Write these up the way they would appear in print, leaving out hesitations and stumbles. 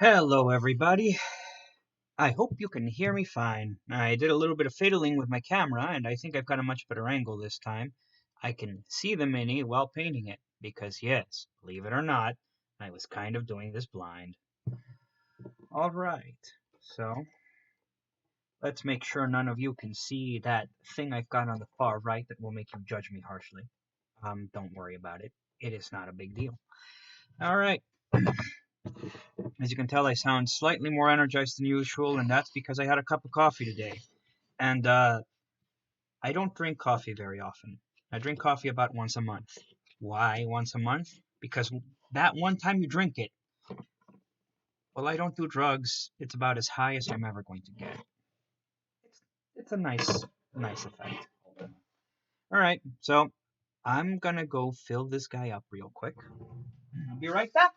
Hello, everybody. I hope you can hear me fine. I did a little bit of fiddling with my camera, and I think I've got a much better angle this time. I can see the mini while painting it, because yes, believe it or not, I was kind of doing this blind. Alright, so let's make sure none of you can see that thing I've got on the far right that will make you judge me harshly. Don't worry about it. It is not a big deal. Alright. As you can tell, I sound slightly more energized than usual, and that's because I had a cup of coffee today. And I don't drink coffee very often. I drink coffee about once a month. Why once a month? Because that one time you drink it, well, I don't do drugs. It's about as high as I'm ever going to get. It's a nice effect. All right, so I'm gonna go fill this guy up real quick. I'll be right back.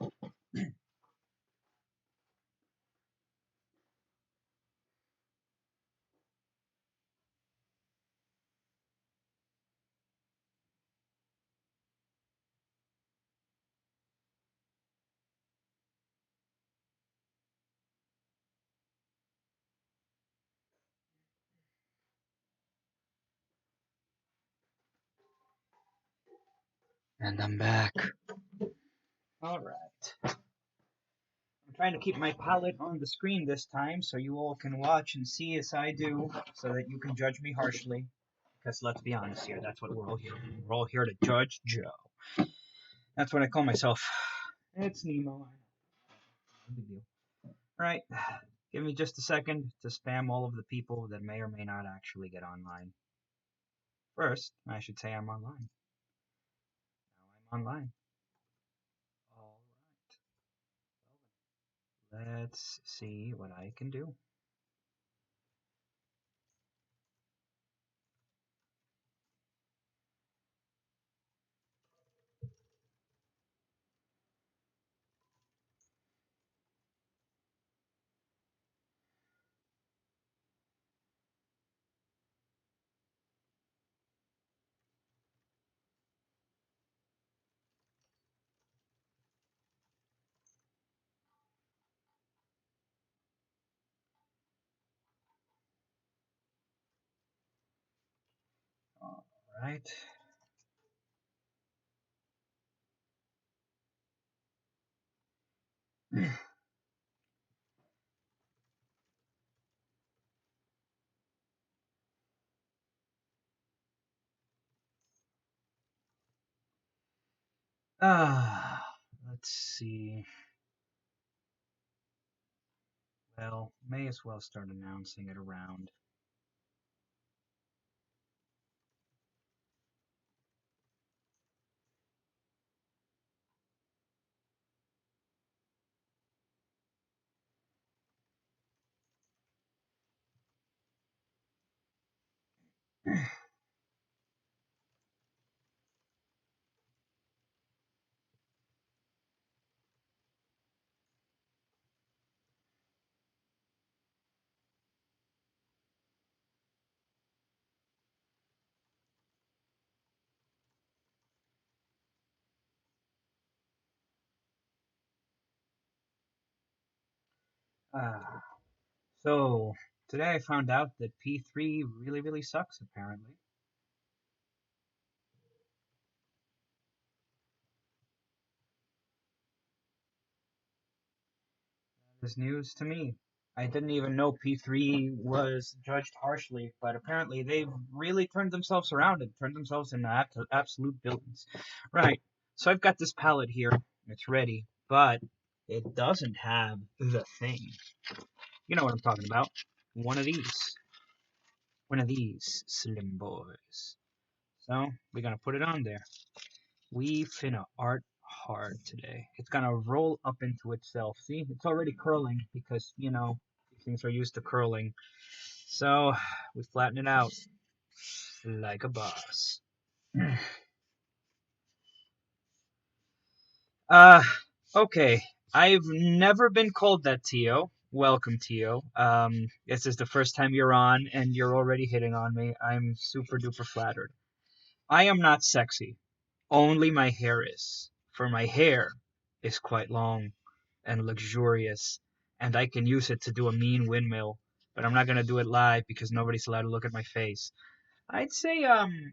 And I'm back. All right. I'm trying to keep my palette on the screen this time so you all can watch and see as I do, so that you can judge me harshly. Because let's be honest here, that's what we're all here. We're all here to judge Joe. That's what I call myself. It's Nemo. No big deal. Alright, give me just a second to spam all of the people that may or may not actually get online. First, I should say I'm online. Now I'm online. Alright. Let's see what I can do. Alright. Let's see. Well, may as well start announcing it around. Ah, so today I found out that P3 really sucks, apparently. That is news to me. I didn't even know P3 was judged harshly, but apparently they've really turned themselves around and turned themselves into absolute villains. Right, so I've got this palette here. It's ready, but it doesn't have the thing. You know what I'm talking about. One of these. One of these slim boys. So, we're gonna put it on there. We finna art hard today. It's gonna roll up into itself. See, it's already curling because, these things are used to curling. So, we flatten it out like a boss. Uh, okay. I've never been called that, Tio. Welcome, Tio. This is the first time you're on, and you're already hitting on me. I'm super duper flattered. I am not sexy. Only my hair is. For my hair is quite long and luxurious. and I can use it to do a mean windmill, but I'm not gonna do it live because nobody's allowed to look at my face. I'd say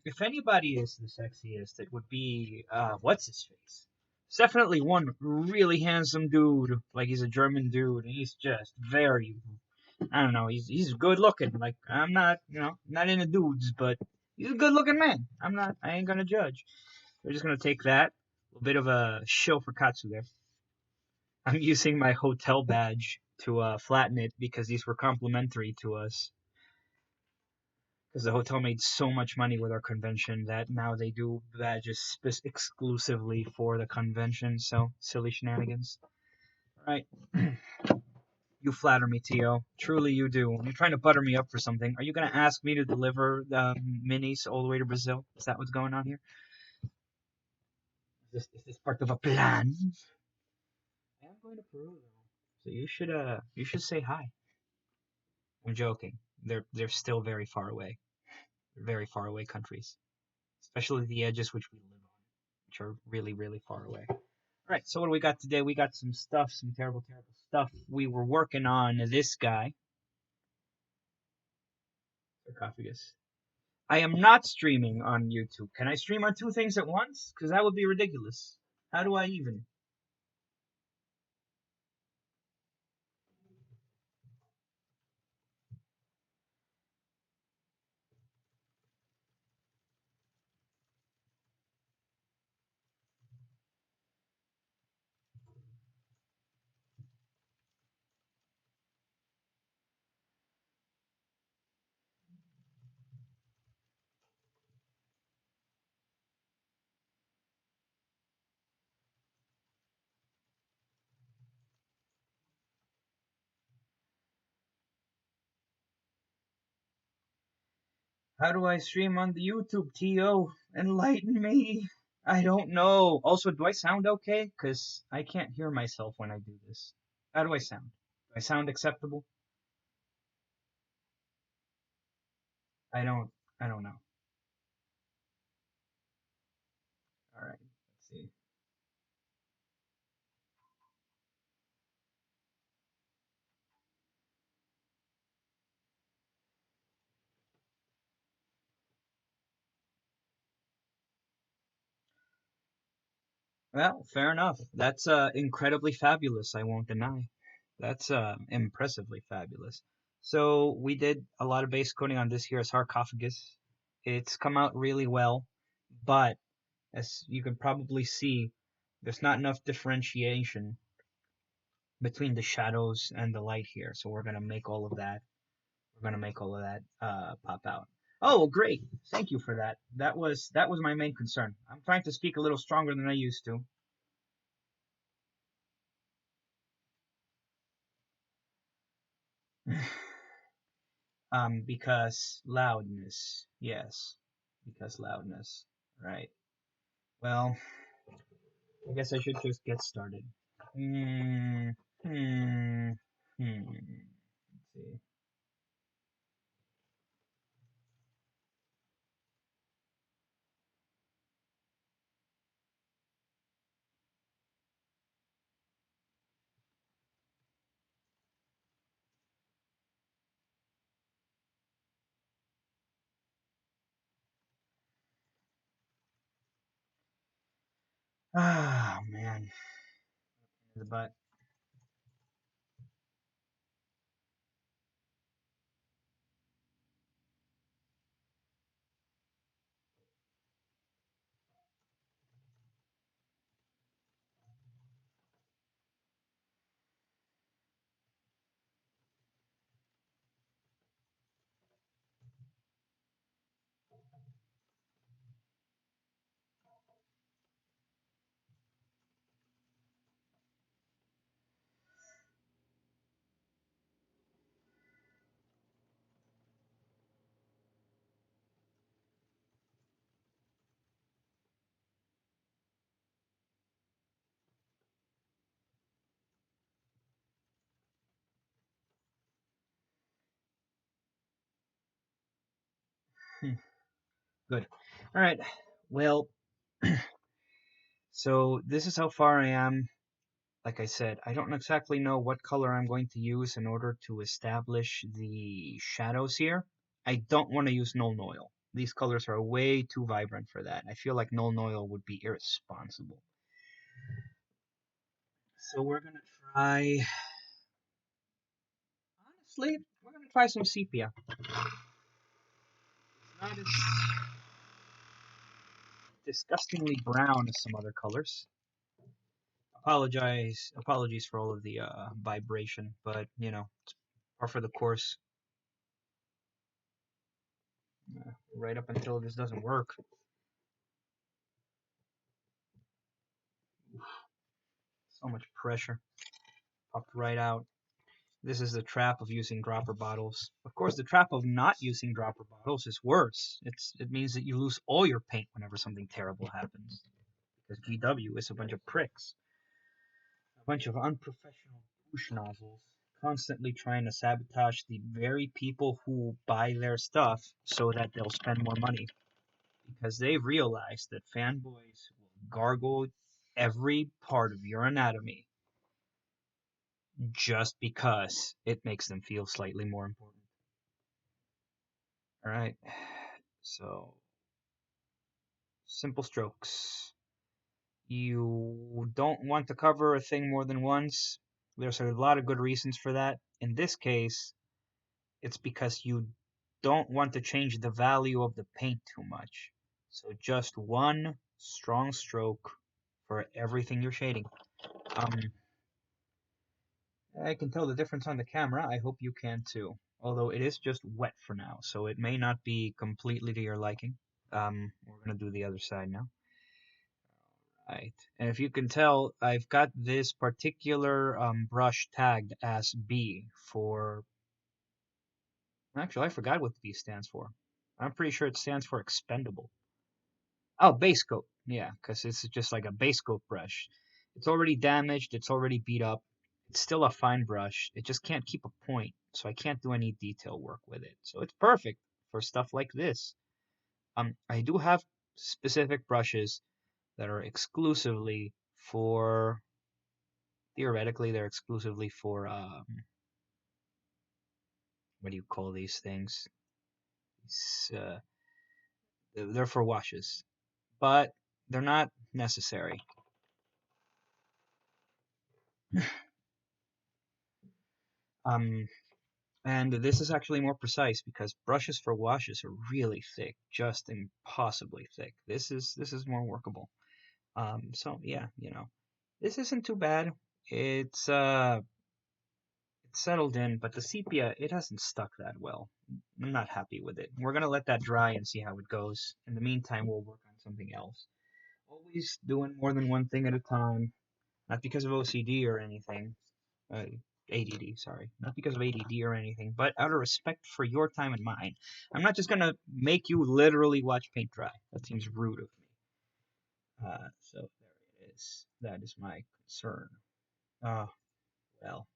if anybody is the sexiest, it would be what's his face. It's definitely one really handsome dude, like he's a German dude, and he's just very, I don't know, he's good looking. Like I'm not, not into dudes, but he's a good looking man. I ain't gonna judge. We're just gonna take that, a little bit of a shill for Katsu there. I'm using my hotel badge to flatten it because these were complimentary to us. Because the hotel made so much money with our convention that now they do badges exclusively for the convention. So silly shenanigans. All right. You flatter me, Tio. Truly, you do. You're trying to butter me up for something. Are you going to ask me to deliver the minis all the way to Brazil? Is that what's going on here? Is this part of a plan? I am going to Peru though, so you should say hi. I'm joking. They're still very far away. They're very far away countries, especially the edges which we live on, which are really really far away. All right. So what do we got today? We got some stuff, some terrible terrible stuff. We were working on this guy, sarcophagus. I am not streaming on YouTube. Can I stream on two things at once? Because that would be ridiculous. How do I even? How do I stream on the YouTube, T.O.? Enlighten me. I don't know. Also, do I sound okay? Because I can't hear myself when I do this. How do I sound? Do I sound acceptable? I don't. I don't know. All right. Let's see. Well, fair enough. That's incredibly fabulous. I won't deny. That's impressively fabulous. So we did a lot of base coating on this here sarcophagus. It's come out really well, but as you can probably see, there's not enough differentiation between the shadows and the light here. So we're gonna make all of that. We're gonna make all of that pop out. Oh, great! Thank you for that. That was my main concern. I'm trying to speak a little stronger than I used to. Because loudness. Yes, because loudness. Right. Well, I guess I should just get started. Hmm. Hmm. Hmm. Let's see. Ah, man. The butt. Hmm. Good. All right. Well, so this is how far I am. like I said, I don't exactly know what color I'm going to use in order to establish the shadows here. I don't want to use Nuln Oil. These colors are way too vibrant for that. I feel like Nuln Oil would be irresponsible. So we're gonna try, honestly, we're gonna try some sepia. It's not as disgustingly brown as some other colors. Apologies for all of the vibration, but you know, it's par for the course. Right up until this doesn't work. So much pressure. Popped right out. This is the trap of using dropper bottles. Of course, the trap of not using dropper bottles is worse. It means that you lose all your paint whenever something terrible happens. Because GW is a bunch of pricks. A bunch of unprofessional douche nozzles constantly trying to sabotage the very people who buy their stuff so that they'll spend more money. Because they've realized that fanboys will gargle every part of your anatomy just because it makes them feel slightly more important. All right, so simple strokes. You don't want to cover a thing more than once. There's a lot of good reasons for that. In this case, it's because you don't want to change the value of the paint too much. So just one strong stroke for everything you're shading. I can tell the difference on the camera. I hope you can too. Although it is just wet for now, so it may not be completely to your liking. We're gonna do the other side now. Right. And if you can tell, I've got this particular brush tagged as B for... Actually, I forgot what the B stands for. I'm pretty sure it stands for expendable. Oh, base coat. Yeah, because it's just like a base coat brush. It's already damaged. It's already beat up. It's still a fine brush. It just can't keep a point, so I can't do any detail work with it. So it's perfect for stuff like this. I do have specific brushes that are exclusively for... Theoretically, they're exclusively for, what do you call these things? They're for washes, but they're not necessary. And this is actually more precise because brushes for washes are really thick, just impossibly thick. This is more workable. So yeah, you know, this isn't too bad. It's settled in, but the sepia, it hasn't stuck that well. I'm not happy with it. We're gonna let that dry and see how it goes. In the meantime, we'll work on something else. Always doing more than one thing at a time. Not because of OCD or anything. Uh, ADD, sorry. Not because of ADD or anything, but out of respect for your time and mine. I'm not just gonna make you literally watch paint dry. That seems rude of me. So there it is. That is my concern. Oh, well.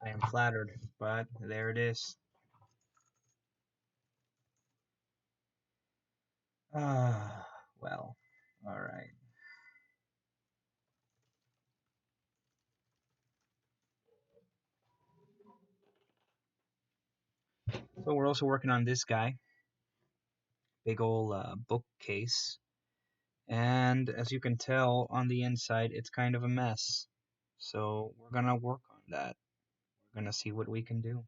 I am flattered, but there it is. Well, alright. So we're also working on this guy. Big ol' bookcase. And as you can tell on the inside, it's kind of a mess. So we're gonna work on that. We're gonna see what we can do.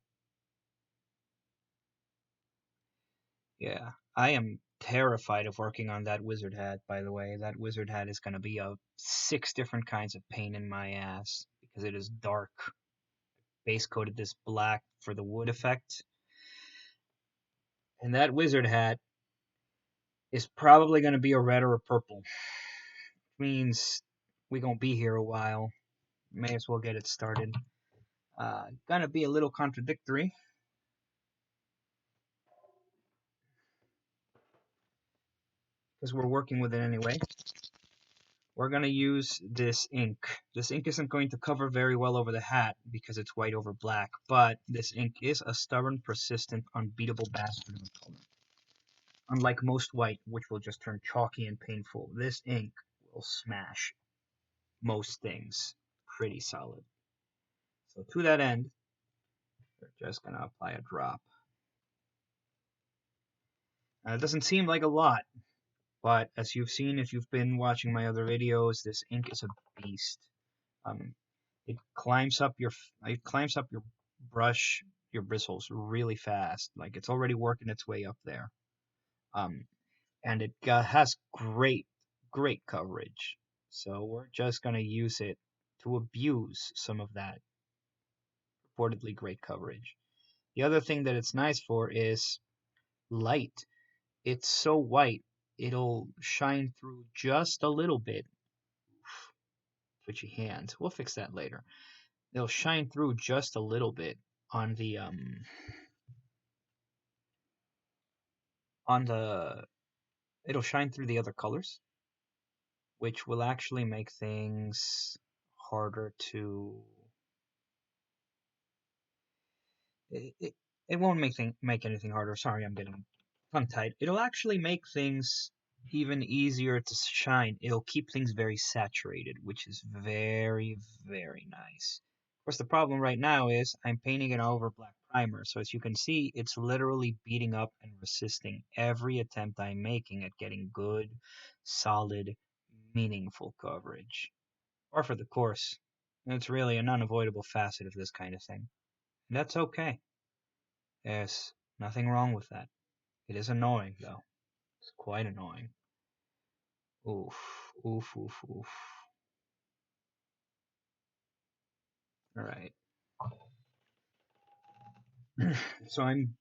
Yeah, I am terrified of working on that wizard hat, by the way. That wizard hat is gonna be of 6 different kinds of pain in my ass because it is dark. Base coated this black for the wood effect. And that wizard hat is probably gonna be a red or a purple. Which means we gonna be here a while. May as well get it started. Gonna be a little contradictory. Because we're working with it anyway. We're going to use this ink. This ink isn't going to cover very well over the hat because it's white over black, but this ink is a stubborn, persistent, unbeatable bastard of a color. Unlike most white, which will just turn chalky and painful, this ink will smash. most things pretty solid. So to that end, we're just going to apply a drop. Now, it doesn't seem like a lot, but as you've seen if you've been watching my other videos, this ink is a beast. Um, it climbs up your brush, your bristles really fast. Like it's already working its way up there. Um, and it has great coverage. So we're just gonna use it to abuse some of that reportedly great coverage. The other thing that it's nice for is light. It's so white, it'll shine through just a little bit. Twitchy hands. We'll fix that later. It'll shine through just a little bit on the it'll shine through the other colors, which will actually make things harder to it won't make anything harder. Sorry, I'm getting tongue tied. It'll actually make things even easier to shine. It'll keep things very saturated, which is very nice. Of course, the problem right now is I'm painting it over black primer, so as you can see, it's literally beating up and resisting every attempt I'm making at getting good, solid, meaningful coverage. Or for the course. It's really an unavoidable facet of this kind of thing. And that's okay. There's nothing wrong with that. It is annoying, though. It's quite annoying. Oof, oof, oof, oof. Alright. So I'm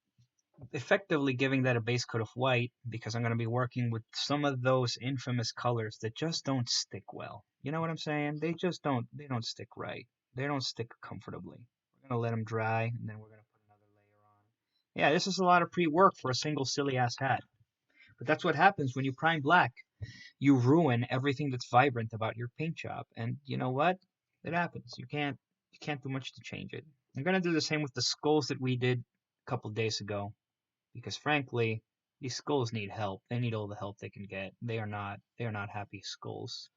effectively giving that a base coat of white because I'm going to be working with some of those infamous colors that just don't stick well. You know what I'm saying? They don't stick right. They don't stick comfortably. We're going to let them dry, and then we're going to put another layer on. Yeah, this is a lot of pre-work for a single silly-ass hat. But that's what happens when you prime black. You ruin everything that's vibrant about your paint job. And you know what? It happens. You can't do much to change it. I'm going to do the same with the skulls that we did a couple days ago. Because frankly, these skulls need help. They need all the help they can get. They are not happy skulls.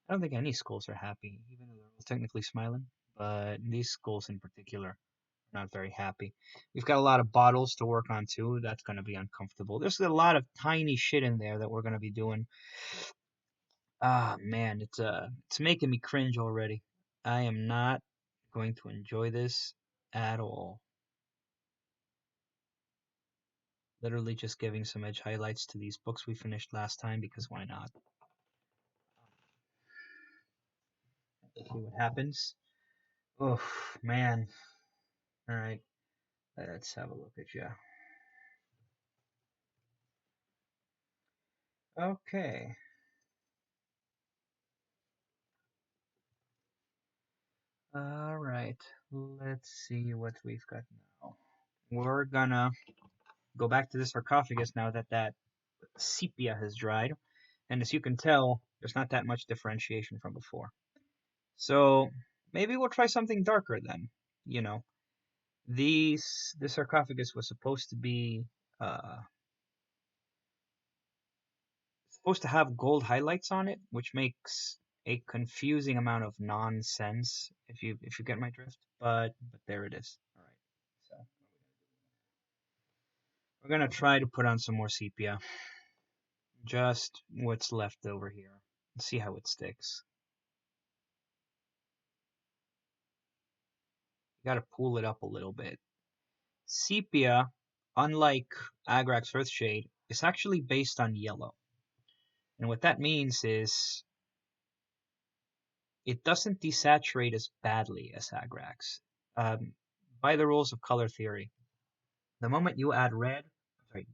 I don't think any skulls are happy, even though they're all technically smiling. But these skulls in particular are not very happy. We've got a lot of bottles to work on too. That's going to be uncomfortable. There's a lot of tiny shit in there that we're going to be doing. Ah man, it's making me cringe already. I am not going to enjoy this at all. Literally just giving some edge highlights to these books we finished last time because why not? Let's see what happens. Oh man. Alright. Let's have a look at you. Okay. Alright. Let's see what we've got now. We're gonna go back to the sarcophagus now that that sepia has dried. And as you can tell, there's not that much differentiation from before. So maybe we'll try something darker then. You know, the sarcophagus was supposed to be supposed to have gold highlights on it, which makes a confusing amount of nonsense if you get my drift. But there it is. All right, so we're gonna try to put on some more sepia, just what's left over here, and see how it sticks. You gotta pull it up a little bit. Sepia, unlike Agrax Earthshade, is actually based on yellow. And what that means is it doesn't desaturate as badly as Agrax. By the rules of color theory, the moment you add red, sorry,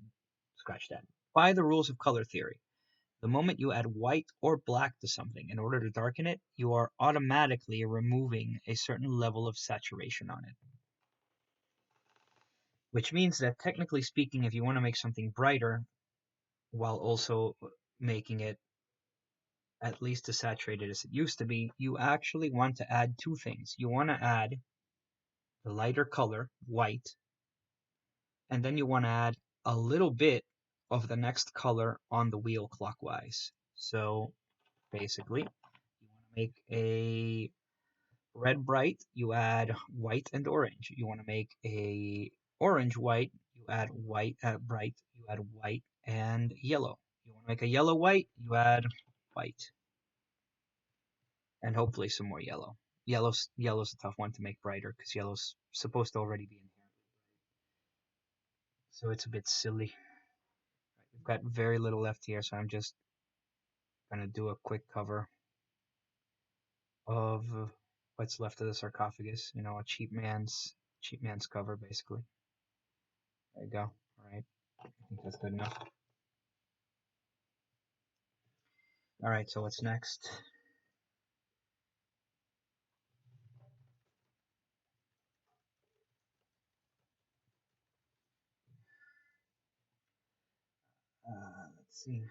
scratch that. By the rules of color theory, the moment you add white or black to something in order to darken it, you are automatically removing a certain level of saturation on it. Which means that technically speaking, if you want to make something brighter while also making it at least as saturated as it used to be, you actually want to add two things. You want to add the lighter color, white, and then you want to add a little bit of the next color on the wheel clockwise. So basically, you want to Make a red bright, you add white and orange. You want to make a orange white, you add white bright, you add white and yellow. You want to make a yellow white, you add white and hopefully some more yellow. Yellow's a tough one to make brighter because yellow's supposed to already be inherently bright. So it's a bit silly. We've got very little left here, so I'm just gonna do a quick cover of what's left of the sarcophagus. You know, a cheap man's cover, basically. There you go. All right, I think that's good enough. All right, so what's next? Let's see.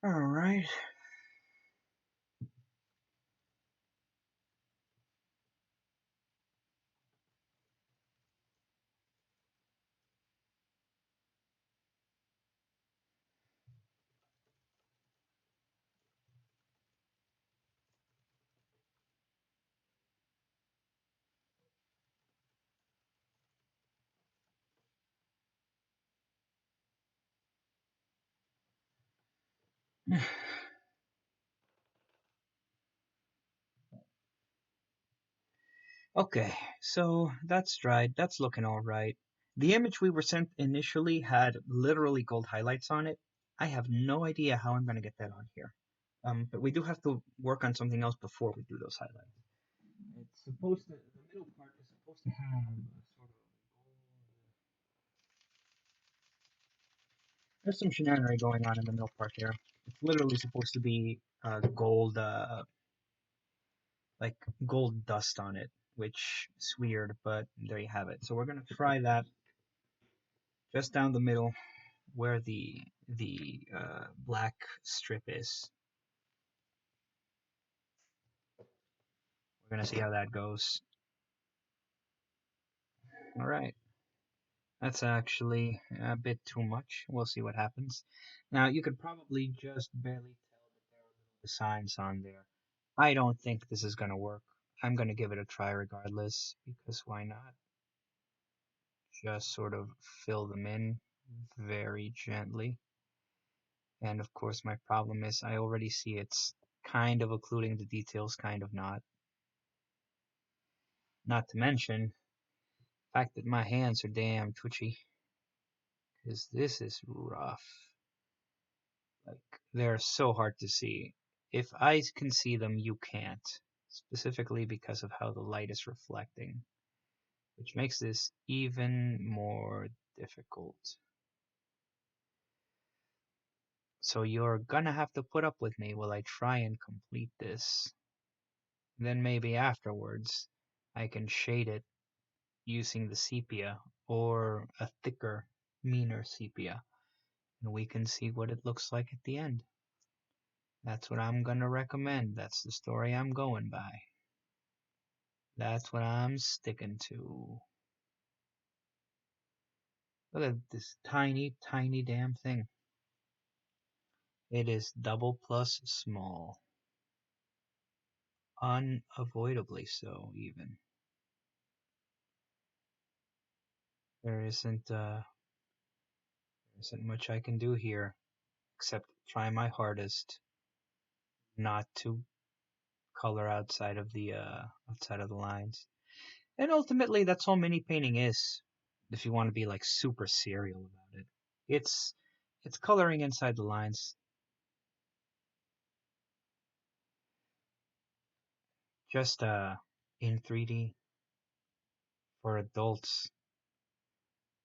All right. Okay, so that's dried. That's looking all right. The image we were sent initially had literally gold highlights on it. I have no idea how I'm going to get that on here. But we do have to work on something else before we do those highlights. It's supposed to, the middle part is supposed to have a sort of gold. There's some shenanigan going on in the middle part here. It's literally supposed to be gold, like gold dust on it, which is weird, but there you have it. So we're gonna try that just down the middle where the black strip is. We're gonna see how that goes. All right. That's actually a bit too much. We'll see what happens. Now, you could probably just barely tell that there are little signs on there. I don't think this is going to work. I'm going to give it a try regardless, because why not? Just sort of fill them in very gently. And of course, my problem is I already see it's kind of occluding the details, kind of not. Not to mention the fact that my hands are damn twitchy, because this is rough. Like, they're so hard to see. If I can see them, you can't. Specifically because of how the light is reflecting, which makes this even more difficult. So you're gonna have to put up with me while I try and complete this. Then maybe afterwards, I can shade it using the sepia or a thicker, meaner sepia, and we can see what it looks like at the end. That's what I'm gonna recommend. That's the story I'm going by. That's what I'm sticking to. Look at this tiny, tiny damn thing. It is double plus small. Unavoidably so, even. There isn't much I can do here except try my hardest not to color outside of the lines. And ultimately, that's all mini painting is. If you want to be like super serial about it, it's it's coloring inside the lines. Just in 3D for adults,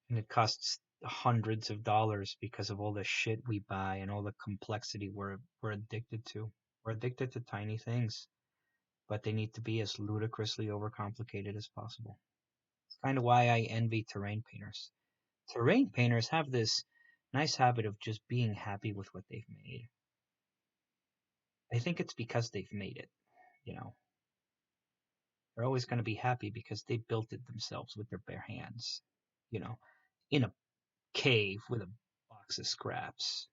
and it costs hundreds of dollars because of all the shit we buy and all the complexity we're addicted to. We're addicted to tiny things, but they need to be as ludicrously overcomplicated as possible. It's kind of why I envy terrain painters. Terrain painters have this nice habit of just being happy with what they've made. I think it's because they've made it, you know. They're always going to be happy because they built it themselves with their bare hands, you know, in a cave with a box of scraps.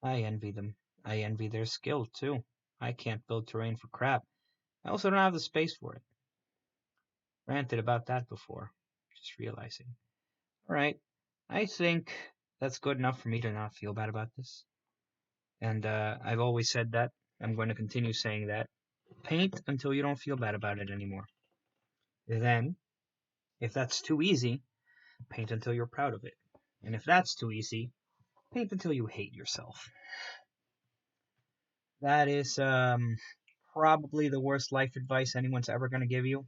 I envy them. I envy their skill, too. I can't build terrain for crap. I also don't have the space for it. Ranted about that before, just realizing. Alright, I think that's good enough for me to not feel bad about this. And I've always said that. I'm going to continue saying that. Paint until you don't feel bad about it anymore. Then, if that's too easy, paint until you're proud of it. And if that's too easy, paint until you hate yourself. That is probably the worst life advice anyone's ever going to give you.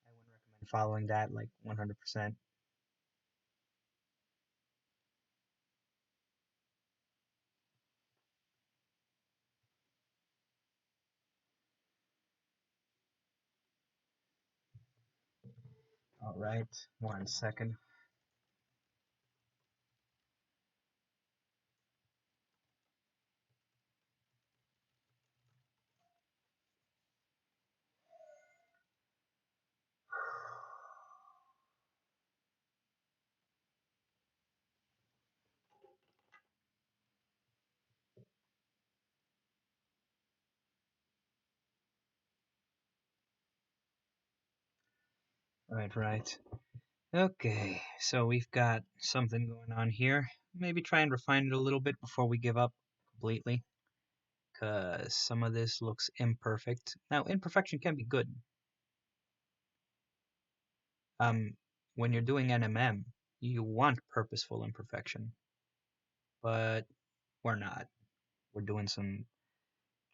I wouldn't recommend following that like 100%. All right, 1 second. Right. Okay, so we've got something going on here. Maybe try and refine it a little bit before we give up completely, because some of this looks imperfect. Now, imperfection can be good. When you're doing NMM, you want purposeful imperfection, but we're not. We're doing some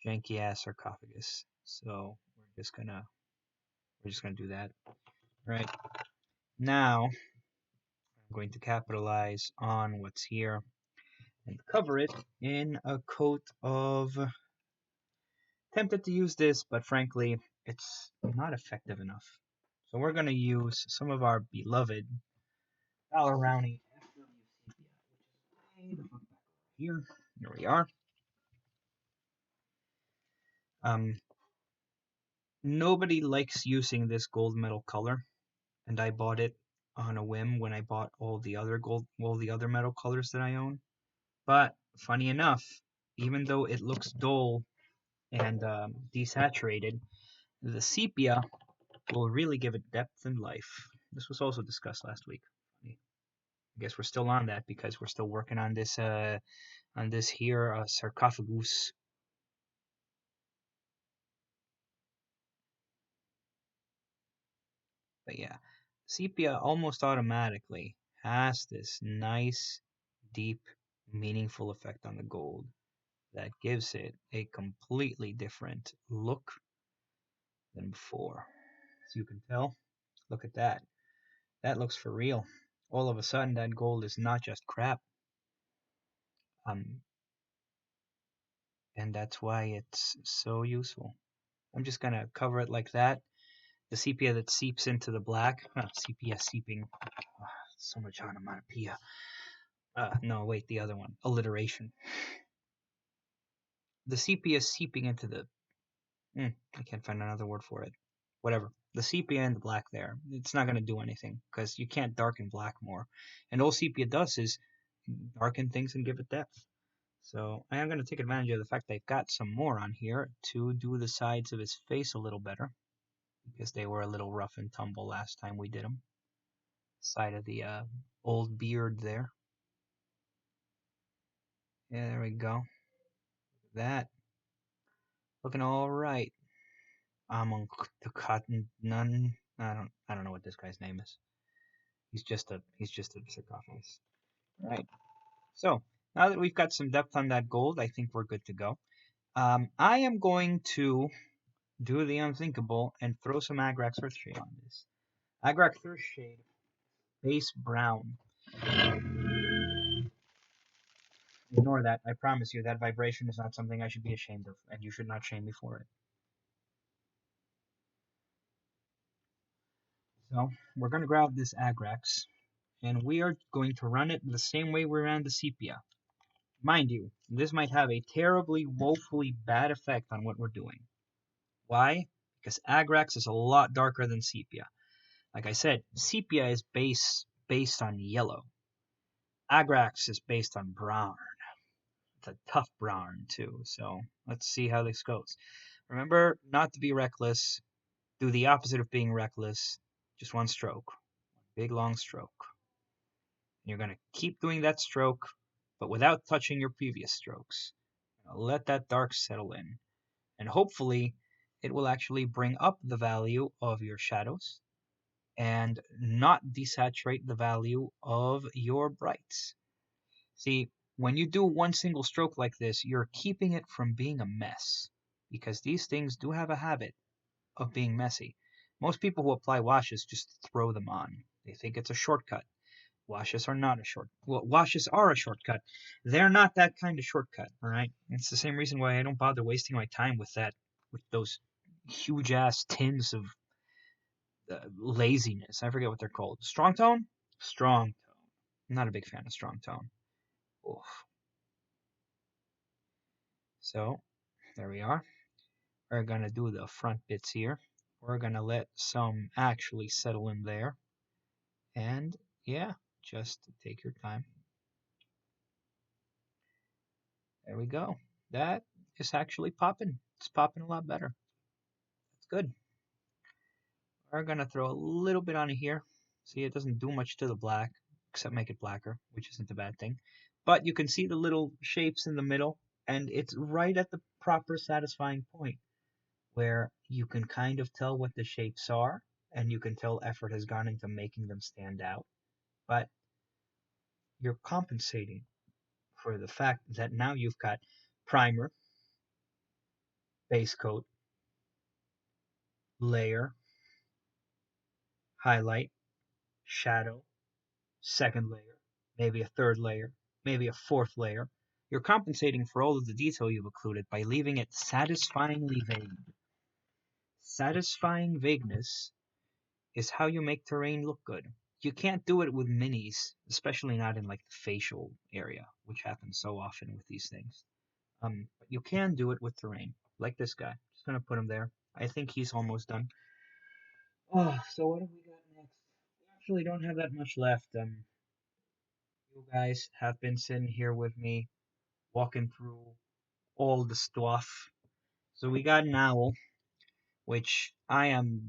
janky ass sarcophagus, so we're just gonna do that. Right now, I'm going to capitalize on what's here and cover it in a coat of. Tempted to use this, but frankly, it's not effective enough. So we're going to use some of our beloved Valorani FW sepia, which is way the fuck back over here. Here we are. Um, Nobody likes using this gold metal color, and I bought it on a whim when I bought all the other metal colors that I own. But funny enough, even though it looks dull and desaturated, the sepia will really give it depth and life. This was also discussed last week. I guess we're still on that because we're still working on this here sarcophagus. But yeah, sepia almost automatically has this nice, deep, meaningful effect on the gold that gives it a completely different look than before. As you can tell, look at that. That looks for real. All of a sudden, that gold is not just crap. Um, and that's why it's so useful. I'm just gonna cover it like that. The sepia that seeps into the black. Sepia seeping. So much onomatopoeia. No, wait, the other one. Alliteration. The sepia seeping into the. I can't find another word for it. Whatever. The sepia and the black there. It's not gonna do anything because you can't darken black more. And all sepia does is darken things and give it depth. So I am going to take advantage of the fact that I've got some more on here to do the sides of his face a little better, because they were a little rough and tumble last time we did them. Side of the old beard there. Yeah, there we go. That. Looking all right. Among the cotton none. I don't know what this guy's name is. He's just a sarcophagus. Right. So now that we've got some depth on that gold, I think we're good to go. I am going to do the unthinkable and throw some Agrax Earthshade on this. Agrax Earthshade, base brown. Ignore that. I promise you that vibration is not something I should be ashamed of, and you should not shame me for it. So we're going to grab this Agrax and we are going to run it the same way we ran the sepia. Mind you, this might have a terribly, woefully bad effect on what we're doing. Why? Because Agrax is a lot darker than sepia. Like I said, sepia is based on yellow. Agrax is based on brown. It's a tough brown too, so let's see how this goes. Remember not to be reckless. Do the opposite of being reckless. Just one stroke. Big long stroke. You're going to keep doing that stroke, but without touching your previous strokes. Let that dark settle in. And hopefully, it will actually bring up the value of your shadows and not desaturate the value of your brights. See, when you do one single stroke like this, you're keeping it from being a mess, because these things do have a habit of being messy. Most people who apply washes just throw them on. They think it's a shortcut. Washes are not a washes are a shortcut. They're not that kind of shortcut, all right? It's the same reason why I don't bother wasting my time with those huge ass tins of laziness. I forget what they're called. Strong tone? Strong tone. I'm not a big fan of strong tone. Oof. So, there we are. We're gonna do the front bits here. We're gonna let some actually settle in there. And yeah, just take your time. There we go. That is actually popping. It's popping a lot better. That's good. We're gonna throw a little bit on here. See, it doesn't do much to the black, except make it blacker, which isn't a bad thing. But you can see the little shapes in the middle, and it's right at the proper satisfying point where you can kind of tell what the shapes are, and you can tell effort has gone into making them stand out. But you're compensating for the fact that now you've got primer, base coat, layer, highlight, shadow, second layer, maybe a third layer, maybe a fourth layer. You're compensating for all of the detail you've included by leaving it satisfyingly vague. Satisfying vagueness is how you make terrain look good. You can't do it with minis, especially not in like the facial area, which happens so often with these things. But you can do it with terrain, like this guy. Just gonna put him there. I think he's almost done. Oh, so what have we got next? We actually don't have that much left. You guys have been sitting here with me, walking through all the stuff. So we got an owl, which I am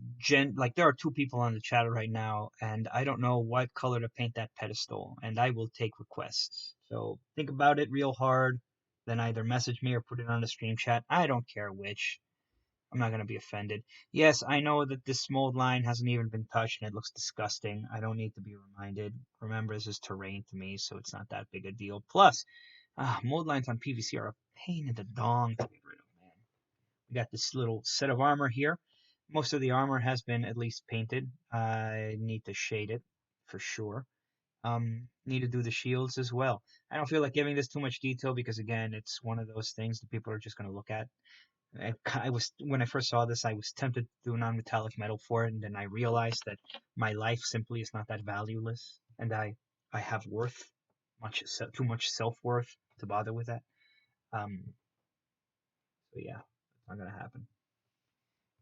like there are two people on the chat right now, and I don't know what color to paint that pedestal, and I will take requests. So think about it real hard, then either message me or put it on the stream chat. I don't care which. I'm not gonna be offended. Yes, I know that this mold line hasn't even been touched and it looks disgusting. I don't need to be reminded. Remember, this is terrain to me, so it's not that big a deal. Plus, mold lines on PVC are a pain in the dong to get rid of, man. We got this little set of armor here. Most of the armor has been at least painted. I need to shade it for sure. Need to do the shields as well. I don't feel like giving this too much detail because again, it's one of those things that people are just going to look at. I was when I first saw this, I was tempted to do non-metallic metal for it, and then I realized that my life simply is not that valueless, and I have worth, too much self-worth to bother with that. So yeah, it's not gonna happen.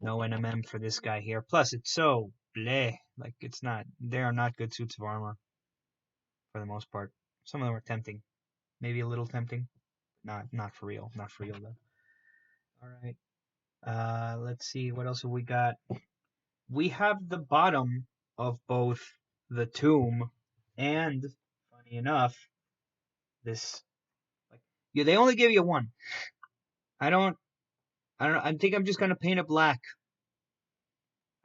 No NMM for this guy here. Plus, it's so bleh. Like it's not. They are not good suits of armor for the most part. Some of them are tempting, maybe a little tempting. Not for real. Not for real though. All right. Let's see what else have we got. We have the bottom of both the tomb and, funny enough, this. Like, yeah, they only give you one. I don't. I don't know. I think I'm just gonna paint it black.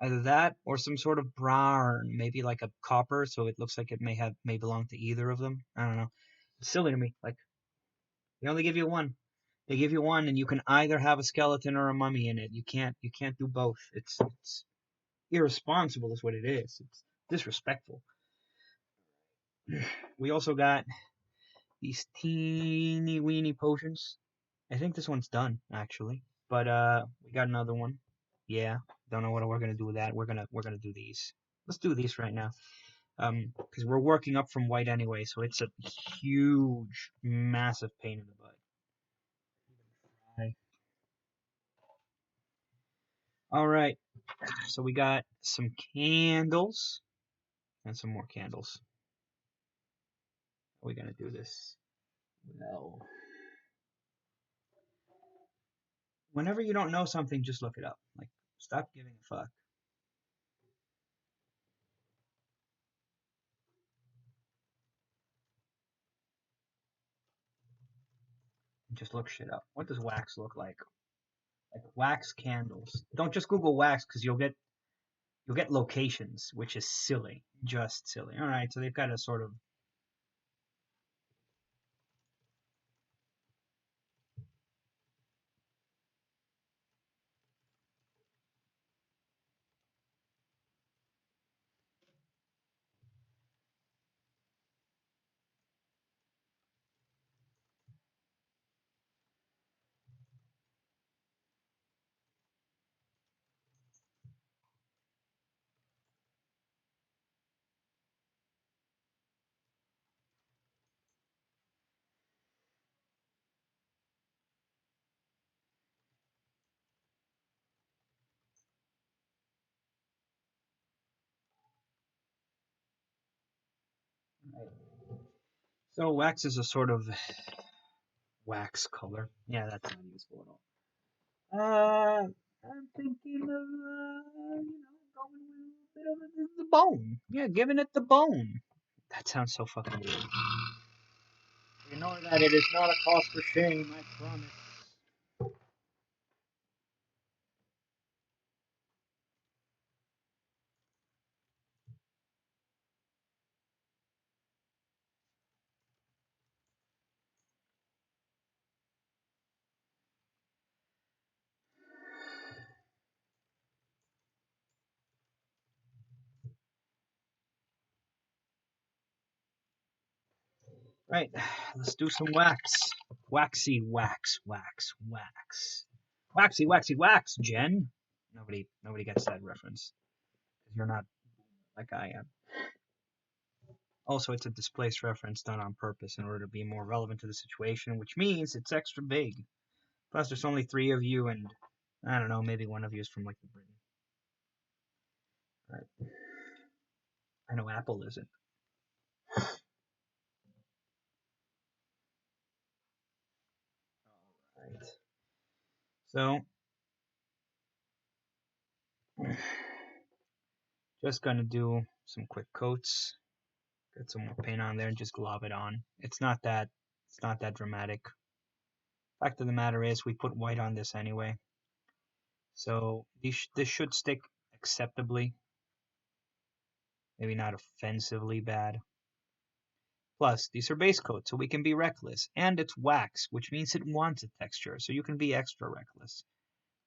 Either that or some sort of brown, maybe like a copper, so it looks like it may belong to either of them. I don't know. It's silly to me. Like they only give you one. They give you one, and you can either have a skeleton or a mummy in it. You can't do both. It's irresponsible, is what it is. It's disrespectful. We also got these teeny weeny potions. I think this one's done actually, but we got another one. Yeah, don't know what we're gonna do with that. We're gonna do these. Let's do these right now. Because we're working up from white anyway, so it's a huge, massive pain in the butt. All right, so we got some candles and some more candles. How are we gonna do this? Well, whenever you don't know something, just look it up. Like, stop giving a fuck. Just look shit up. What does wax look like? Like wax candles. Don't just Google wax because you'll get locations, which is silly, just silly. All right, so they've got a sort of right. So wax is a sort of wax color. Yeah, that's not useful at all. I'm thinking of going with a bit of the bone. Yeah, giving it the bone. That sounds so fucking weird. You know that it is not a cause for shame, I promise. Right, let's do some wax. Waxy wax, wax, wax. Waxy, waxy, wax, Jen. Nobody gets that reference. You're not like I am. Also, it's a displaced reference done on purpose in order to be more relevant to the situation, which means it's extra big. Plus, there's only three of you, and I don't know, maybe one of you is from like Britain. Right. I know Apple isn't. Right. So, just gonna do some quick coats. Get some more paint on there and just glob it on. It's not that dramatic. Fact of the matter is, we put white on this anyway, so this should stick acceptably. Maybe not offensively bad. Plus, these are base coats, so we can be reckless. And it's wax, which means it wants a texture, so you can be extra reckless.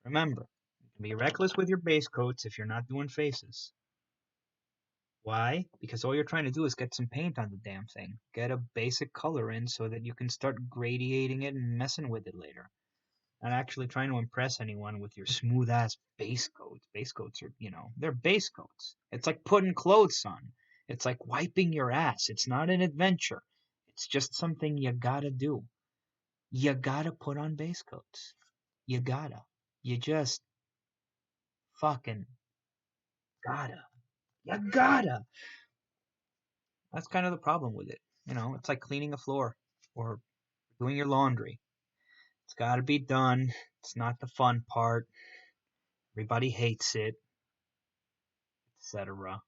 Remember, you can be reckless with your base coats if you're not doing faces. Why? Because all you're trying to do is get some paint on the damn thing. Get a basic color in so that you can start gradiating it and messing with it later. Not actually trying to impress anyone with your smooth ass base coats. Base coats are, they're base coats. It's like putting clothes on. It's like wiping your ass. It's not an adventure. It's just something you gotta do. You gotta put on base coats. You gotta. You just fucking gotta. You gotta. That's kind of the problem with it. It's like cleaning a floor or doing your laundry. It's gotta be done. It's not the fun part. Everybody hates it, etc.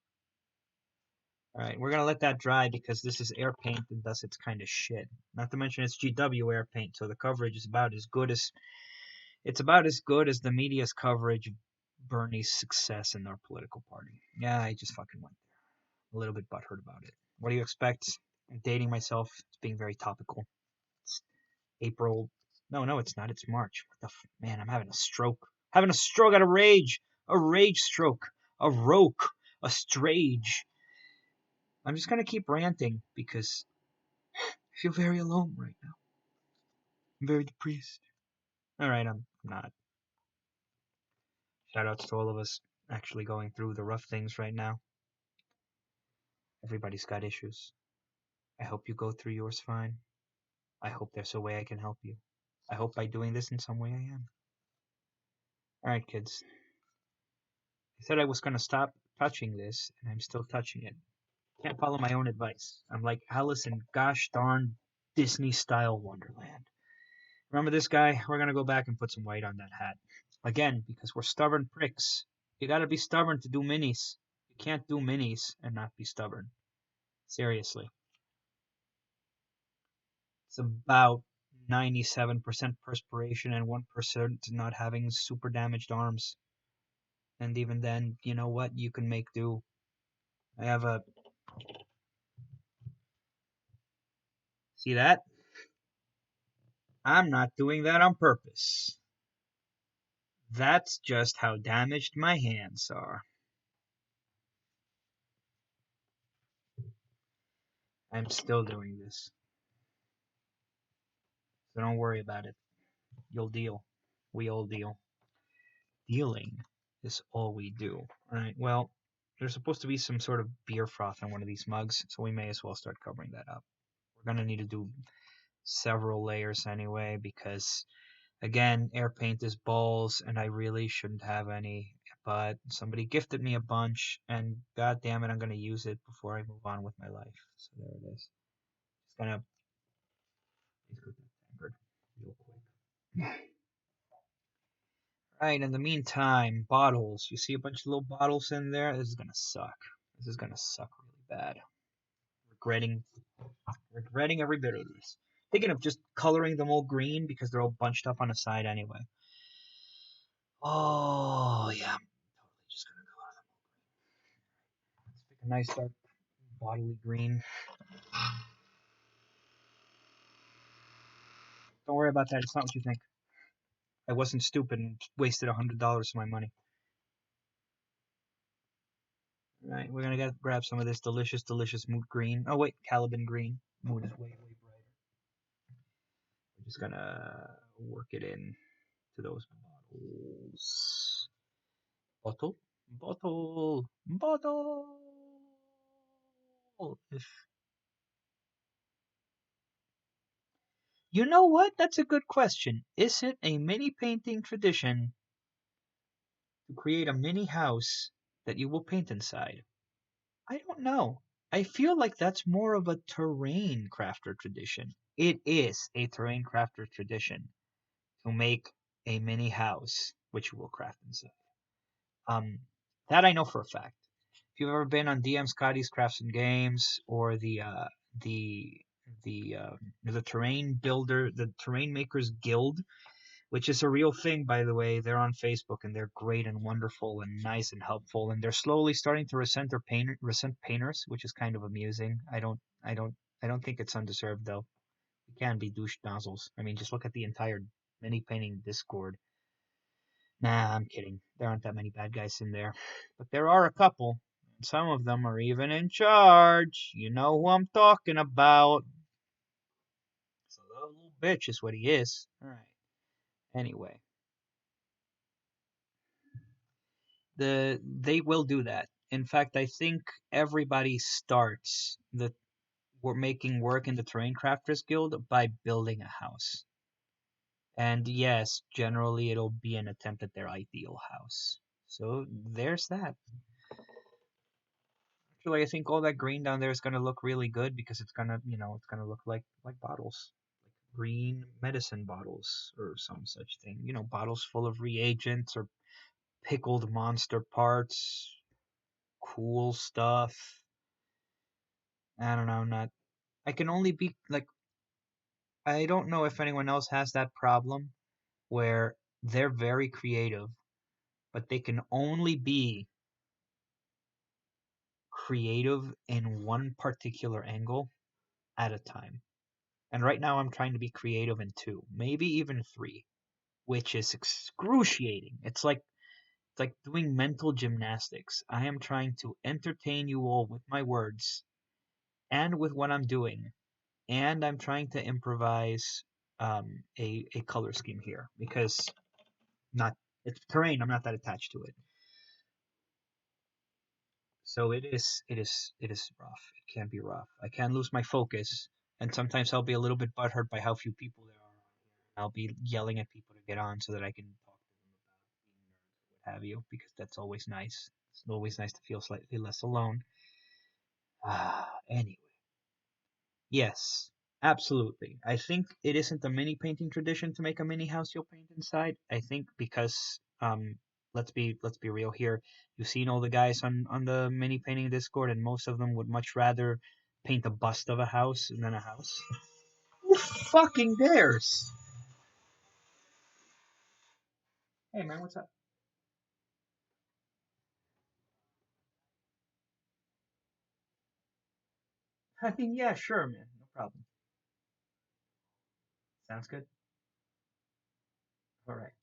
Alright, we're gonna let that dry because this is air paint and thus it's kind of shit. Not to mention it's GW air paint, so the coverage is about as good as the media's coverage of Bernie's success in our political party. Yeah, I just fucking went there. A little bit butthurt about it. What do you expect? I'm dating myself. It's being very topical. It's April. No, it's not. It's March. What the man? I'm having a stroke. Having a stroke out of rage. A rage stroke. A roke. A strage. I'm just gonna keep ranting because I feel very alone right now. I'm very depressed. Alright, I'm not. Shoutouts to all of us actually going through the rough things right now. Everybody's got issues. I hope you go through yours fine. I hope there's a way I can help you. I hope by doing this in some way I am. Alright, kids. I said I was gonna stop touching this, and I'm still touching it. Can't follow my own advice. I'm like Alice in gosh darn Disney style Wonderland. Remember this guy? We're gonna go back and put some white on that hat. Again, because we're stubborn pricks. You gotta be stubborn to do minis. You can't do minis and not be stubborn. Seriously. It's about 97% perspiration and 1% not having super damaged arms. And even then, you know what? You can make do. I have a. See that? I'm not doing that on purpose. That's just how damaged my hands are. I'm still doing this. So don't worry about it. You'll deal. We all deal. Dealing is all we do. Alright, well, there's supposed to be some sort of beer froth on one of these mugs, so we may as well start covering that up. We're gonna need to do several layers anyway, because again, air paint is balls, and I really shouldn't have any, but somebody gifted me a bunch, and god damn it, I'm gonna use it before I move on with my life. So there it is. Just gonna real quick. Right, in the meantime, bottles. You see a bunch of little bottles in there? This is gonna suck. This is gonna suck really bad. Regretting every bit of this. Thinking of just coloring them all green because they're all bunched up on the side anyway. Oh, yeah. I'm totally just gonna color them all green. Let's pick a nice dark bodily green. Don't worry about that. It's not what you think. I wasn't stupid and wasted $100 of my money. Alright, we're gonna grab some of this delicious, delicious mood green. Oh wait, Caliban green. Mood is way, way brighter. We're just gonna work it in to those bottles. Bottle? Bottle! Bottle! If you know what? That's a good question. Is it a mini painting tradition to create a mini house that you will paint inside? I don't know. I feel like that's more of a terrain crafter tradition. It is a terrain crafter tradition to make a mini house which you will craft inside. That I know for a fact. If you've ever been on DM Scotty's Crafts and Games or the the terrain builder, the terrain makers guild, which is a real thing, by the way. They're on Facebook and they're great and wonderful and nice and helpful, and they're slowly starting to resent painters, which is kind of amusing. I don't think it's undeserved though. We can be douche nozzles. I mean, just look at the entire mini painting Discord. Nah, I'm kidding. There aren't that many bad guys in there, but there are a couple. Some of them are even in charge. You know who I'm talking about. So that little bitch is what he is. All right. Anyway, they will do that. In fact, I think everybody starts the we're making work in the Terrain Crafters Guild by building a house. And yes, generally it'll be an attempt at their ideal house. So there's that. Actually, I think all that green down there is gonna look really good because it's gonna, it's gonna look like bottles, like green medicine bottles or some such thing. Bottles full of reagents or pickled monster parts, cool stuff. I don't know, not. I can only be like. I don't know if anyone else has that problem where they're very creative, but they can only be creative in one particular angle at a time. And right now I'm trying to be creative in two, maybe even three, which is excruciating. It's like doing mental gymnastics. I am trying to entertain you all with my words and with what I'm doing, and I'm trying to improvise a color scheme here because not it's terrain. I'm not that attached to it. So it is rough. It can be rough. I can lose my focus, and sometimes I'll be a little bit butthurt by how few people there are on here. I'll be yelling at people to get on so that I can talk to them about being nerds, what have you, because that's always nice. It's always nice to feel slightly less alone. Anyway, yes, absolutely. I think it isn't a mini painting tradition to make a mini house you'll paint inside. I think because let's be real here. You've seen all the guys on the mini painting Discord, and most of them would much rather paint a bust of a house than a house. Who fucking dares? Hey man, what's up? I mean, yeah, sure, man, no problem. Sounds good. All right.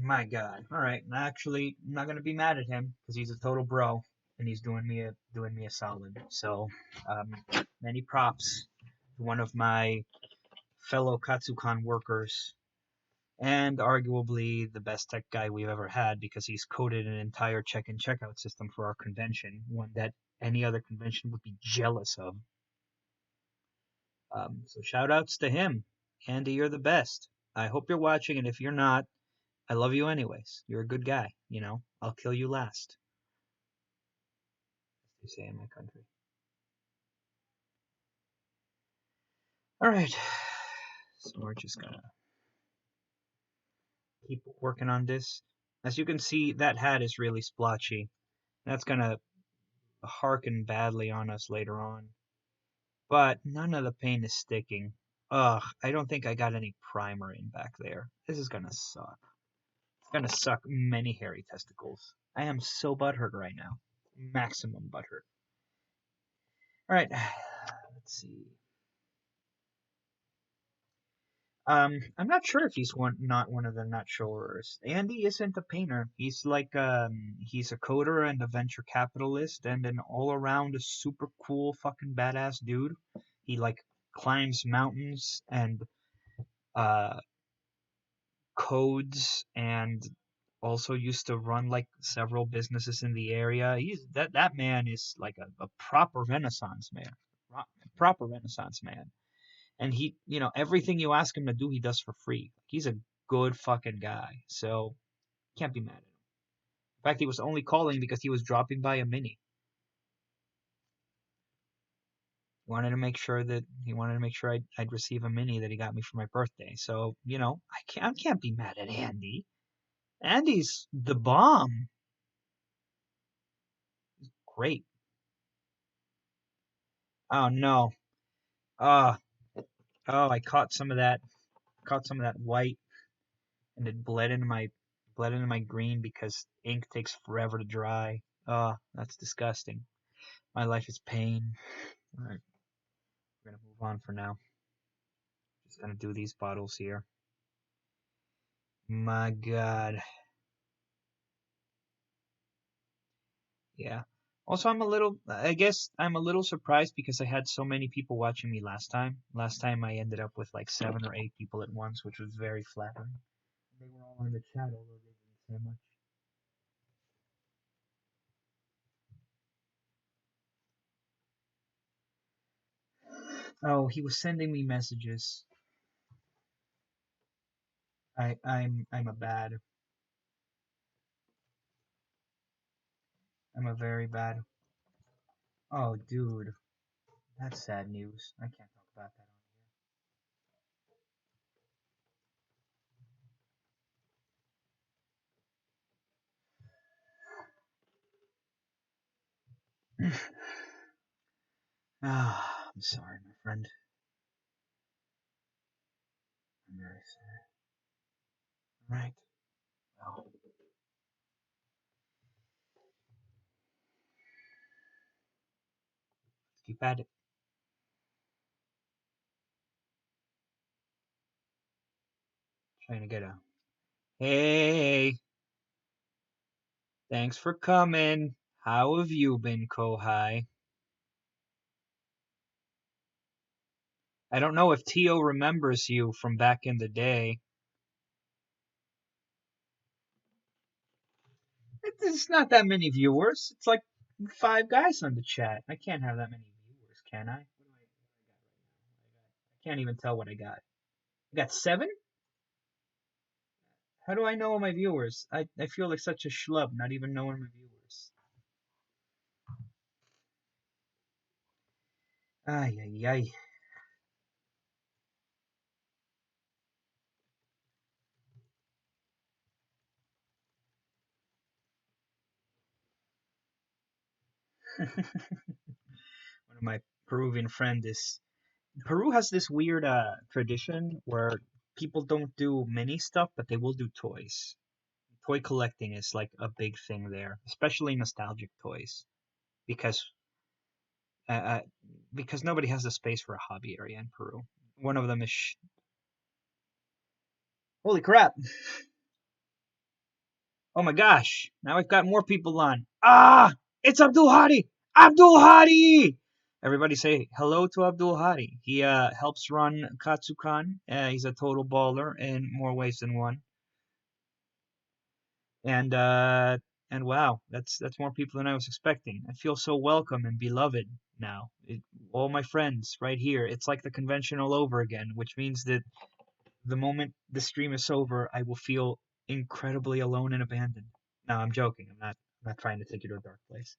My God. All right. Actually, I'm not gonna be mad at him because he's a total bro and he's doing me a solid. So, um, many props to one of my fellow Katsukan workers and arguably the best tech guy we've ever had because he's coded an entire check-in checkout system for our convention, one that any other convention would be jealous of. So shout outs to him. Andy, you're the best. I hope you're watching, and if you're not, I love you anyways. You're a good guy, you know. I'll kill you last, as they say in my country. All right. So we're just gonna keep working on this. As you can see, that hat is really splotchy. That's gonna harken badly on us later on. But none of the paint is sticking. Ugh, I don't think I got any primer in back there. This is gonna suck. It's gonna suck many hairy testicles. I am so butthurt right now. Maximum butthurt. Alright, let's see. I'm not sure if he's not one of the naturalers. Andy isn't a painter. He's like he's a coder and a venture capitalist and an all around super cool fucking badass dude. He like climbs mountains and uh codes and also used to run like several businesses in the area. He's that man is like a proper renaissance man. Proper renaissance man. And he, everything you ask him to do, he does for free. He's a good fucking guy, so can't be mad at him. In fact, he was only calling because he was dropping by a mini. He wanted to make sure I'd receive a mini that he got me for my birthday. So I can't be mad at Andy. Andy's the bomb. Great. Oh no. Uh oh, I caught some of that white, and it bled into my green because ink takes forever to dry. Oh, that's disgusting. My life is pain. All right, we're gonna move on for now. Just gonna do these bottles here. My God, yeah. Also, I guess I'm a little surprised because I had so many people watching me last time. Last time I ended up with like 7 or 8 people at once, which was very flattering. They were all in the chat, although they didn't say much. Oh, he was sending me messages. I'm a bad. I'm a very bad. Oh, dude, that's sad news. I can't talk about that on here. Ah, I'm sorry, my friend. I'm very sorry. Right. Well, let's keep at it. Trying to get a. Hey, thanks for coming. How have you been, Kohai? I don't know if Tio remembers you from back in the day. It's not that many viewers. It's like 5 guys on the chat. I can't have that many viewers, can I? I can't even tell what I got. I got 7? How do I know my viewers? I feel like such a schlub not even knowing my viewers. Ay, ay, ay. One of my Peruvian friend is Peru has this weird tradition where people don't do mini stuff, but they will do toys. Toy collecting is like a big thing there, especially nostalgic toys, because uh, uh, because nobody has the space for a hobby area in Peru. One of them is holy crap! Oh my gosh! Now I've got more people on. Ah, it's Abdul Hadi. Abdul Hadi. Everybody say hello to Abdul Hadi. He helps run Katsukan. He's a total baller in more ways than one. And wow, that's more people than I was expecting. I feel so welcome and beloved now. All my friends right here. It's like the convention all over again, which means that the moment the stream is over, I will feel incredibly alone and abandoned. No, I'm joking. I'm not trying to take you to a dark place.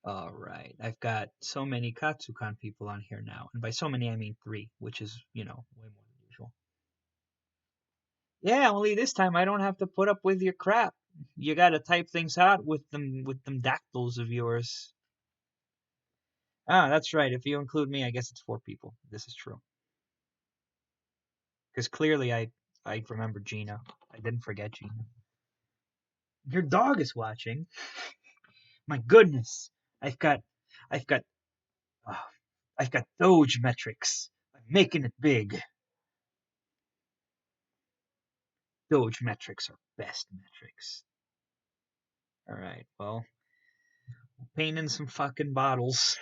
All right, I've got so many Katsukan people on here now, and by so many I mean 3, which is way more than usual. Yeah, only this time I don't have to put up with your crap. You gotta type things out with them dactyls of yours. Ah, that's right. If you include me, I guess it's 4 people. This is true. Because clearly I remember Gina. I didn't forget Gina. Your dog is watching. My goodness. I've got I've got uh, I've got Doge metrics. I'm making it big. Doge metrics are best metrics. All right. Well, painting some fucking bottles.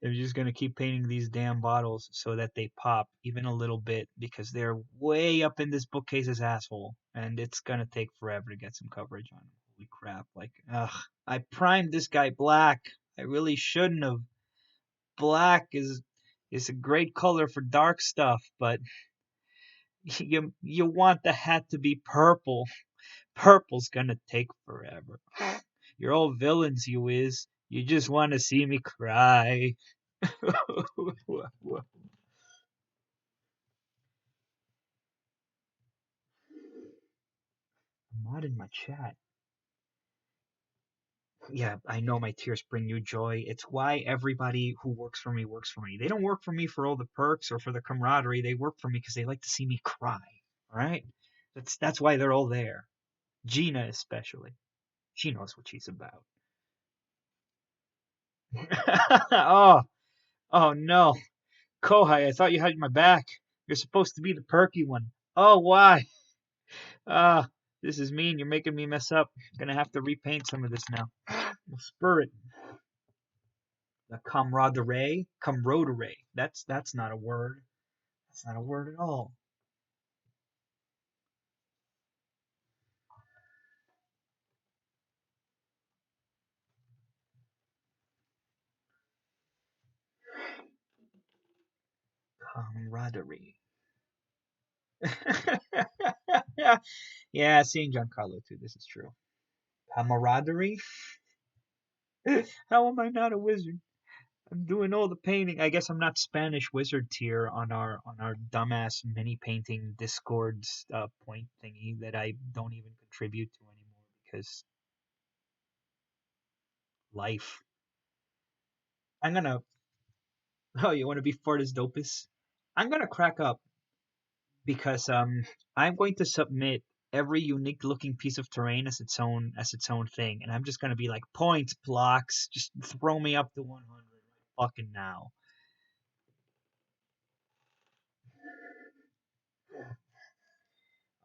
They're just gonna keep painting these damn bottles so that they pop even a little bit because they're way up in this bookcase's asshole, and it's gonna take forever to get some coverage on them. Holy crap! Like, ugh, I primed this guy black. I really shouldn't have. Black is a great color for dark stuff, but you want the hat to be purple. Purple's gonna take forever. You're all villains, you is. You just want to see me cry. I'm not in my chat. Yeah, I know my tears bring you joy. It's why everybody who works for me works for me. They don't work for me for all the perks or for the camaraderie. They work for me because they like to see me cry. All right? That's why they're all there. Gina especially. She knows what she's about. Oh, oh no. Kohai, I thought you had my back. You're supposed to be the perky one. Oh, why? Ah, this is mean. You're making me mess up. Gonna have to repaint some of this now. Spirit. The camaraderie. Camaraderie. That's not a word. That's not a word at all. Camaraderie. Yeah, seeing Giancarlo too. This is true. Camaraderie. How am I not a wizard? I'm doing all the painting. I guess I'm not Spanish wizard tier on our dumbass mini painting Discord point thingy that I don't even contribute to anymore because life. I'm gonna. Oh, you want to be Fortis Dopus? I'm gonna crack up because I'm going to submit every unique looking piece of terrain as its own thing, and I'm just gonna be like points blocks. Just throw me up to 100 right fucking now.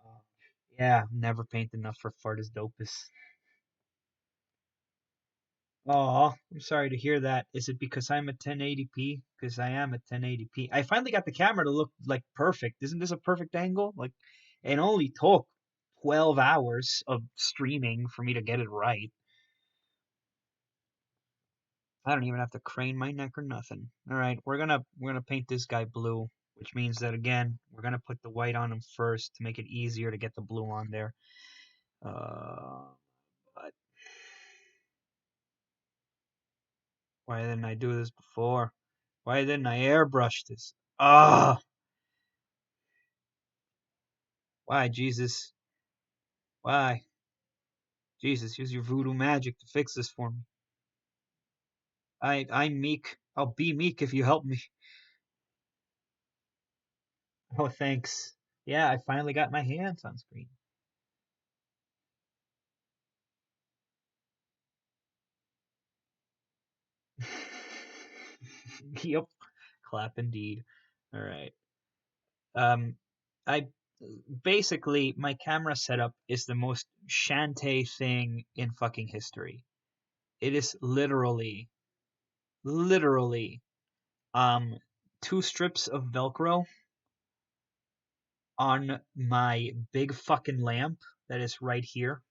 Uh, yeah, never paint enough for Fortis Dopus. Oh, I'm sorry to hear that. Is it because I'm at 1080p? Because I am at 1080p. I finally got the camera to look like perfect. Isn't this a perfect angle? Like, it only took 12 hours of streaming for me to get it right. I don't even have to crane my neck or nothing. All right, we're gonna paint this guy blue, which means that again we're gonna put the white on him first to make it easier to get the blue on there. But why didn't I do this before? Why didn't I airbrush this? Ah, why Jesus? Why Jesus? Use your voodoo magic to fix this for me. I'm meek. I'll be meek if you help me. Oh, thanks. Yeah, I finally got my hands on screen. Yep. Clap indeed. All right. Um, I basically my camera setup is the most shanty thing in fucking history. It is literally, um, two strips of Velcro on my big fucking lamp that is right here.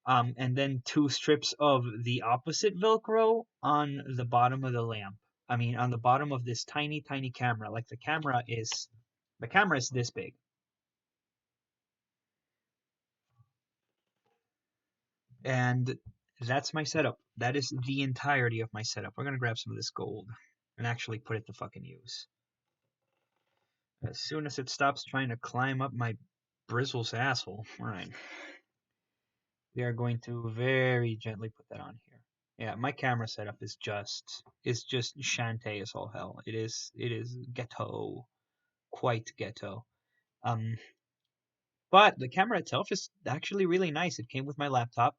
And then two strips of the opposite Velcro on the bottom of the lamp. I mean, on the bottom of this tiny, tiny camera. Like the camera is this big. And that's my setup. That is the entirety of my setup. We're gonna grab some of this gold and actually put it to fucking use. As soon as it stops trying to climb up my bristle's asshole. Alright. We are going to very gently put that on here. Yeah, my camera setup is just shanty as all hell. It is ghetto. Quite ghetto. Um but the camera itself is actually really nice. It came with my laptop.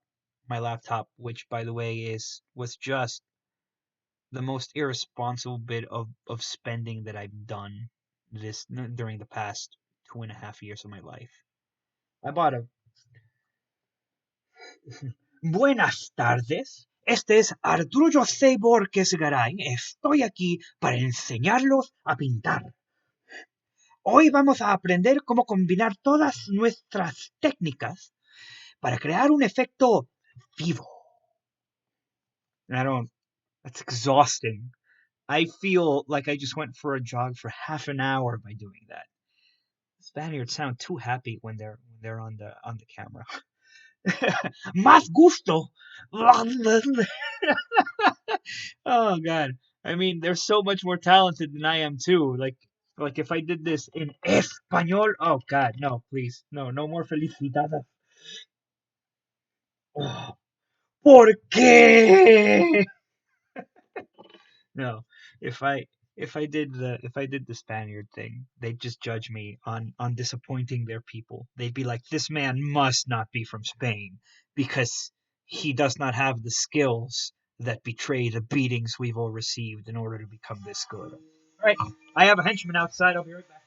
My laptop, which by the way was just the most irresponsible bit of spending that I've done this during the past 2.5 years of my life. I bought a. Buenas tardes. Este es Arturo José Borges Garay. Estoy aquí para enseñarlos a pintar. Hoy vamos a aprender cómo combinar todas nuestras técnicas para crear un efecto vivo. I don't. That's exhausting. I feel like I just went for a jog for half an hour by doing that. Spaniards sound too happy when they're on the camera. Más gusto. Oh god. I mean, they're so much more talented than I am too. Like if I did this in español, oh god, no, please. No, no more felicidades. Oh, ¿por qué? No, if I did the Spaniard thing, they'd just judge me on disappointing their people. They'd be like, "This man must not be from Spain because he does not have the skills that betray the beatings we've all received in order to become this good." All right, I have a henchman outside. I'll be right back.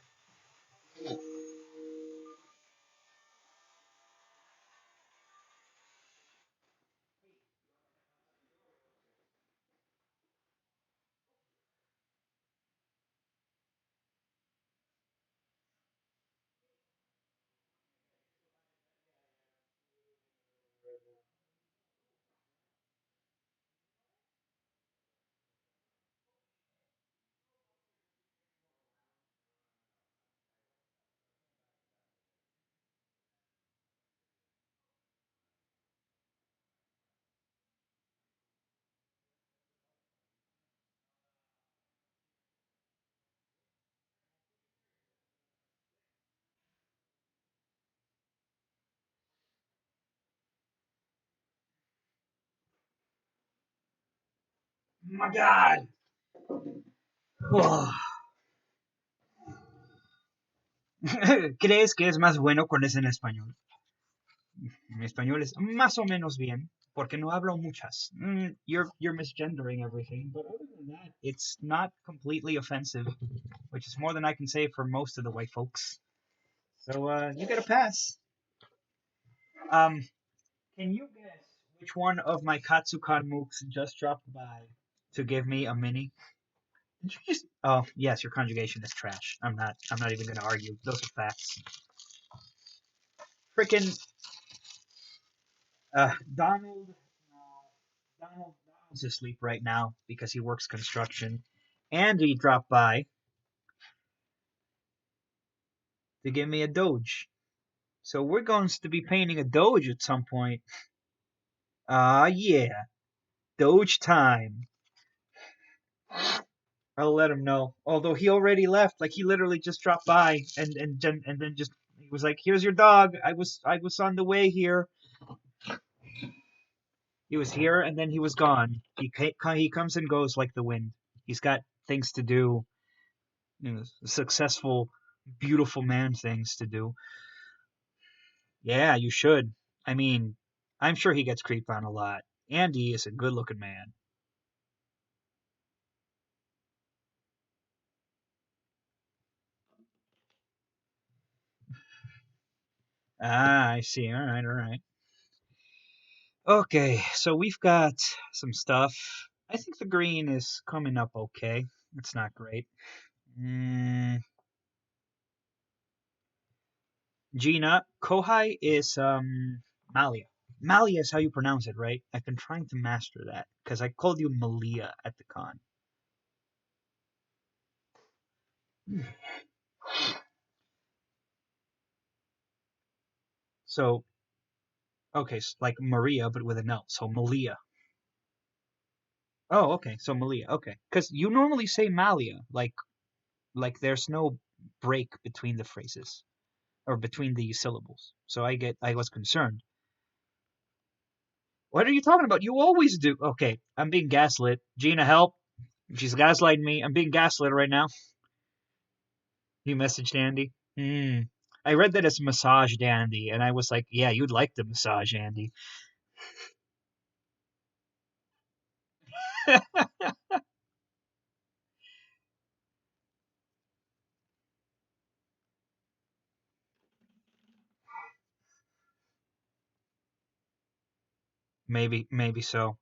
My God. Oh. ¿Crees que es más bueno cuando es en español? Mi español es más o menos bien, porque no hablo muchas. You're misgendering everything, but other than that, it's not completely offensive, which is more than I can say for most of the white folks. So you get a pass. Um, can you guess Which one of my Katsukan mooks just dropped by to give me a mini? Did you just? Oh yes, your conjugation is trash. I'm not. I'm not even gonna argue. Those are facts. Frickin' Donald. Donald's asleep right now because he works construction. Andy dropped by to give me a Doge. So we're going to be painting a Doge at some point. Ah, yeah. Doge time. I'll let him know. Although he already left, like he literally just dropped by and then just he was like, "Here's your dog. I was on the way here." He was here and then he was gone. He comes and goes like the wind. He's got things to do, successful, beautiful man things to do. Yeah, you should. I mean, I'm sure he gets creeped on a lot. Andy is a good-looking man. Ah, I see. All right, all right. Okay, so we've got some stuff. I think the green is coming up okay. It's not great. Mm, Gina, Kohai is Malia. Malia is how you pronounce it, right? I've been trying to master that because I called you Malia at the con. So, okay, like Maria, but with an L. So Malia. Oh, okay. So Malia. Okay, because you normally say Malia, like there's no break between the phrases or between the syllables. So I was concerned. What are you talking about? You always do. Okay, I'm being gaslit. Gina, help. She's gaslighting me. I'm being gaslit right now. You messaged Andy. Hmm. I read that as massaged Andy, and I was like, yeah, you'd like to massage Andy. Maybe so.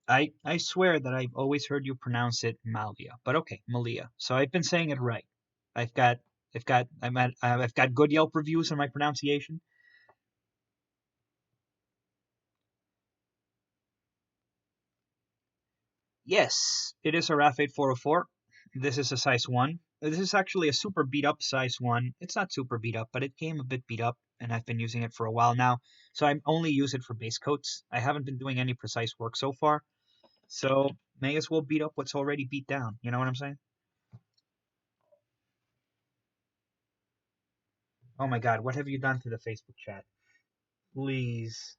I swear that I've always heard you pronounce it Malia, but okay, Malia. So I've been saying it right. I've got I've got good Yelp reviews on my pronunciation. Yes, it is a RAF 8404. This is a size 1. This is actually a super beat up size 1. It's not super beat up, but it came a bit beat up, and I've been using it for a while now. So I only use it for base coats. I haven't been doing any precise work so far. So may as well beat up what's already beat down. You know what I'm saying? Oh my god, what have you done to the Facebook chat? Please.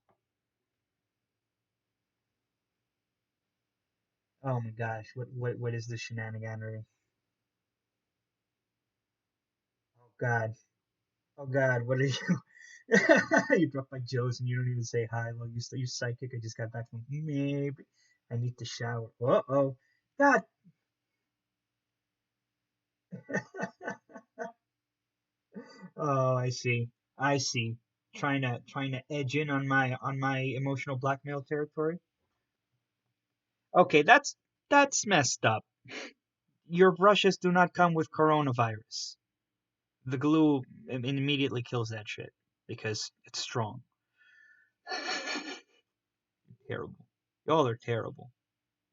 Oh my gosh, what is this shenaniganery? Oh god. Oh god, what are you? You dropped my Joe's and you don't even say hi. Well, you psychic. I just got back from maybe. I need to shower. Uh oh. God. Oh, I see. I see. Trying to edge in on my emotional blackmail territory. Okay, that's messed up. Your brushes do not come with coronavirus. The glue immediately kills that shit because it's strong. Terrible. Y'all are terrible.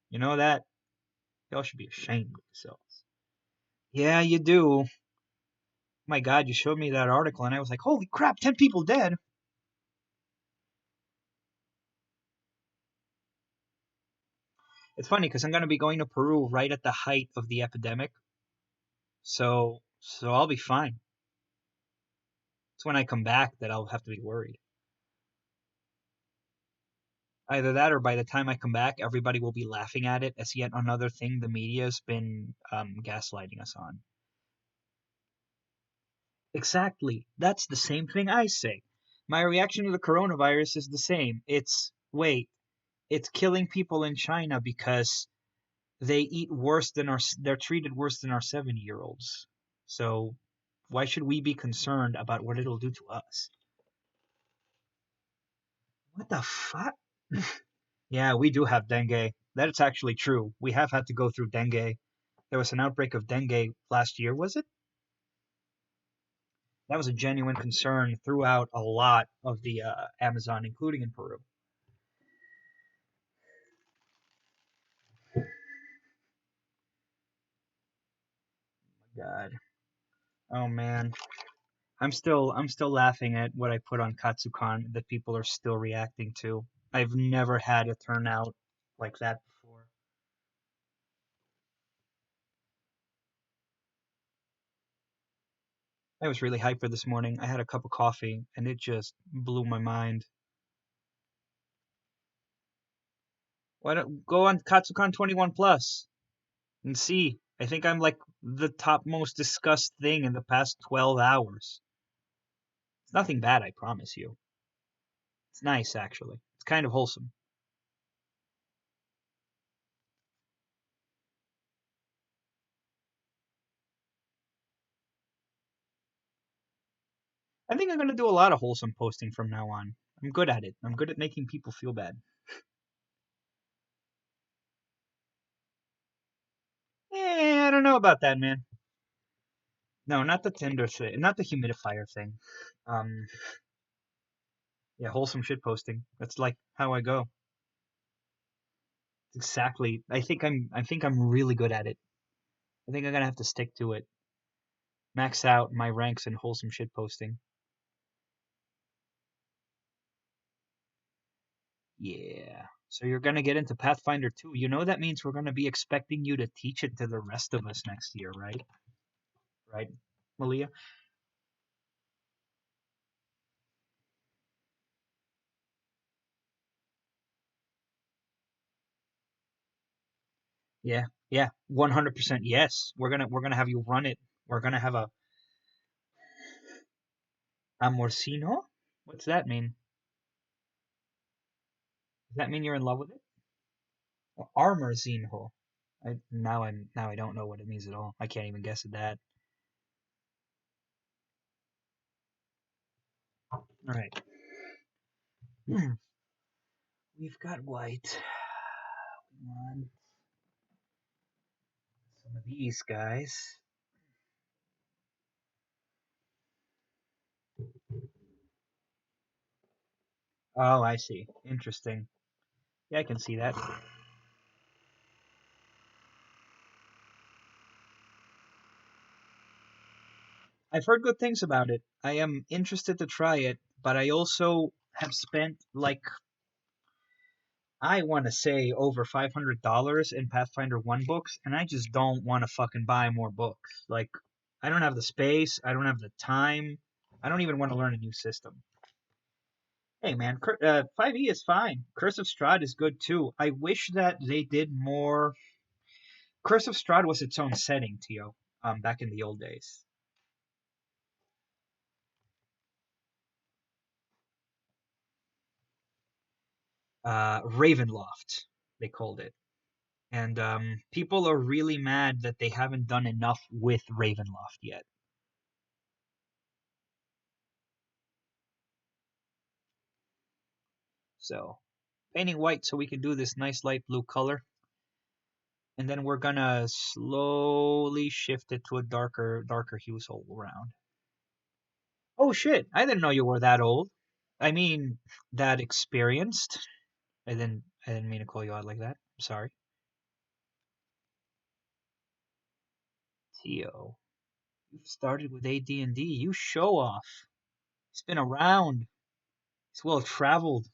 You know that? Y'all should be ashamed of yourselves. Yeah, you do. My God, you showed me that article and I was like, holy crap, 10 people dead. It's funny because I'm going to be going to Peru right at the height of the epidemic. So I'll be fine. It's when I come back that I'll have to be worried. Either that or by the time I come back, everybody will be laughing at it as yet another thing the media's been gaslighting us on. Exactly. That's the same thing I say. My reaction to the coronavirus is the same. Wait, it's killing people in China because they eat worse than they're treated worse than our 70-year-olds. So why should we be concerned about what it'll do to us? What the fuck? Yeah, we do have dengue. That is actually true. We have had to go through dengue. There was an outbreak of dengue last year, was it? That was a genuine concern throughout a lot of the Amazon, including in Peru. God. Oh man. I'm still laughing at what I put on Katsukan that people are still reacting to. I've never had a turnout like that before. I was really hyped for this morning. I had a cup of coffee and it just blew my mind. Why don't go on Katsukan 21 Plus and see? I think I'm like the top most discussed thing in the past 12 hours. It's nothing bad, I promise you. It's nice actually. It's kind of wholesome. I think I'm gonna do a lot of wholesome posting from now on. I'm good at it. I'm good at making people feel bad. I don't know about that, man. No, not the Tinder thing, not the humidifier thing. Um, yeah, wholesome shit posting. That's like how I go. Exactly. I think I'm really good at it. I think I'm gonna have to stick to it. Max out my ranks in wholesome shit posting. Yeah. So you're gonna get into Pathfinder 2. You know that means we're gonna be expecting you to teach it to the rest of us next year, right? Right, Malia? Yeah. Yeah. 100% yes. We're gonna have you run it. We're gonna have a amorcino? What's that mean? Does that mean you're in love with it? Armorzinho. I don't know what it means at all. I can't even guess at that. All right. We've got white. We want some of these guys. Oh, I see. Interesting. Yeah, I can see that. I've heard good things about it. I am interested to try it, but I also have spent like I want to say over $500 in Pathfinder 1 books, and I just don't want to fucking buy more books. Like, I don't have the space, I don't have the time, I don't even want to learn a new system. Hey man, 5e is fine. Curse of Strahd is good too. I wish that they did more. Curse of Strahd was its own setting, Tio, back in the old days. Ravenloft, they called it. And people are really mad that they haven't done enough with Ravenloft yet. So, painting white so we can do this nice light blue color. And then we're gonna slowly shift it to a darker hues all around. Oh shit, I didn't know you were that old. I mean, that experienced. I didn't mean to call you out like that. I'm sorry. Tio, you've started with AD&D. You show off. He's been around. He's well traveled.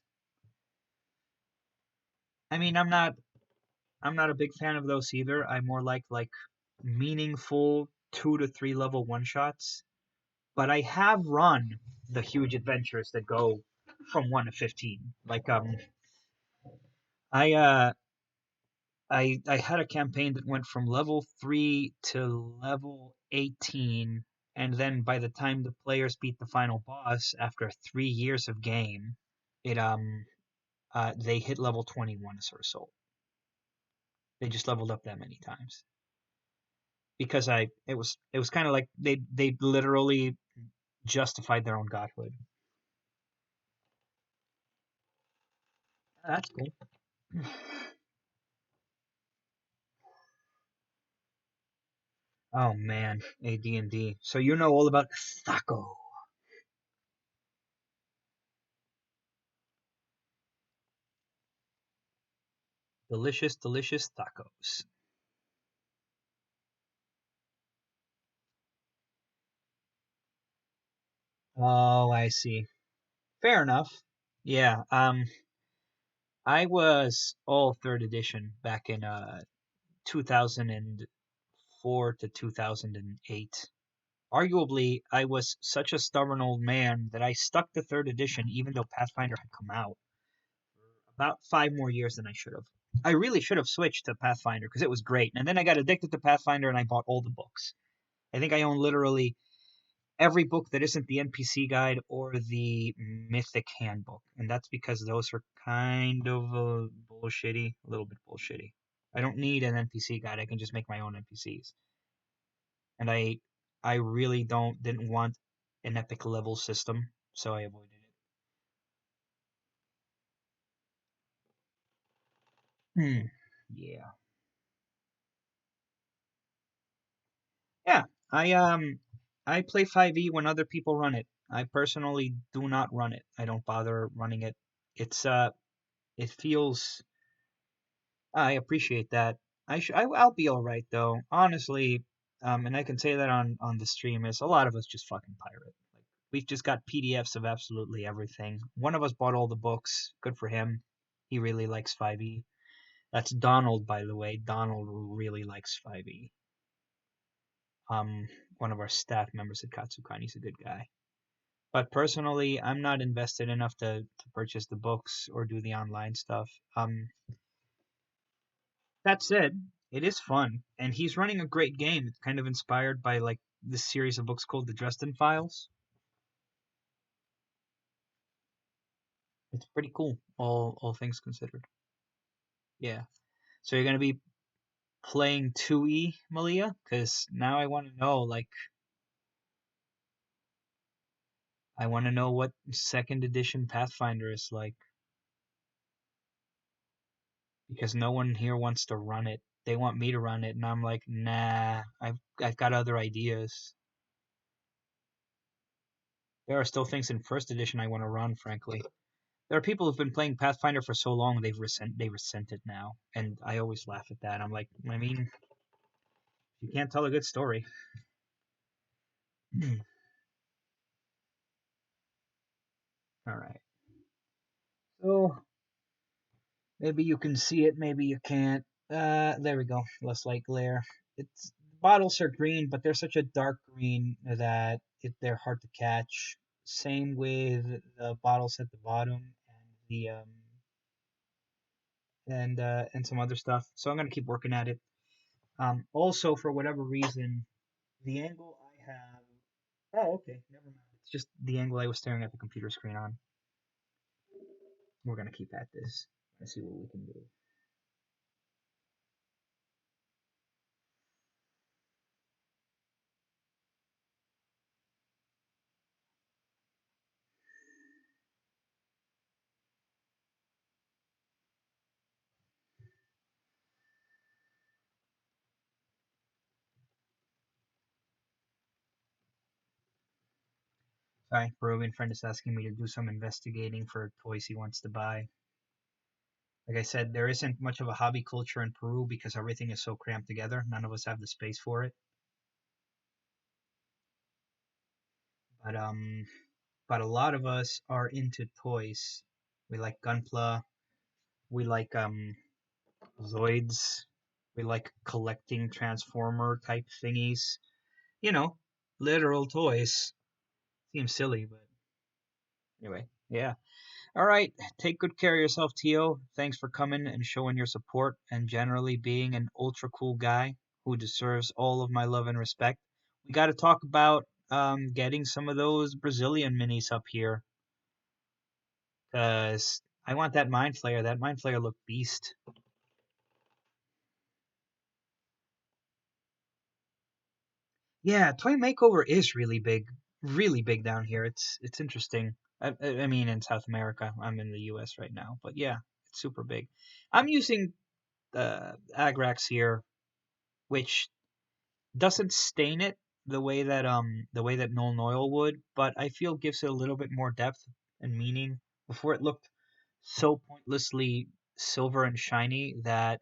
I mean, I'm not a big fan of those either. I more like meaningful 2 to 3 level one shots. But I have run the huge adventures that go from 1 to 15. Like I uh I had a campaign that went from level 3 to level 18, and then by the time the players beat the final boss after 3 years of game, it they hit level 21 as a result. They just leveled up that many times because it was kind of like they literally justified their own godhood. That's cool. Oh man, AD&D. So you know all about taco. Delicious, delicious tacos. Oh, I see. Fair enough. Yeah, I was all third edition back in 2004 to 2008. Arguably, I was such a stubborn old man that I stuck to third edition even though Pathfinder had come out about 5 more years than I should have. I really should have switched to Pathfinder because it was great. And then I got addicted to Pathfinder and I bought all the books. I think I own literally every book that isn't the NPC guide or the Mythic Handbook. And that's because those are kind of bullshitty, a little bit bullshitty. I don't need an NPC guide. I can just make my own NPCs. And I really didn't want an epic level system, so I avoided it. Yeah. Yeah, I play 5e when other people run it. I personally do not run it. I don't bother running it. It's it feels I appreciate that. I'll be all right though. Honestly, and I can say that on the stream is a lot of us just fucking pirate. Like we've just got PDFs of absolutely everything. One of us bought all the books. Good for him. He really likes 5e. That's Donald, by the way. Donald really likes 5e. Um, one of our staff members at Katsukan. He's a good guy. But personally, I'm not invested enough to purchase the books or do the online stuff. That said, it is fun, and he's running a great game. It's kind of inspired by like this series of books called the Dresden Files. It's pretty cool, all things considered. Yeah. So you're gonna be playing 2E, Malia? Because now I want to know, like, I want to know what second edition Pathfinder is like, because no one here wants to run it. They want me to run it, and I'm like, nah, I've got other ideas. There are still things in first edition I want to run, frankly. There are people who've been playing Pathfinder for so long they resent it now, and I always laugh at that. I'm like, I mean, you can't tell a good story. All right, so maybe you can see it, maybe you can't. There we go. Less light glare. It's bottles are green, but they're such a dark green that they're hard to catch. Same with the bottles at the bottom and the and some other stuff. So I'm gonna keep working at it. Also, for whatever reason, the angle I have. Oh, okay, never mind. It's just the angle I was staring at the computer screen on. We're gonna keep at this. Let's see what we can do. Sorry, Peruvian friend is asking me to do some investigating for toys he wants to buy. Like I said, there isn't much of a hobby culture in Peru because everything is so cramped together. None of us have the space for it. But but a lot of us are into toys. We like Gunpla. We like Zoids. We like collecting Transformer type thingies. You know, literal toys. Seems silly, but anyway, yeah. All right, take good care of yourself, Tio. Thanks for coming and showing your support and generally being an ultra cool guy who deserves all of my love and respect. We got to talk about getting some of those Brazilian minis up here because I want that Mind Flayer. That Mind Flayer looked beast. Yeah, toy makeover is really big down here. It's interesting. I mean, in South America, I'm in the U.S. right now, but yeah, It's super big. I'm using Agrax here, which doesn't stain it the way that Null Oil would, but I feel gives it a little bit more depth and meaning. Before it looked so pointlessly silver and shiny that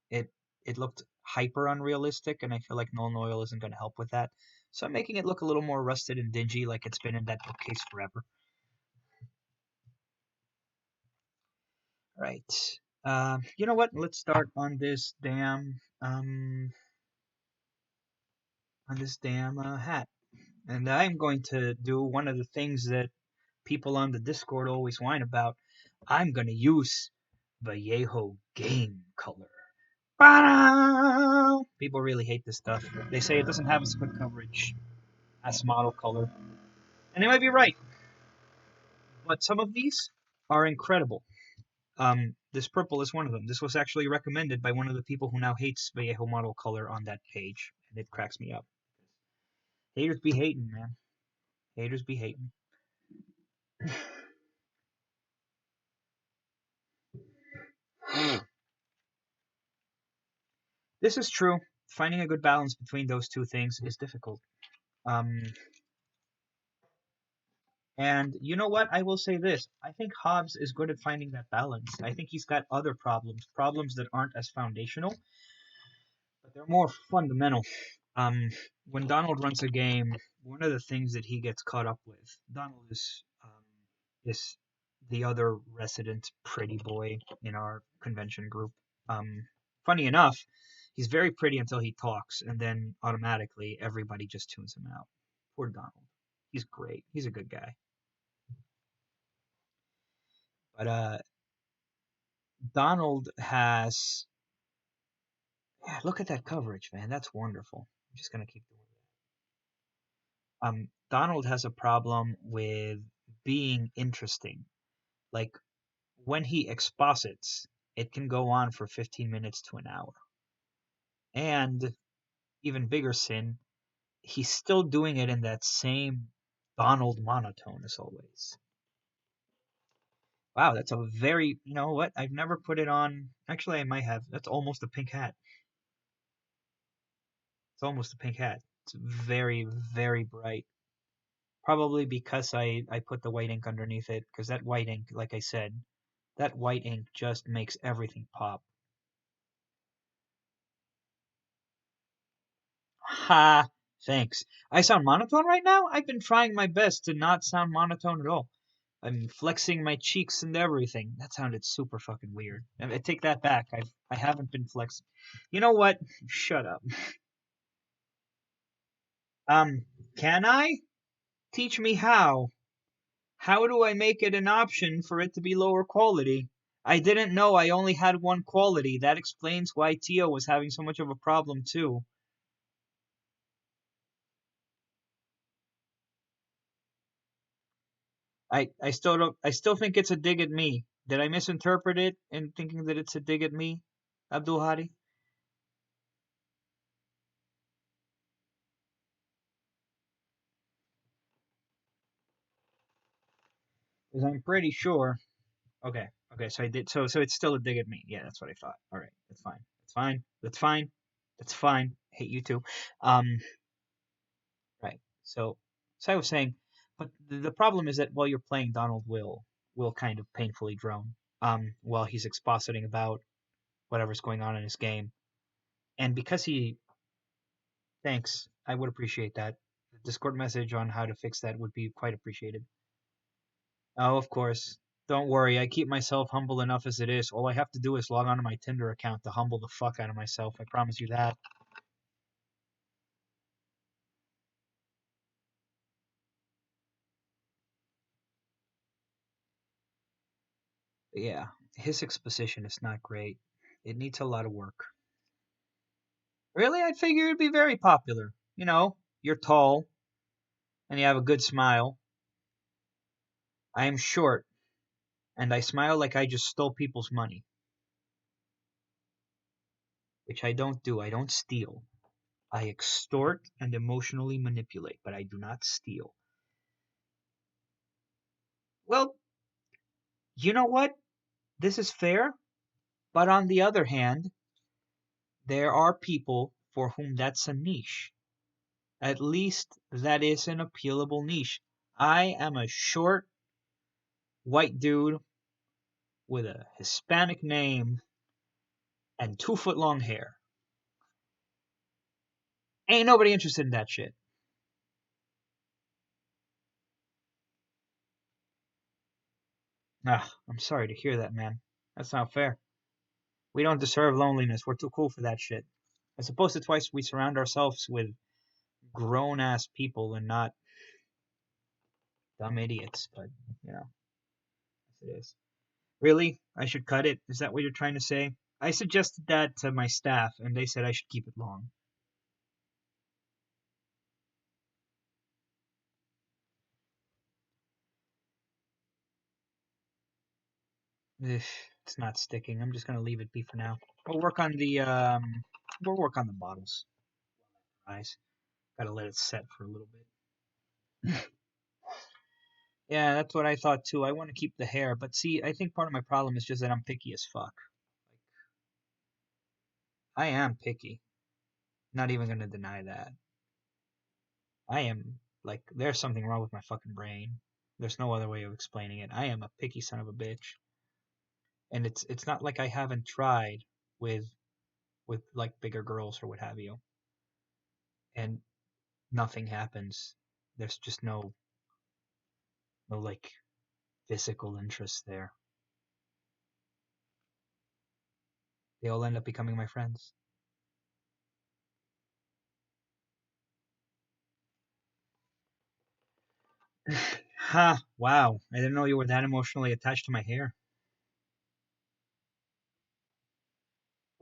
it it looked hyper unrealistic, and I feel like Null Oil isn't going to help with that. So I'm making it look a little more rusted and dingy, like it's been in that bookcase forever. Right. You know what? Let's start on this damn hat. And I'm going to do one of the things that people on the Discord always whine about. I'm going to use Vallejo game color. Ba-da! People really hate this stuff. They say it doesn't have as good coverage as model color. And they might be right. But some of these are incredible. This purple is one of them. This was actually recommended by one of the people who now hates Vallejo model color on that page. And it cracks me up. Haters be hating, man. Haters be hating. This is true. Finding a good balance between those two things is difficult. Um, and you know what? I will say this. I think Hobbes is good at finding that balance. I think he's got other problems that aren't as foundational, but they're more fundamental. When Donald runs a game, one of the things that he gets caught up with, Donald is the other resident pretty boy in our convention group. Funny enough, he's very pretty until he talks, and then automatically everybody just tunes him out. Poor Donald. He's great. He's a good guy. But Donald has. Yeah, look at that coverage, man. That's wonderful. I'm just gonna keep doing that. Donald has a problem with being interesting. Like when he exposits, it can go on for 15 minutes to an hour. And even bigger sin, he's still doing it in that same Donald monotone as always. Wow, that's a very, you know what? I've never put it on. Actually, I might have. That's almost a pink hat. It's almost a pink hat. It's very, very bright. Probably because I put the white ink underneath it, because that white ink, like I said, that white ink just makes everything pop. Ha! Thanks. I sound monotone right now? I've been trying my best to not sound monotone at all. I'm flexing my cheeks and everything. That sounded super fucking weird. I take that back. I haven't been flexing. You know what? Shut up. Um, can I? Teach me how. How do I make it an option for it to be lower quality? I didn't know I only had one quality. That explains why Tio was having so much of a problem too. I still don't I still think it's a dig at me. Did I misinterpret it in thinking that it's a dig at me, Abdul Hadi? Because I'm pretty sure. Okay, okay, so I did so it's still a dig at me. Yeah, that's what I thought. All right, that's fine. That's fine. That's fine. That's fine. Hate you too. Um, right. So I was saying, but the problem is that while you're playing, Donald will kind of painfully drone while he's expositing about whatever's going on in his game, and because he thanks, I would appreciate that. The Discord message on how to fix that would be quite appreciated. Oh, of course. Don't worry, I keep myself humble enough as it is. All I have to do is log onto my Tinder account to humble the fuck out of myself. I promise you that. But yeah, his exposition is not great. It needs a lot of work. Really, I figure it'd be very popular. You know, you're tall and you have a good smile. I am short and I smile like I just stole people's money, which I don't do. I don't steal. I extort and emotionally manipulate, but I do not steal. Well, you know what? This is fair, but on the other hand, there are people for whom that's a niche. At least that is an appealable niche. I am a short, white dude with a Hispanic name and 2 foot long hair. Ain't nobody interested in that shit. Ah, I'm sorry to hear that, man. That's not fair. We don't deserve loneliness. We're too cool for that shit. As opposed to twice we surround ourselves with grown ass people and not dumb idiots. But, you know, as it is. Really? I should cut it? Is that what you're trying to say? I suggested that to my staff, and they said I should keep it long. Ugh, it's not sticking. I'm just gonna leave it be for now. We'll work on the bottles. Guys, gotta let it set for a little bit. Yeah, that's what I thought too. I want to keep the hair, but see, I think part of my problem is just that I'm picky as fuck. I am picky. Not even gonna deny that. I am like there's something wrong with my fucking brain. There's no other way of explaining it. I am a picky son of a bitch. And it's not like I haven't tried with like bigger girls or what have you. And nothing happens. There's just no like physical interest there. They all end up becoming my friends. Ha! Wow. I didn't know you were that emotionally attached to my hair.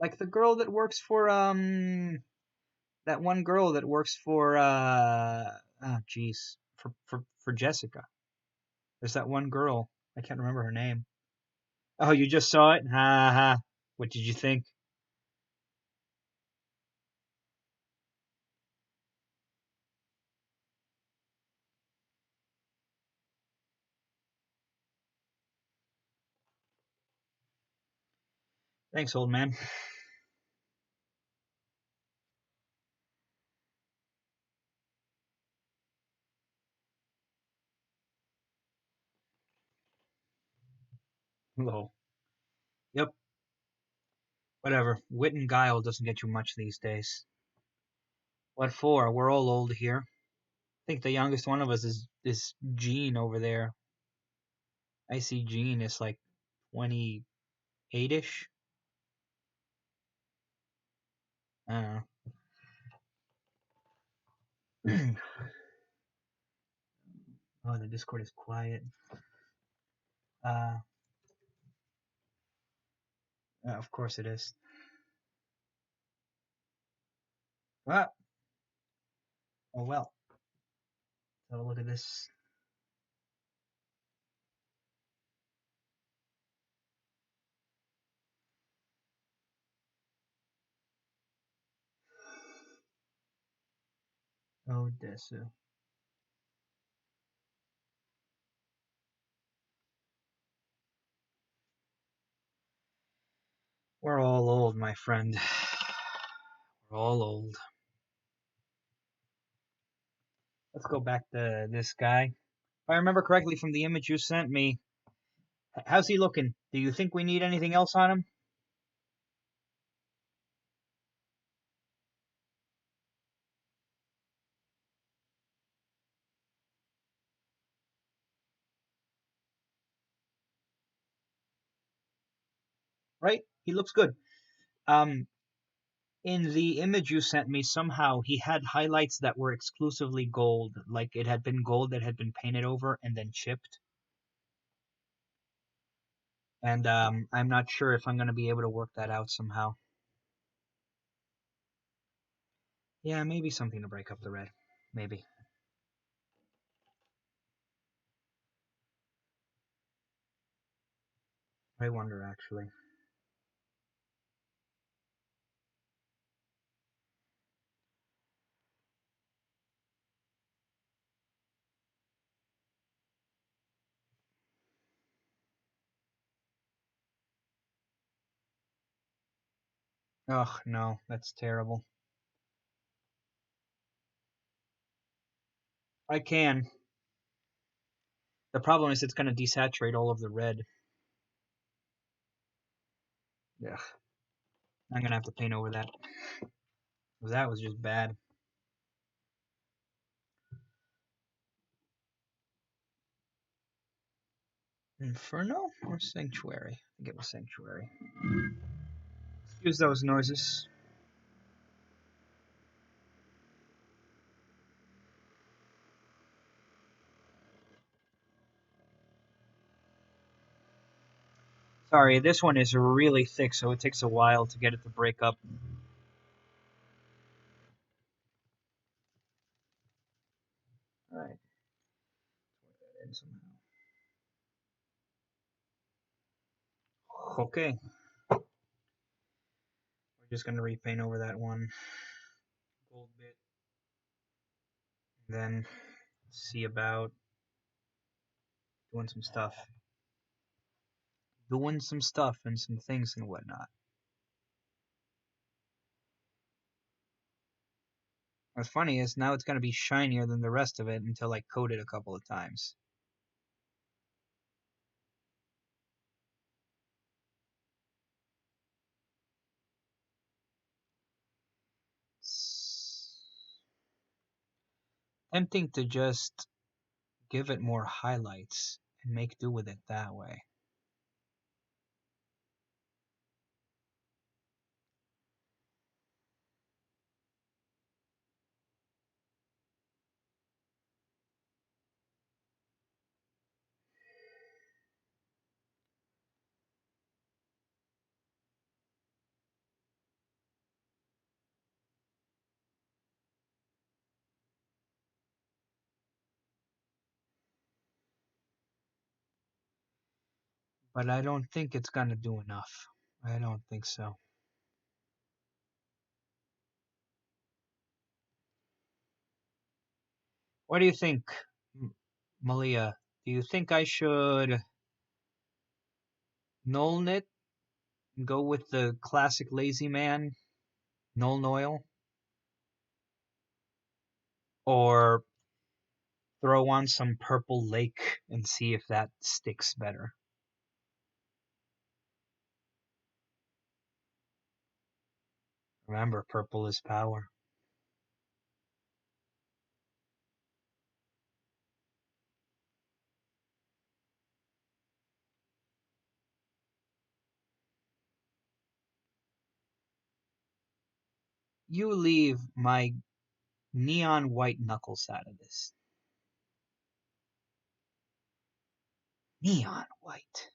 Like the girl that works for that one girl that works for jeez. For Jessica. There's that one girl. I can't remember her name. Oh, you just saw it? Ha ha. What did you think? Thanks, old man. Hello. Yep. Whatever. Wit and guile doesn't get you much these days. What for? We're all old here. I think the youngest one of us is Gene over there. I see Gene is like 28ish. I don't know. Oh, the Discord is quiet. Uh, of course it is. Ah, oh well. Have a look at this. Odessa. We're all old, my friend. We're all old. Let's go back to this guy. If I remember correctly from the image you sent me, how's he looking? Do you think we need anything else on him? Right? He looks good. Um, in the image you sent me, somehow he had highlights that were exclusively gold, like it had been gold that had been painted over and then chipped. And I'm not sure if I'm going to be able to work that out somehow. Yeah, maybe something to break up the red. Maybe. I wonder, actually. Ugh, no, that's terrible. I can. The problem is it's going to desaturate all of the red. Yeah, I'm going to have to paint over that. That was just bad. Inferno or Sanctuary? I think it was Sanctuary. Excuse those noises. Sorry, this one is really thick, so it takes a while to get it to break up. Alright. Put that in somehow. Okay. We're just going to repaint over that one gold bit. Then see about doing some stuff. Doing some stuff and some things and whatnot. What's funny is now it's going to be shinier than the rest of it until I coat it a couple of times. It's tempting to just give it more highlights and make do with it that way. But I don't think it's going to do enough. I don't think so. What do you think, Malia? Do you think I should null knit and go with the classic lazy man null noil? Or throw on some purple lake and see if that sticks better? Remember, purple is power. You leave my neon white knuckles out of this. Neon white.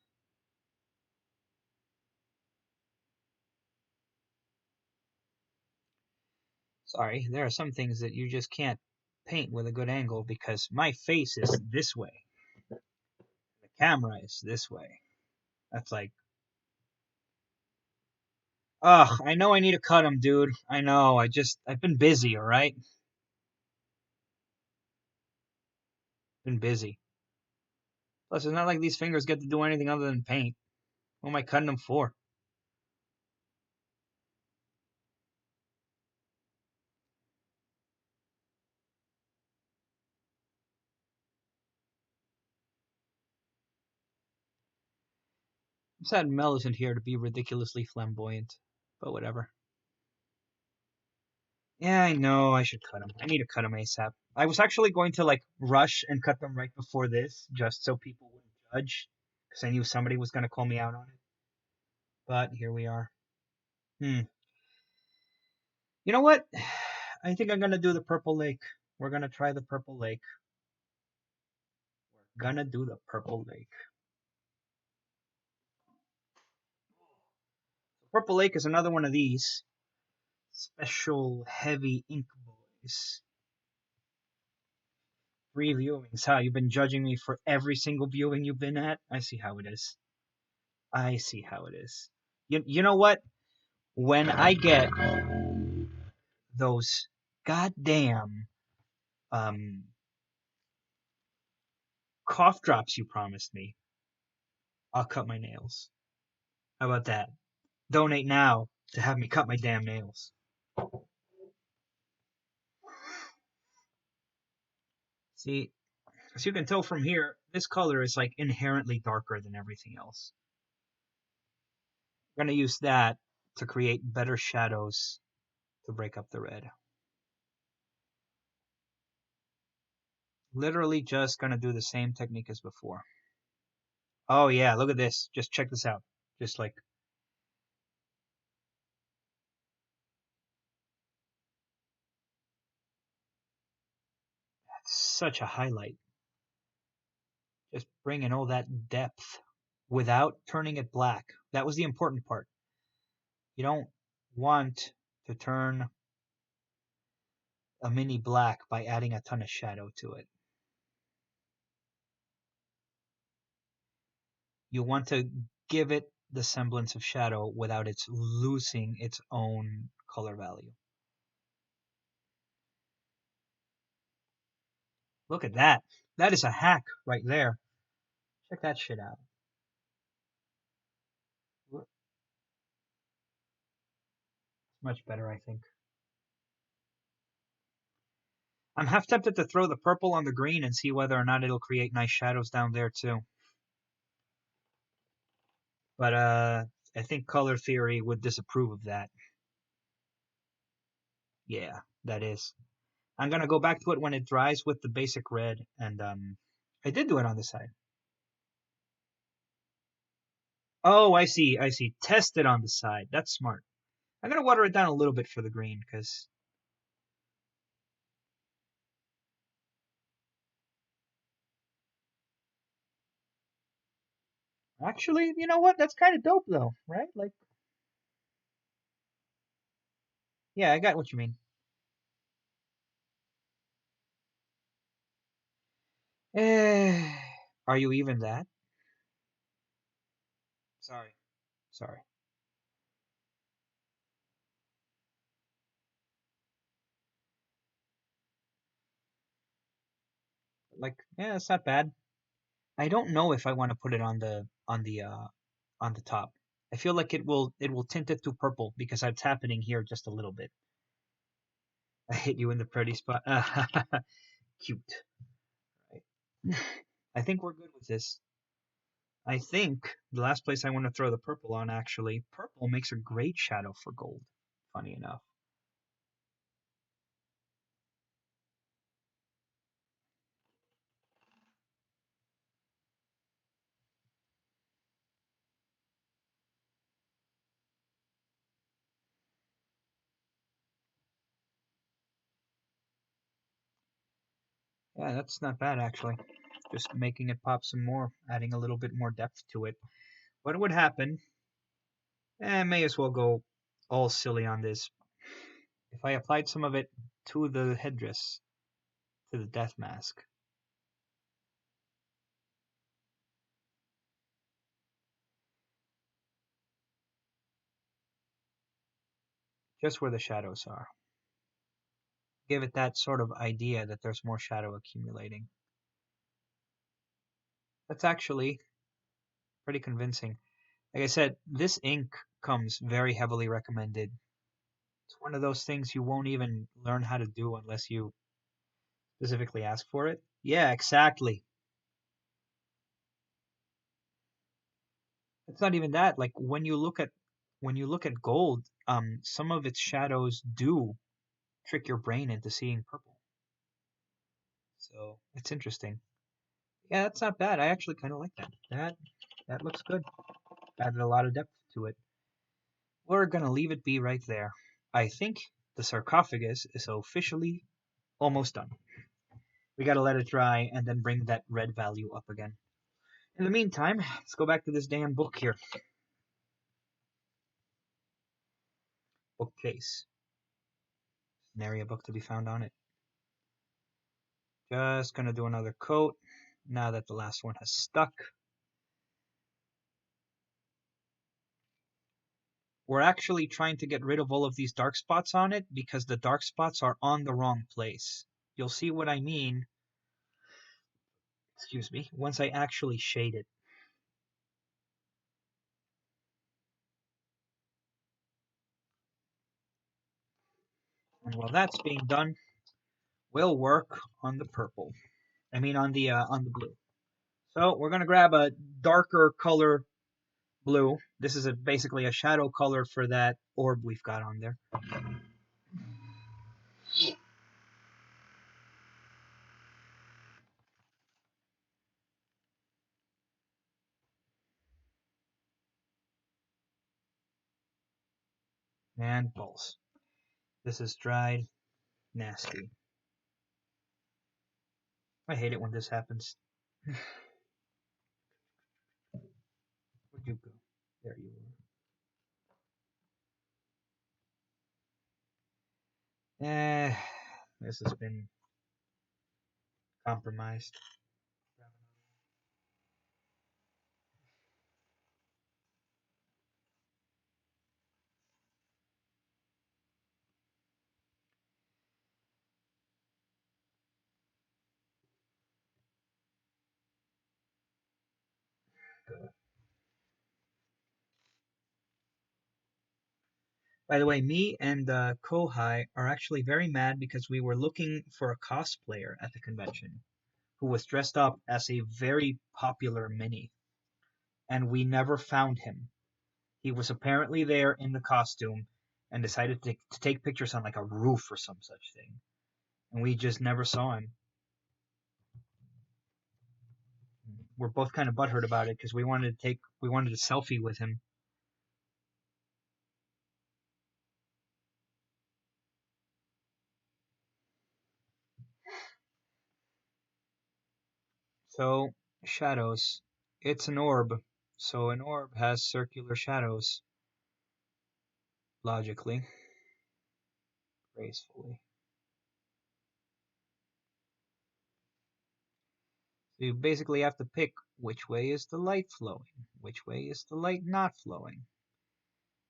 Sorry, there are some things that you just can't paint with a good angle because my face is this way. The camera is this way. That's like, ugh, I know I need to cut them, dude. I know, I've been busy, alright? Been busy. Plus, it's not like these fingers get to do anything other than paint. What am I cutting them for? I'm sad Mel isn't here to be ridiculously flamboyant, but whatever. Yeah, I know I should cut them. I need to cut them ASAP. I was actually going to like rush and cut them right before this, just so people wouldn't judge, because I knew somebody was going to call me out on it. But here we are. You know what? I think I'm going to do the purple lake. We're going to try the purple lake. We're going to do the purple lake. Purple lake is another one of these special heavy ink boys. 3 viewings. Huh? You've been judging me for every single viewing you've been at? I see how it is. I see how it is. You know what? When I get those goddamn um, cough drops you promised me, I'll cut my nails. How about that? Donate now. to have me cut my damn nails. See, as you can tell from here, this color is like inherently darker than everything else. I'm going to use that to create better shadows to break up the red. Literally just going to do the same technique as before. Oh yeah, look at this. Just check this out. Just like such a highlight. Just bringing all that depth without turning it black. That was the important part. You don't want to turn a mini black by adding a ton of shadow to it. You want to give it the semblance of shadow without its losing its own color value. Look at that. That is a hack right there. Check that shit out. It's much better, I think. I'm half tempted to throw the purple on the green and see whether or not it'll create nice shadows down there too. But I think color theory would disapprove of that. Yeah, that is. I'm gonna go back to it when it dries with the basic red, and I did do it on the side. Oh, I see, I see. Test it on the side. That's smart. I'm gonna water it down a little bit for the green, because actually, you know what? That's kind of dope, though, right? Like, yeah, I got what you mean. Eh, are you even that? Sorry, sorry. Like, yeah, it's not bad. I don't know if I want to put it on the top. I feel like it will tint it to purple because it's happening here just a little bit. I hit you in the pretty spot. Cute. Right. I think we're good with this. I think the last place I want to throw the purple on, actually, purple makes a great shadow for gold. Funny enough. Yeah, that's not bad actually. Just making it pop some more, adding a little bit more depth to it. What would happen? May as well go all silly on this. If I applied some of it to the headdress, to the death mask, just where the shadows are. Give it that sort of idea that there's more shadow accumulating. That's actually pretty convincing. Like I said, this ink comes very heavily recommended. It's one of those things you won't even learn how to do unless you specifically ask for it. Yeah, exactly. It's not even that. Like when you look at gold, some of its shadows do trick your brain into seeing purple. So it's interesting. Yeah, that's not bad. I actually kind of like that. That looks good. Added a lot of depth to it. We're gonna leave it be right there. I think the sarcophagus is officially almost done. We gotta let it dry and then bring that red value up again. In the meantime, let's go back to this damn book here. Bookcase. Nary a book to be found on it. Just gonna do another coat now that the last one has stuck. We're actually trying to get rid of all of these dark spots on it because the dark spots are on the wrong place. You'll see what I mean, excuse me, once I actually shade it. And while that's being done, we'll work on the purple. I mean on the blue. So we're gonna grab a darker color blue. This is basically a shadow color for that orb we've got on there. And balls. This is dried. Nasty. I hate it when this happens. Where'd you go? There you are. This has been compromised. By the way, me and Kohai are actually very mad because we were looking for a cosplayer at the convention who was dressed up as a very popular Mini, and we never found him. He was apparently there in the costume and decided to take pictures on like a roof or some such thing, and we just never saw him. We're both kind of butthurt about it because we wanted a selfie with him. So, shadows. It's an orb. So an orb has circular shadows. Logically. Gracefully. So you basically have to pick which way is the light flowing, which way is the light not flowing.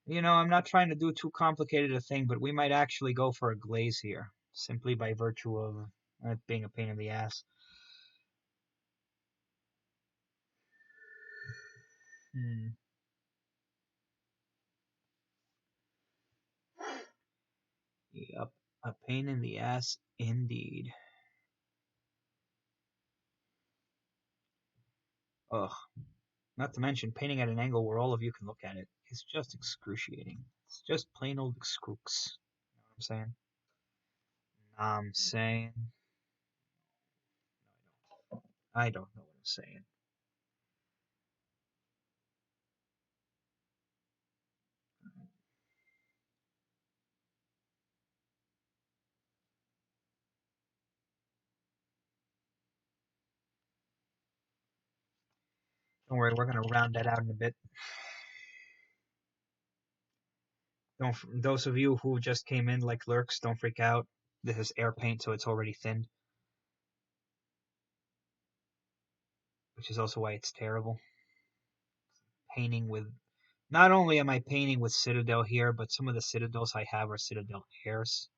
You know, I'm not trying to do too complicated a thing, but we might actually go for a glaze here, simply by virtue of it being a pain in the ass. Yep, a pain in the ass indeed. Ugh. Not to mention, painting at an angle where all of you can look at it is just excruciating. It's just plain old excrux. You know what I'm saying? I'm saying. I don't know what I'm saying. Don't worry, we're gonna round that out in a bit. Those of you who just came in like lurks, don't freak out. This is air paint, so it's already thinned. Which is also why it's terrible. Painting with... Not only am I painting with Citadel here, but some of the Citadels I have are Citadel Airs.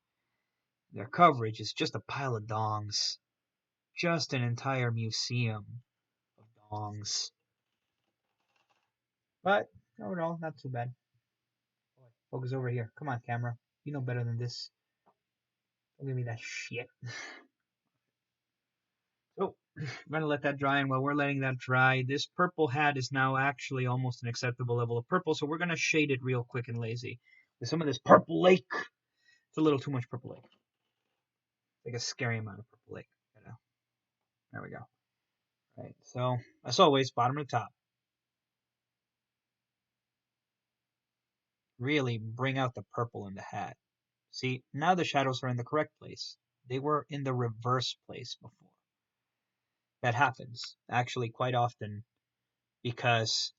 Their coverage is just a pile of dongs. Just an entire museum of dongs. But, overall, not too bad. Focus over here. Come on, camera. You know better than this. Don't give me that shit. So, I'm gonna let that dry, and while we're letting that dry, this purple hat is now actually almost an acceptable level of purple, so we're gonna shade it real quick and lazy with some of this Purple Lake. It's a little too much Purple Lake. Like a scary amount of Purple Lake. You know. There we go. Right, so, as always, bottom to top. Really bring out the purple in the hat. See, now the shadows are in the correct place. They were in the reverse place before. That happens, actually, quite often, because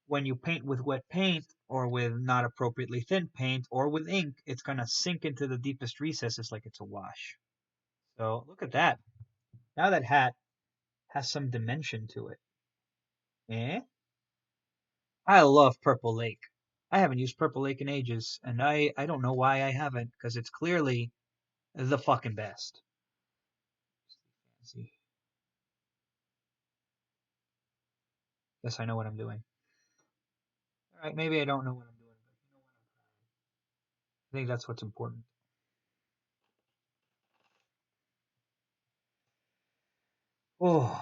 when you paint with wet paint, or with not appropriately thin paint, or with ink, it's going to sink into the deepest recesses like it's a wash. So, look at that. Now that hat has some dimension to it. Eh? I love Purple Lake. I haven't used Purple Lake in ages, and I don't know why I haven't, because it's clearly the fucking best. See. Guess I know what I'm doing. Alright, maybe I don't know what I'm doing, but you know what? I think that's what's important. Oh,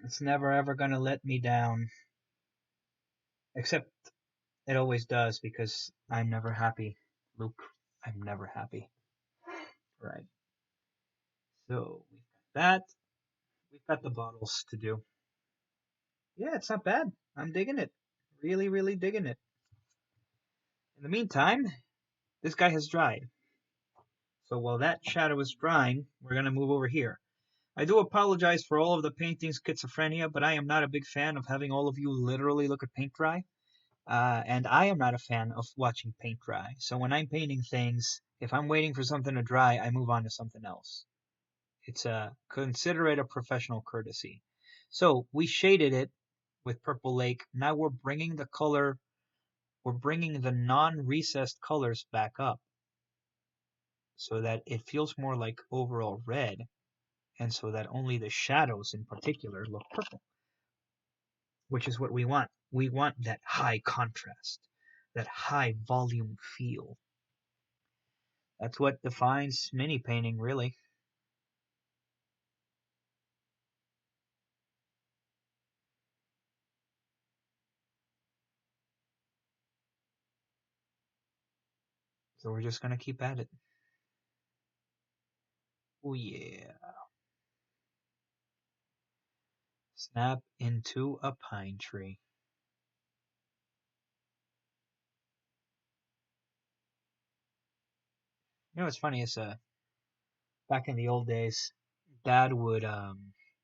it's never ever gonna let me down. Except it always does because I'm never happy. Luke, I'm never happy. Right. So we've got that. We've got the bottles to do. Yeah, it's not bad. I'm digging it. Really, really digging it. In the meantime, this guy has dried. So while that shadow is drying, we're going to move over here. I do apologize for all of the painting schizophrenia, but I am not a big fan of having all of you literally look at paint dry. And I am not a fan of watching paint dry. So when I'm painting things, if I'm waiting for something to dry, I move on to something else. It's consider it a professional courtesy. So we shaded it with Purple Lake. Now we're bringing the non-recessed colors back up so that it feels more like overall red, and so that only the shadows in particular look purple, which is what we want. We want that high contrast, that high volume feel. That's what defines mini painting, really. So we're just going to keep at it. Oh yeah. Snap into a pine tree. You know what's funny is back in the old days, Dad would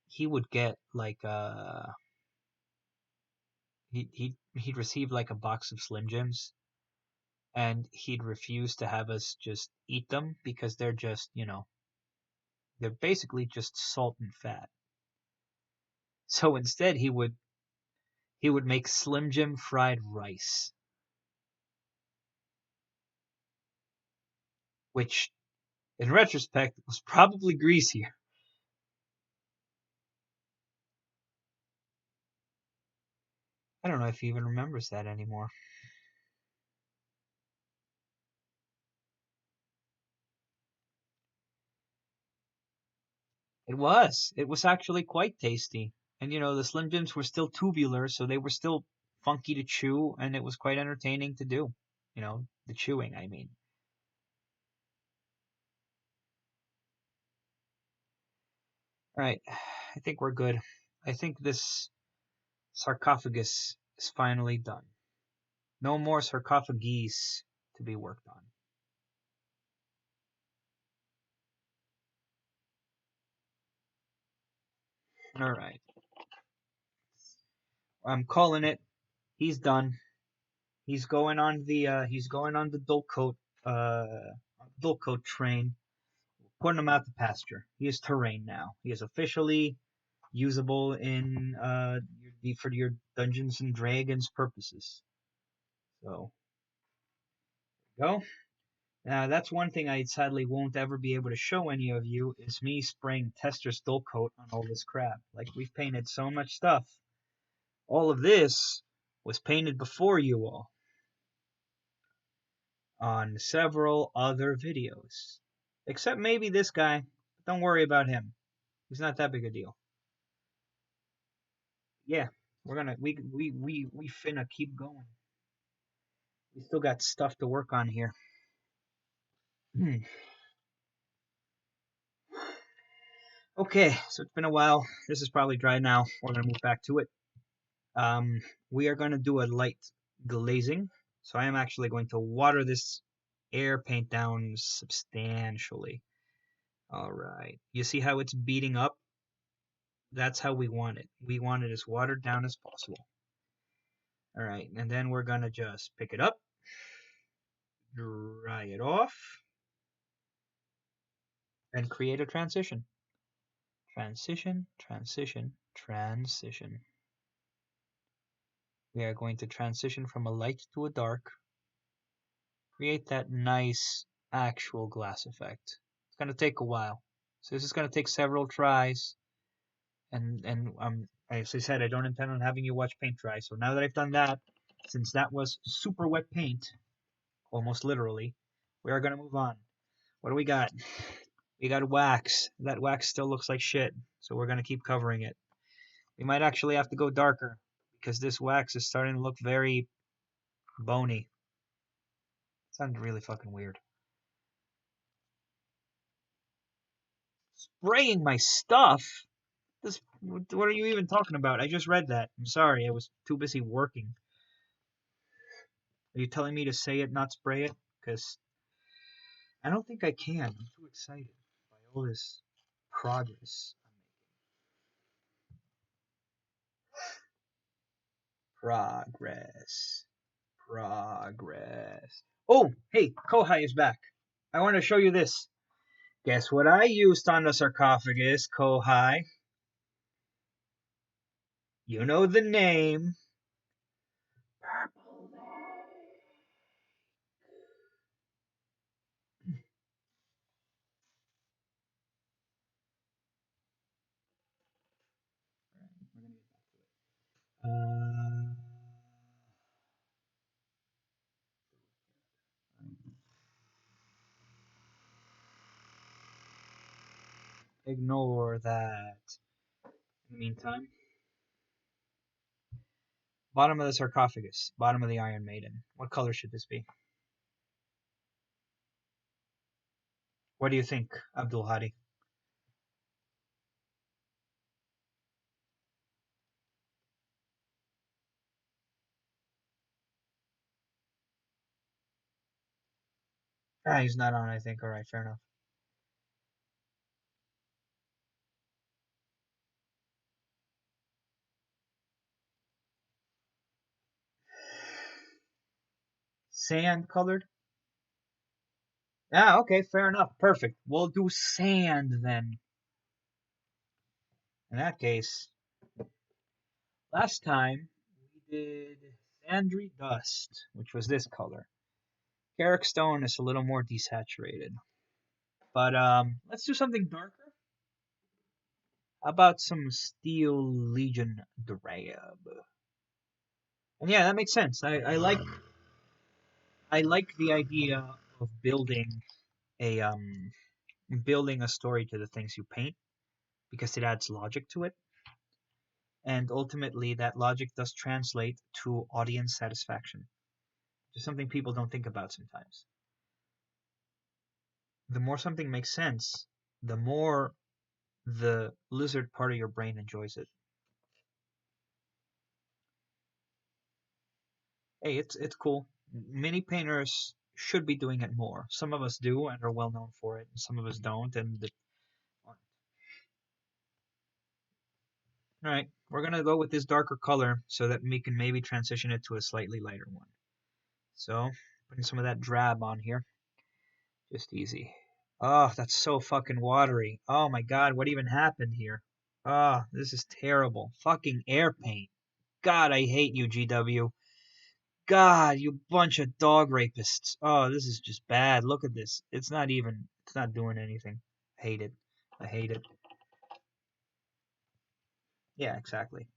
he would get like he'd receive like a box of Slim Jims, and he'd refuse to have us just eat them because they're just, they're basically just salt and fat. So instead he would make Slim Jim fried rice, which in retrospect was probably greasier. I don't know if he even remembers that anymore. It was. It was actually quite tasty. And the Slim Jims were still tubular, so they were still funky to chew, and it was quite entertaining to do. The chewing, I mean. All right, I think we're good. I think this sarcophagus is finally done. No more sarcophages to be worked on. All right, I'm calling it. He's done. He's going on the dull coat train. Putting him out to pasture. He is terrain now. He is officially usable in for your Dungeons and Dragons purposes. So go. Now that's one thing I sadly won't ever be able to show any of you is me spraying Tester's dull coat on all this crap. Like we've painted so much stuff. All of this was painted before you all on several other videos. Except maybe this guy. Don't worry about him. He's not that big a deal. Yeah, we finna keep going. We still got stuff to work on here. Okay, so it's been a while. This is probably dry now. We're gonna move back to it. We are gonna do a light glazing. So I am actually going to water this air paint down substantially. All right. You see how it's beating up? That's how we want it. We want it as watered down as possible. All right, and then we're gonna just pick it up, dry it off, and create a transition. Transition, transition, transition. We are going to transition from a light to a dark. Create that nice actual glass effect. It's going to take a while. So this is going to take several tries. And as I said, I don't intend on having you watch paint dry. So now that I've done that, since that was super wet paint, almost literally, we are going to move on. What do we got? We got wax. That wax still looks like shit, so we're gonna keep covering it. We might actually have to go darker because this wax is starting to look very bony. It sounds really fucking weird. Spraying my stuff? This, what are you even talking about? I just read that. I'm sorry, I was too busy working. Are you telling me to say it, not spray it? Because I don't think I can. I'm too excited by all this progress. Progress. Progress. Oh, hey, Kohai is back. I want to show you this. Guess what I used on the sarcophagus, Kohai? You know the name. Purple. Uh, Ignore that. In the meantime, bottom of the sarcophagus, bottom of the Iron Maiden. What color should this be? What do you think, Abdul Hadi? Ah, he's not on, I think. Alright, fair enough. Sand colored? Ah, okay, fair enough. Perfect. We'll do sand then. In that case, last time we did Sandry Dust, which was this color. Garrick Stone is a little more desaturated. But let's do something darker. How about some Steel Legion Drab? And yeah, that makes sense. I like the idea of a building a story to the things you paint because it adds logic to it. And ultimately that logic does translate to audience satisfaction. Just something people don't think about sometimes. The more something makes sense, the more the lizard part of your brain enjoys it. Hey, it's cool. Many painters should be doing it more. Some of us do and are well known for it, and some of us don't. And all right, we're gonna go with this darker color so that we can maybe transition it to a slightly lighter one. So putting some of that drab on here, just easy. Oh, that's so fucking watery. Oh my god, what even happened here? Oh, this is terrible. Fucking air paint. God, I hate you, GW. God, you bunch of dog rapists. Oh, this is just bad. Look at this. It's not doing anything. I hate it. I hate it. Yeah, exactly.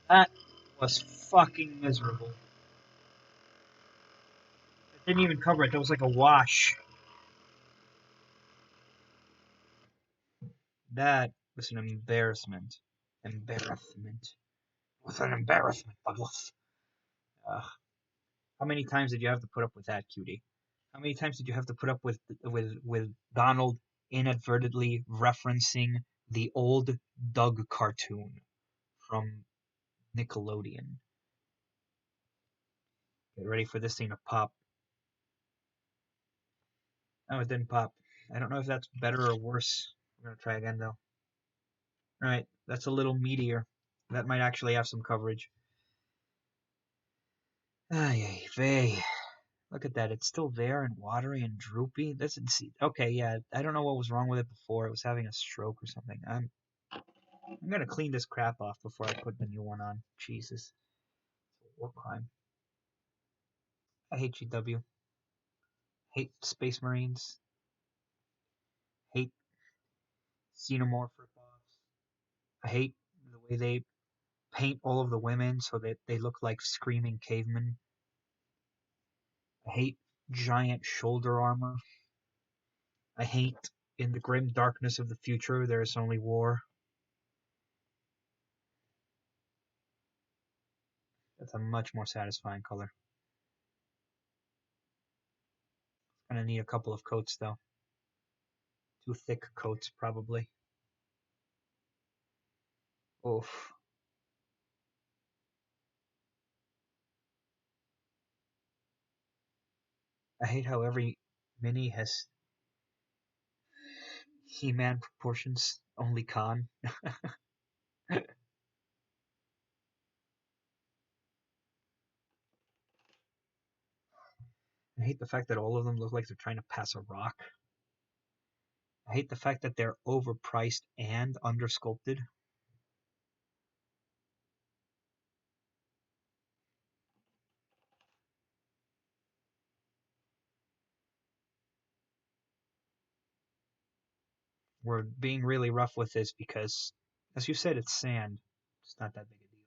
That was fucking miserable. It didn't even cover it. That was like a wash. That was an embarrassment. Embarrassment. It was an embarrassment, Douglas. Ugh. How many times did you have to put up with that, cutie? How many times did you have to put up with Donald inadvertently referencing the old Doug cartoon from Nickelodeon? Get ready for this thing to pop. Oh, it didn't pop. I don't know if that's better or worse. We're gonna try again though. Alright, that's a little meatier. That might actually have some coverage. Ay, vey. Look at that. It's still there and watery and droopy. This is okay, yeah. I don't know what was wrong with it before. It was having a stroke or something. I'm gonna clean this crap off before I put the new one on. Jesus. War crime. I hate GW. Hate Space Marines. Hate Xenomorph ripoffs. I hate the way they paint all of the women so that they look like screaming cavemen. I hate giant shoulder armor. I hate in the grim darkness of the future there is only war. That's a much more satisfying color. Gonna need a couple of coats though. 2 thick coats probably. Oof. I hate how every mini has He-Man proportions, only Khan. I hate the fact that all of them look like they're trying to pass a rock. I hate the fact that they're overpriced and undersculpted. We're being really rough with this because, as you said, it's sand. It's not that big a deal.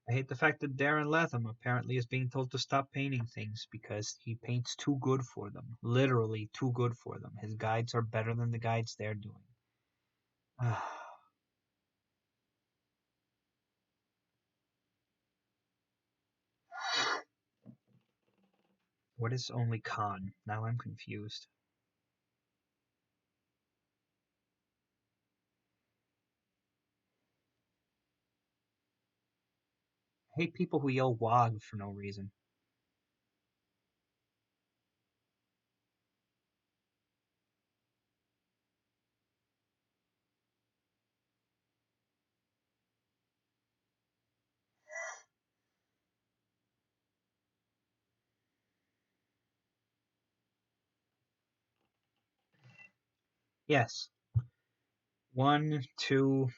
I hate the fact that Darren Latham apparently is being told to stop painting things because he paints too good for them. Literally too good for them. His guides are better than the guides they're doing. What is only Khan? Now I'm confused. I hate people who yell WOG for no reason. Yes. 1, 2,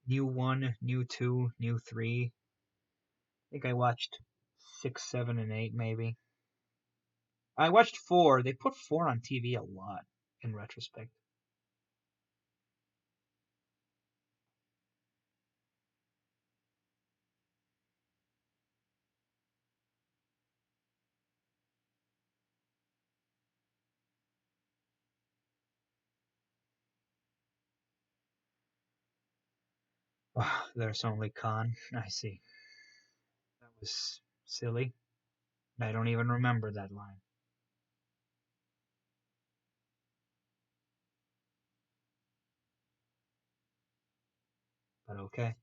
new 1, new 2, new 3. I think I watched 6, 7, and 8 maybe. I watched 4. They put 4 on TV a lot in retrospect. Oh, there's only Khan. I see. That was silly. I don't even remember that line. But okay.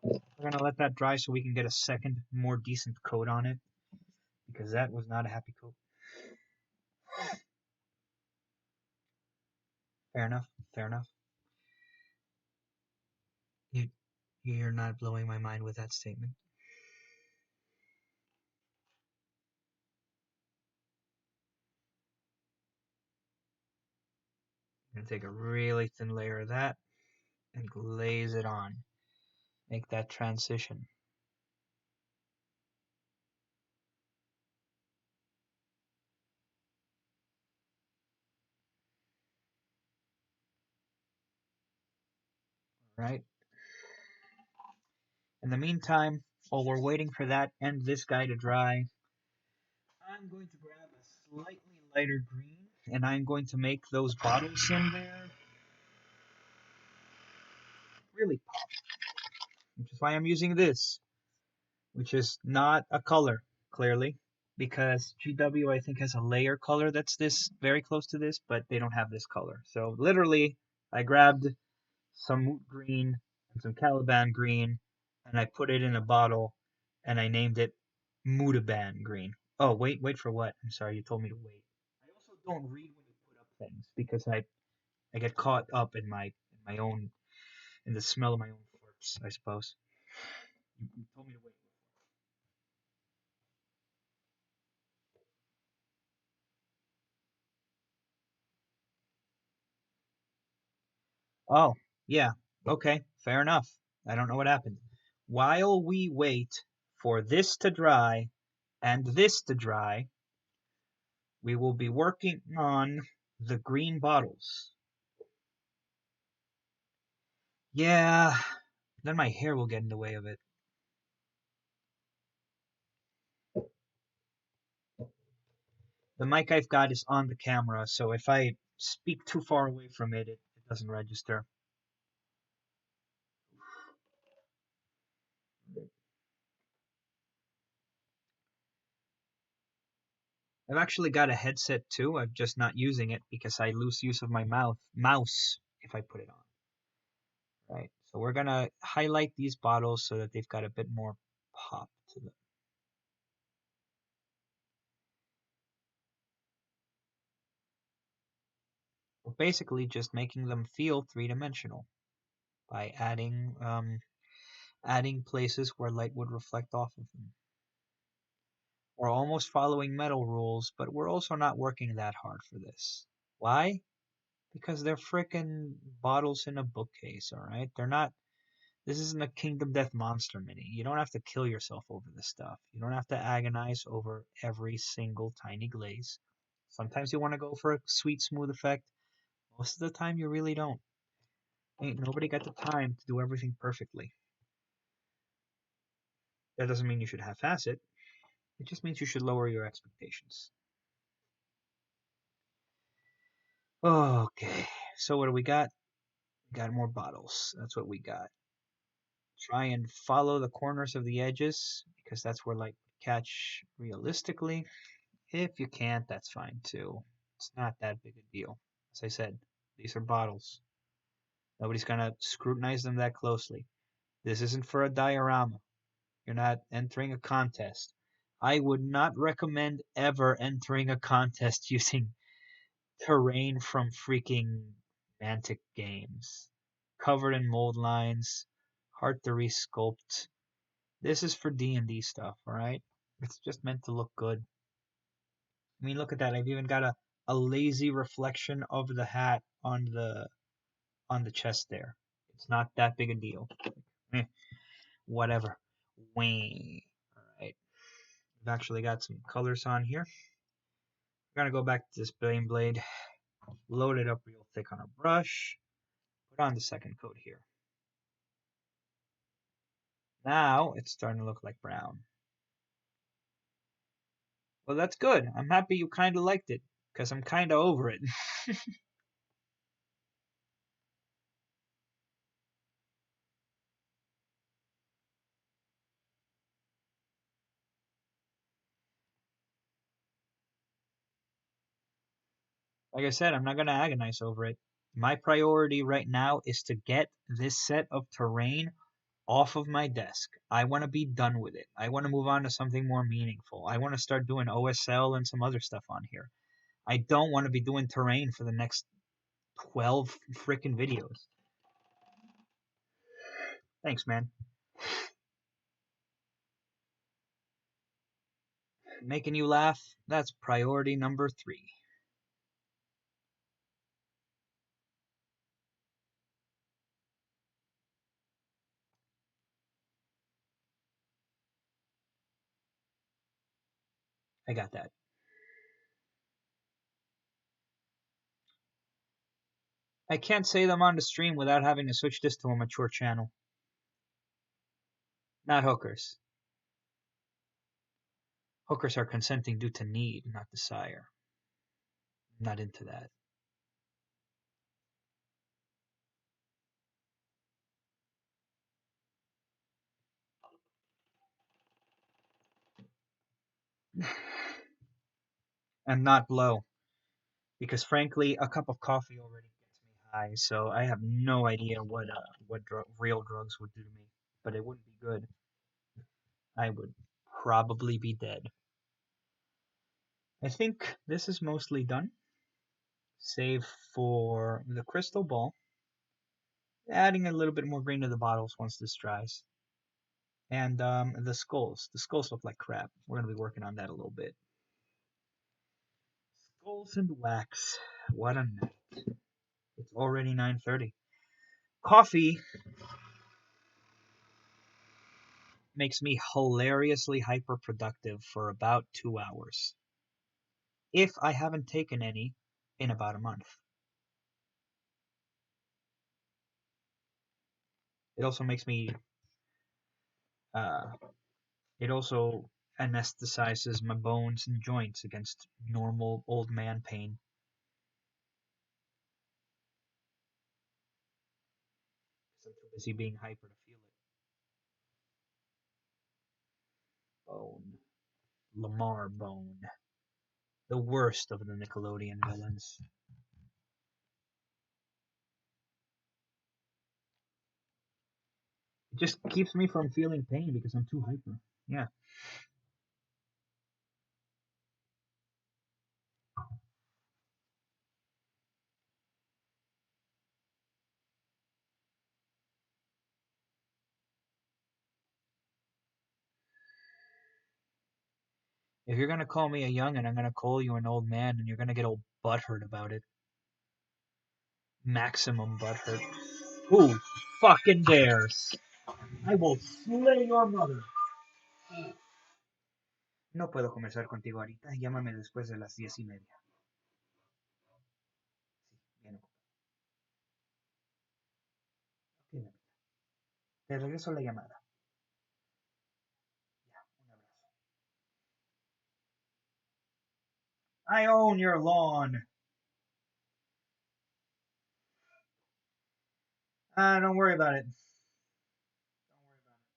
We're gonna let that dry so we can get a second, more decent coat on it. Because that was not a happy coat. Fair enough. Fair enough. You, you're not blowing my mind with that statement. I'm gonna take a really thin layer of that and glaze it on. Make that transition. Right? In the meantime, while we're waiting for that and this guy to dry, I'm going to grab a slightly lighter green and I'm going to make those bottles in there really pop, which is why I'm using this, which is not a color, clearly, because GW I think has a layer color that's this very close to this, but they don't have this color. So literally, I grabbed some moot green and some Caliban green, and I put it in a bottle, and I named it Mutaban green. Oh, wait for what? I'm sorry, you told me to wait. I also don't read when you put up things because I get caught up in my own in the smell of my own farts, I suppose. You told me to wait. Oh, yeah. Okay, fair enough. I don't know what happened. while we wait for this to dry and this to dry, we will be working on the green bottles. Yeah, then my hair will get in the way of it. The mic I've got is on the camera, so if I speak too far away from it, it doesn't register. I've actually got a headset too. I'm just not using it because I lose use of my mouse if I put it on. Right. So we're gonna highlight these bottles so that they've got a bit more pop to them. We're basically just making them feel three-dimensional by adding places where light would reflect off of them. We're almost following metal rules, but we're also not working that hard for this. Why? Because they're frickin' bottles in a bookcase, alright? They're not. This isn't a Kingdom Death Monster Mini. You don't have to kill yourself over this stuff. You don't have to agonize over every single tiny glaze. Sometimes you want to go for a sweet, smooth effect. Most of the time, you really don't. Ain't nobody got the time to do everything perfectly. That doesn't mean you should half-ass it. It just means you should lower your expectations. Okay, so what do we got? We got more bottles. That's what we got. Try and follow the corners of the edges because that's where light would catch realistically. If you can't, that's fine too. It's not that big a deal. As I said, these are bottles. Nobody's gonna scrutinize them that closely. This isn't for a diorama. You're not entering a contest. I would not recommend ever entering a contest using terrain from freaking Mantic games. Covered in mold lines, hard to resculpt. This is for D&D stuff, alright? It's just meant to look good. I mean, look at that. I've even got a lazy reflection of the hat on the chest there. It's not that big a deal. Whatever. Wait. Alright. We've actually got some colors on here. We're gonna go back to this Bane Blade, load it up real thick on a brush, put on the second coat here. Now it's starting to look like brown. Well, that's good. I'm happy you kind of liked it, because I'm kind of over it. Like I said, I'm not going to agonize over it. My priority right now is to get this set of terrain off of my desk. I want to be done with it. I want to move on to something more meaningful. I want to start doing OSL and some other stuff on here. I don't want to be doing terrain for the next 12 freaking videos. Thanks, man. Making you laugh, that's priority number 3. I got that. I can't say them on the stream without having to switch this to a mature channel. Not hookers. Hookers are consenting due to need, not desire. I'm not into that. And not blow. Because frankly, a cup of coffee already gets me high, so I have no idea what real drugs would do to me. But it wouldn't be good. I would probably be dead. I think this is mostly done, save for the crystal ball. Adding a little bit more green to the bottles once this dries. And the skulls. The skulls look like crap. We're going to be working on that a little bit. Skulls and wax. What a night. It's already 9:30. Coffee makes me hilariously hyperproductive for about 2 hours. If I haven't taken any in about a month. It also makes me, uh, it also anesthetizes my bones and joints against normal old man pain. Because I'm too busy being hyper to feel it. Bone. Lamar Bone. The worst of the Nickelodeon villains. It just keeps me from feeling pain because I'm too hyper. Yeah. If you're gonna call me a youngin', I'm gonna call you an old man, and you're gonna get all butthurt about it. Maximum butthurt. Who fucking dares? I will slay your mother. No puedo conversar contigo ahorita. Llámame después de las 10:30. Sí, bien ocupado. Ok, mamita. Te regreso la llamada. Ya, un abrazo. I own your lawn. Don't worry about it. Don't worry about it.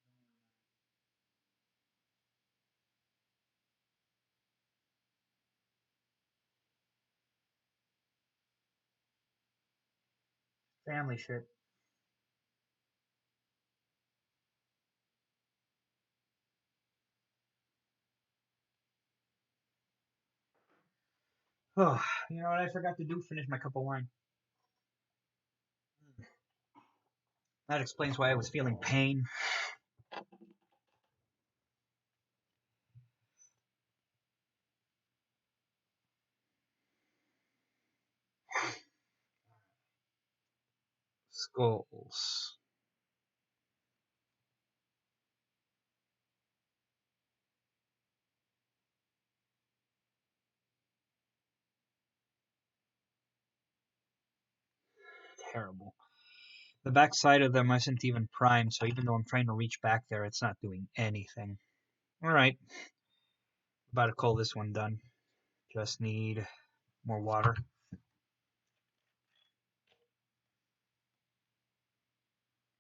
Family shit. Oh, you know what I forgot to do? Finish my cup of wine. That explains why I was feeling pain. Skulls. Terrible. The back side of them isn't even primed, so even though I'm trying to reach back there, it's not doing anything. Alright. About to call this one done. Just need more water.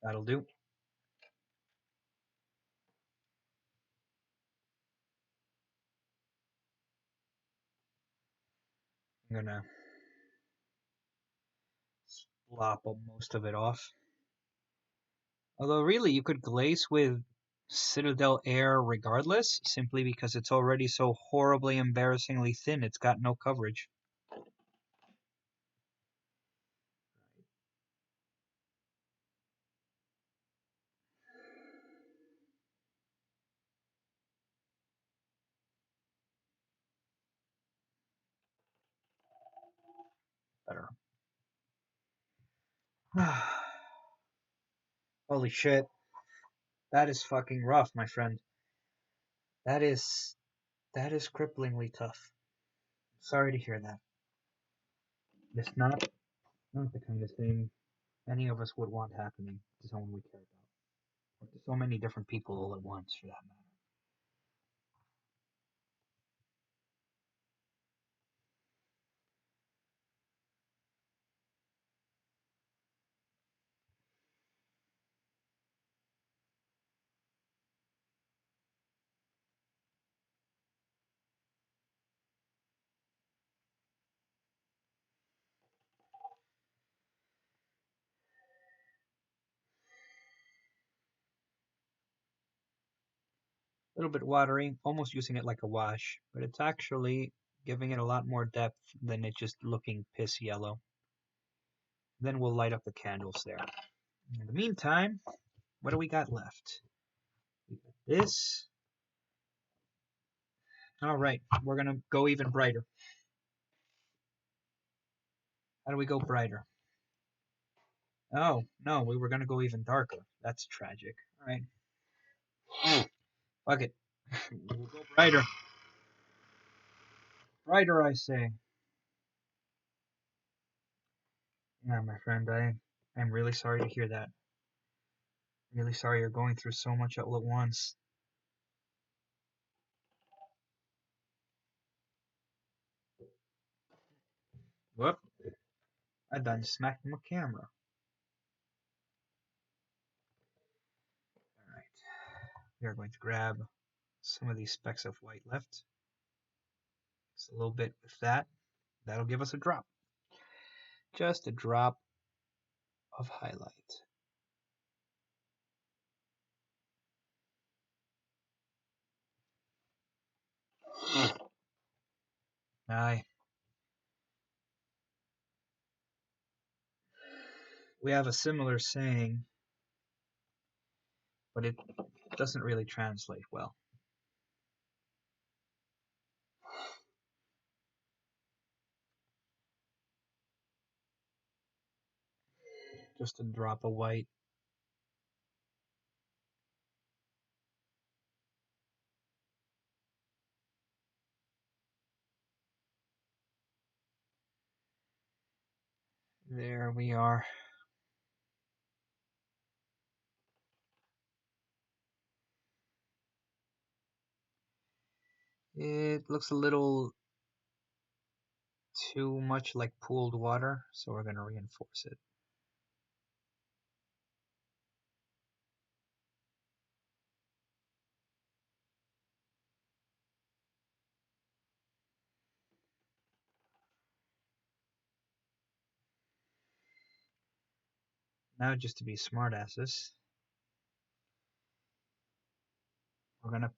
That'll do. I'm gonna slop most of it off. Although really you could glaze with Citadel Air regardless, simply because it's already so horribly embarrassingly thin it's got no coverage. Better. Holy shit. That is fucking rough, my friend. That is cripplingly tough. Sorry to hear that. It's not the kind of thing any of us would want happening to someone we care about. Or to so many different people all at once, for that matter. A little bit watery, almost using it like a wash, but it's actually giving it a lot more depth than it just looking piss yellow. Then we'll light up the candles there. In the meantime, what do we got left? We got this. Alright, we're gonna go even brighter. How do we go brighter? Oh, no, we were gonna go even darker. That's tragic. Alright. Fuck it. We'll go brighter. Brighter, I say. Yeah, my friend, I'm really sorry to hear that. Really sorry you're going through so much all at once. Whoop. I done smacked my camera. Alright. We are going to grab some of these specks of white left. Just a little bit with that. That'll give us a drop. Just a drop of highlight. Aye. We have a similar saying, but it doesn't really translate well. Just a drop of white. There we are. It looks a little too much like pooled water, so we're going to reinforce it. Now, just to be smartasses, we're going to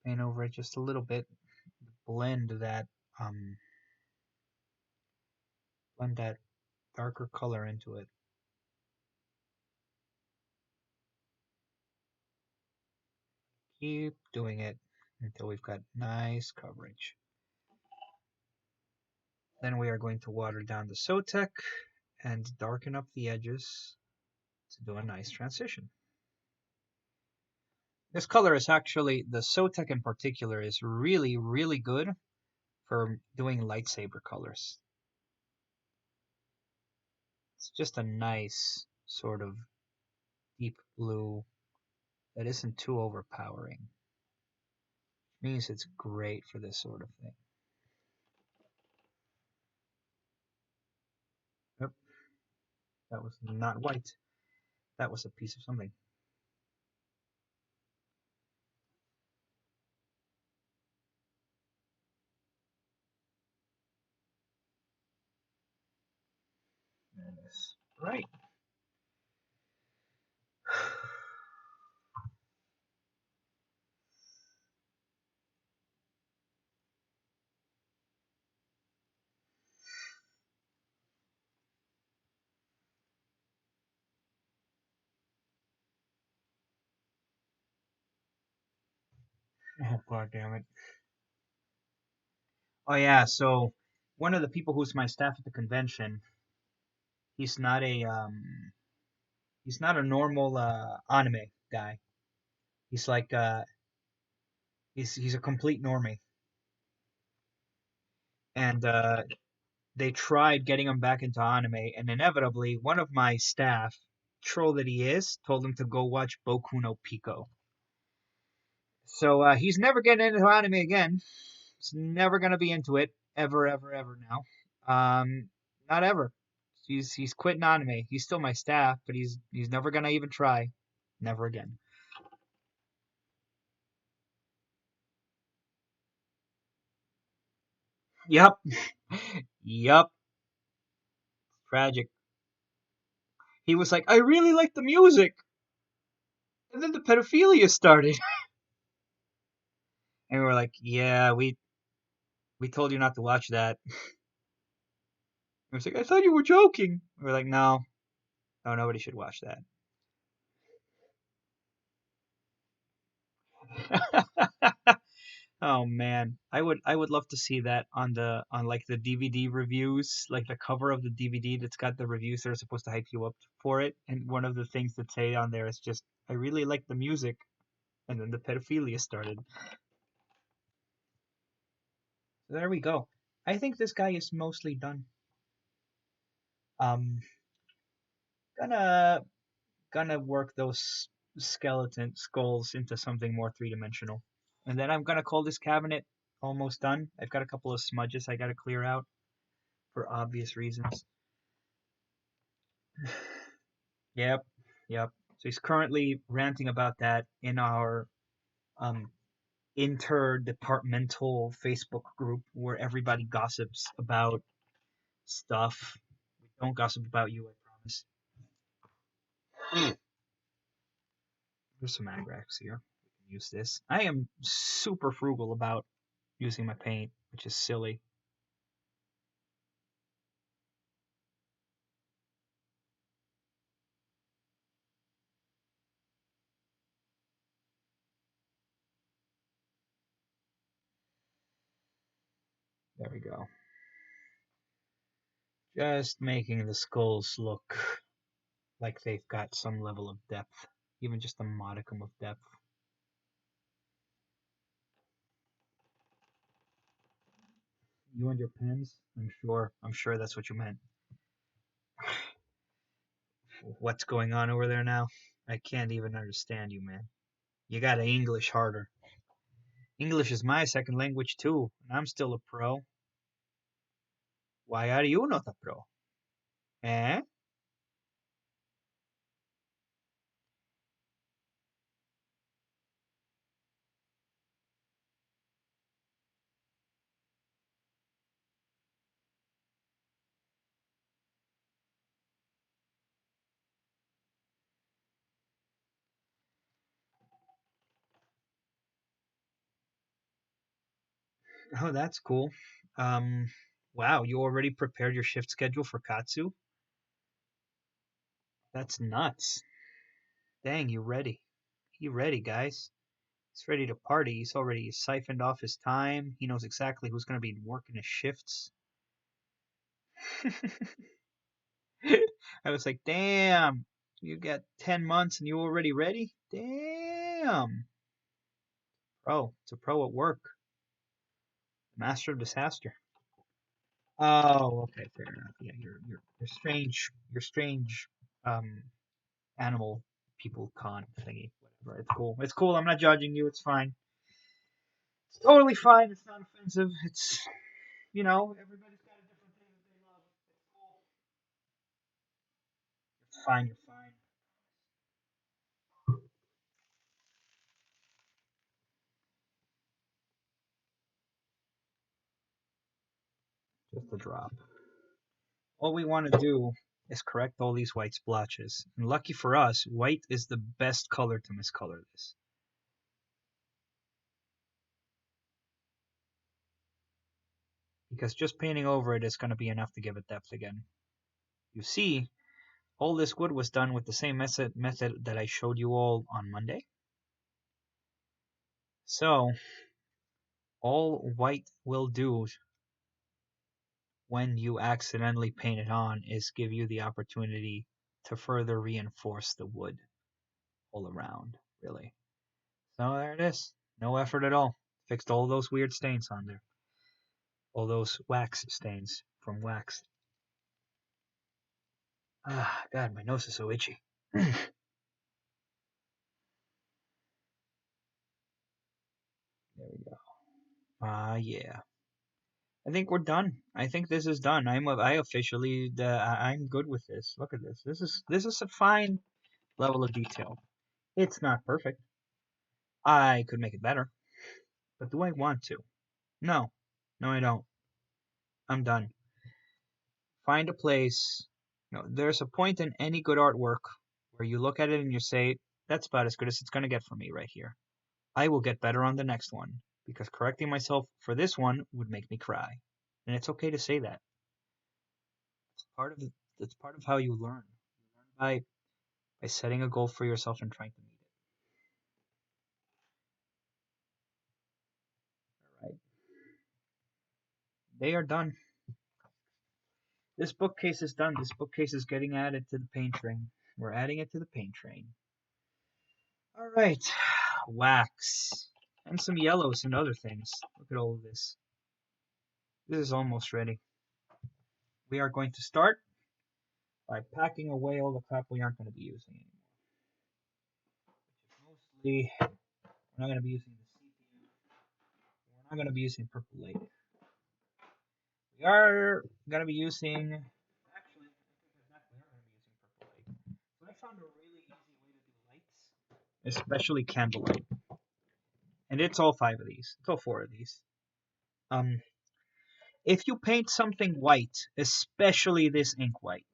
paint over it just a little bit, blend that darker color into it. Keep doing it until we've got nice coverage. Then we are going to water down the Sotek and darken up the edges to do a nice transition. This color is actually, the Sotek in particular, is really, really good for doing lightsaber colors. It's just a nice sort of deep blue that isn't too overpowering. It means it's great for this sort of thing. Yep, that was not white. That was a piece of something. There it is. Right. Oh, god damn it. Oh yeah, so one of the people who's my staff at the convention, he's not a normal anime guy. He's like he's a complete normie. And they tried getting him back into anime, and inevitably one of my staff, troll that he is, told him to go watch Boku no Pico. So he's never getting into anime again. He's never gonna be into it ever, ever, ever now. Not ever. He's quitting anime. He's still my staff, but he's never gonna even try. Never again. Yep. Yep. Tragic. He was like, I really like the music, and then the pedophilia started, and we were like, yeah, we told you not to watch that. He was like, I thought you were joking. We were like, no, no, nobody should watch that. Oh man, I would love to see that on like the DVD reviews, like the cover of the DVD that's got the reviews that are supposed to hype you up for it, and one of the things that say on there is just, I really like the music. And then the pedophilia started. So there we go. I think this guy is mostly done. Um, gonna gonna work those skeleton skulls into something more three-dimensional. And then I'm gonna call this cabinet almost done. I've got a couple of smudges I gotta clear out for obvious reasons. Yep, yep. So he's currently ranting about that in our um interdepartmental Facebook group where everybody gossips about stuff. We don't gossip about you, I promise. There's some Agrax here. We can use this. I am super frugal about using my paint, which is silly. There we go. Just making the skulls look like they've got some level of depth, even just a modicum of depth. You and your pens? I'm sure that's what you meant. What's going on over there now? I can't even understand you, man. You gotta English harder. English is my second language too, and I'm still a pro. Why are you not a pro? Eh? Oh, that's cool. Um, wow, you already prepared your shift schedule for Katsu? That's nuts. Dang, you ready. He ready, guys. He's ready to party. He's already siphoned off his time. He knows exactly who's going to be working his shifts. I was like, damn, you got 10 months and you already ready? Damn. Pro. It's a pro at work. Master of disaster. Oh, okay, fair enough. Yeah, you're strange. You're strange. Um, animal people con thingy. Whatever. It's cool. It's cool. I'm not judging you. It's fine. It's totally fine. It's not offensive. It's everybody's got a different thing that they love. It's cool. It's fine. You're fine. Just a drop. All we want to do is correct all these white splotches. And lucky for us, white is the best color to miscolor this. Because just painting over it is going to be enough to give it depth again. You see, all this wood was done with the same method that I showed you all on Monday. So, all white will do when you accidentally paint it on is give you the opportunity to further reinforce the wood all around, really. So there it is. No effort at all. Fixed all those weird stains on there. All those wax stains from wax. Ah, God, my nose is so itchy. There we go. Yeah. I think we're done. I think this is done. I officially I'm good with this. Look at this. This is a fine level of detail. It's not perfect. I could make it better, but do I want to? No. No, I don't. I'm done. Find a place. There's a point in any good artwork where you look at it and you say, that's about as good as it's going to get for me right here. I will get better on the next one because correcting myself for this one would make me cry. And it's okay to say that. It's part of it's part of how you learn. You learn by setting a goal for yourself and trying to meet it. All right. They are done. This bookcase is done. This bookcase is getting added to the paint train. We're adding it to the paint train. All right. wax, and some yellows and other things. Look at all of this. This is almost ready. We are going to start by packing away all the crap we aren't going to be using anymore. Mostly, we're not going to be using the sepia. We're not going to be using purple light. We are going to be using. Actually, I think we are going to be using purple light. So I found a really easy way to do lights, especially candlelight. And it's all 5 of these. It's all 4 of these. If you paint something white, especially this ink white,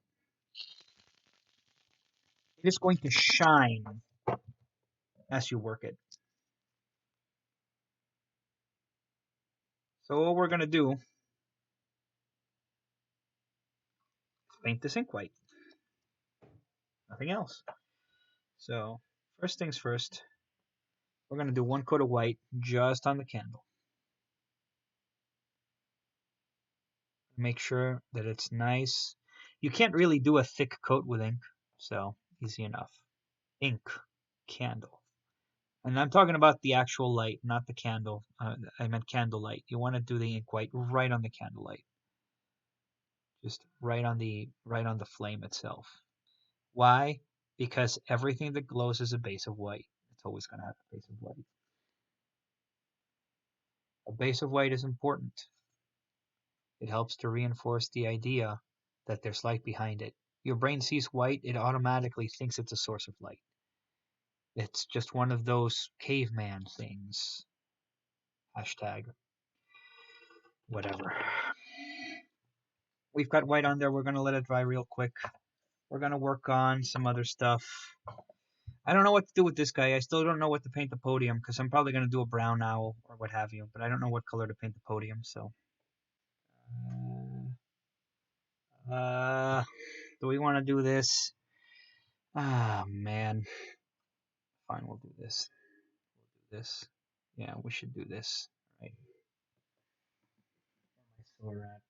it is going to shine as you work it. So what we're going to do is paint this ink white. Nothing else. So first things first, we're going to do 1 coat of white just on the candle. Make sure that it's nice. You can't really do a thick coat with ink, so easy enough. Ink, candle. And I'm talking about the actual light, not the candle. I meant candlelight. You want to do the ink white right on the candlelight. Just right on the flame itself. Why? Because everything that glows is a base of white. It's always going to have a base of white. A base of white is important. It helps to reinforce the idea that there's light behind it. Your brain sees white, it automatically thinks it's a source of light. It's just one of those caveman things. Hashtag whatever. We've got white on there. We're going to let it dry real quick. We're going to work on some other stuff. I don't know what to do with this guy. I still don't know what to paint the podium because I'm probably going to do a brown owl or what have you. But I don't know what color to paint the podium. So, do we want to do this? Ah, man. Fine, we'll do this. We'll do this. Yeah, we should do this. Right. Where am I still at?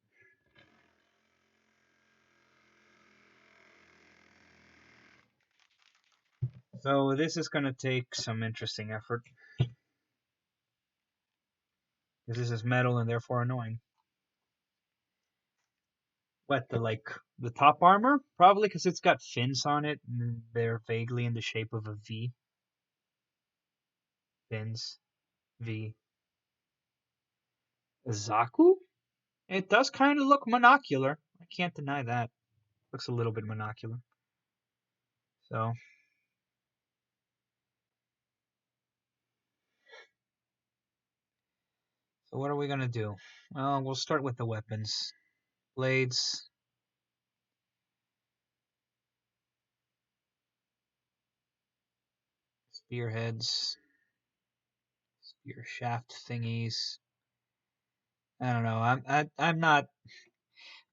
So this is going to take some interesting effort. Because this is metal and therefore annoying. What, the top armor? Probably because it's got fins on it and they're vaguely in the shape of a V. Fins. V. Zaku? It does kind of look monocular. I can't deny that. Looks a little bit monocular. So what are we going to do? Well, we'll start with the weapons. Blades. Spearheads. Spear shaft thingies. I don't know. I'm not.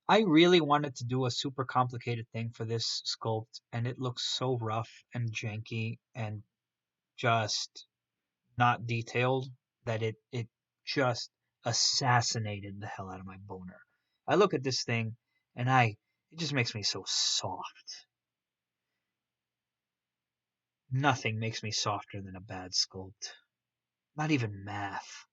I really wanted to do a super complicated thing for this sculpt, and it looks so rough and janky and just not detailed that it just assassinated the hell out of my boner. I look at this thing and it just makes me so soft. Nothing makes me softer than a bad sculpt. Not even math.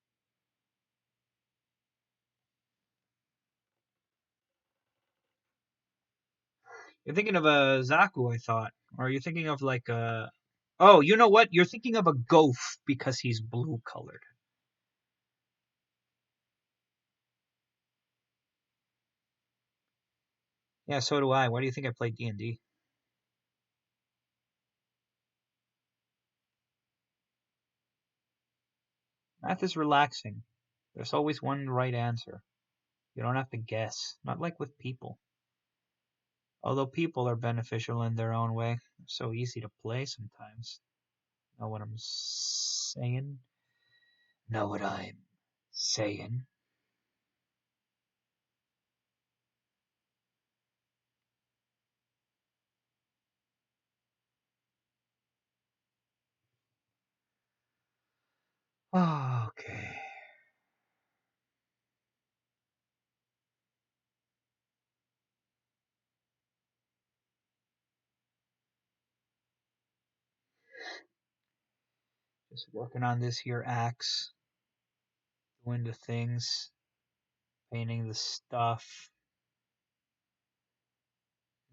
You're thinking of a Zaku, I thought. Or are you thinking of like a... Oh, you know what? You're thinking of a Goaf because he's blue colored. Yeah, so do I. Why do you think I play D&D? Math is relaxing. There's always one right answer. You don't have to guess. Not like with people. Although people are beneficial in their own way. They're so easy to play sometimes. Know what I'm saying? Know what I'm saying? Okay. Just working on this here axe, doing the things, painting the stuff,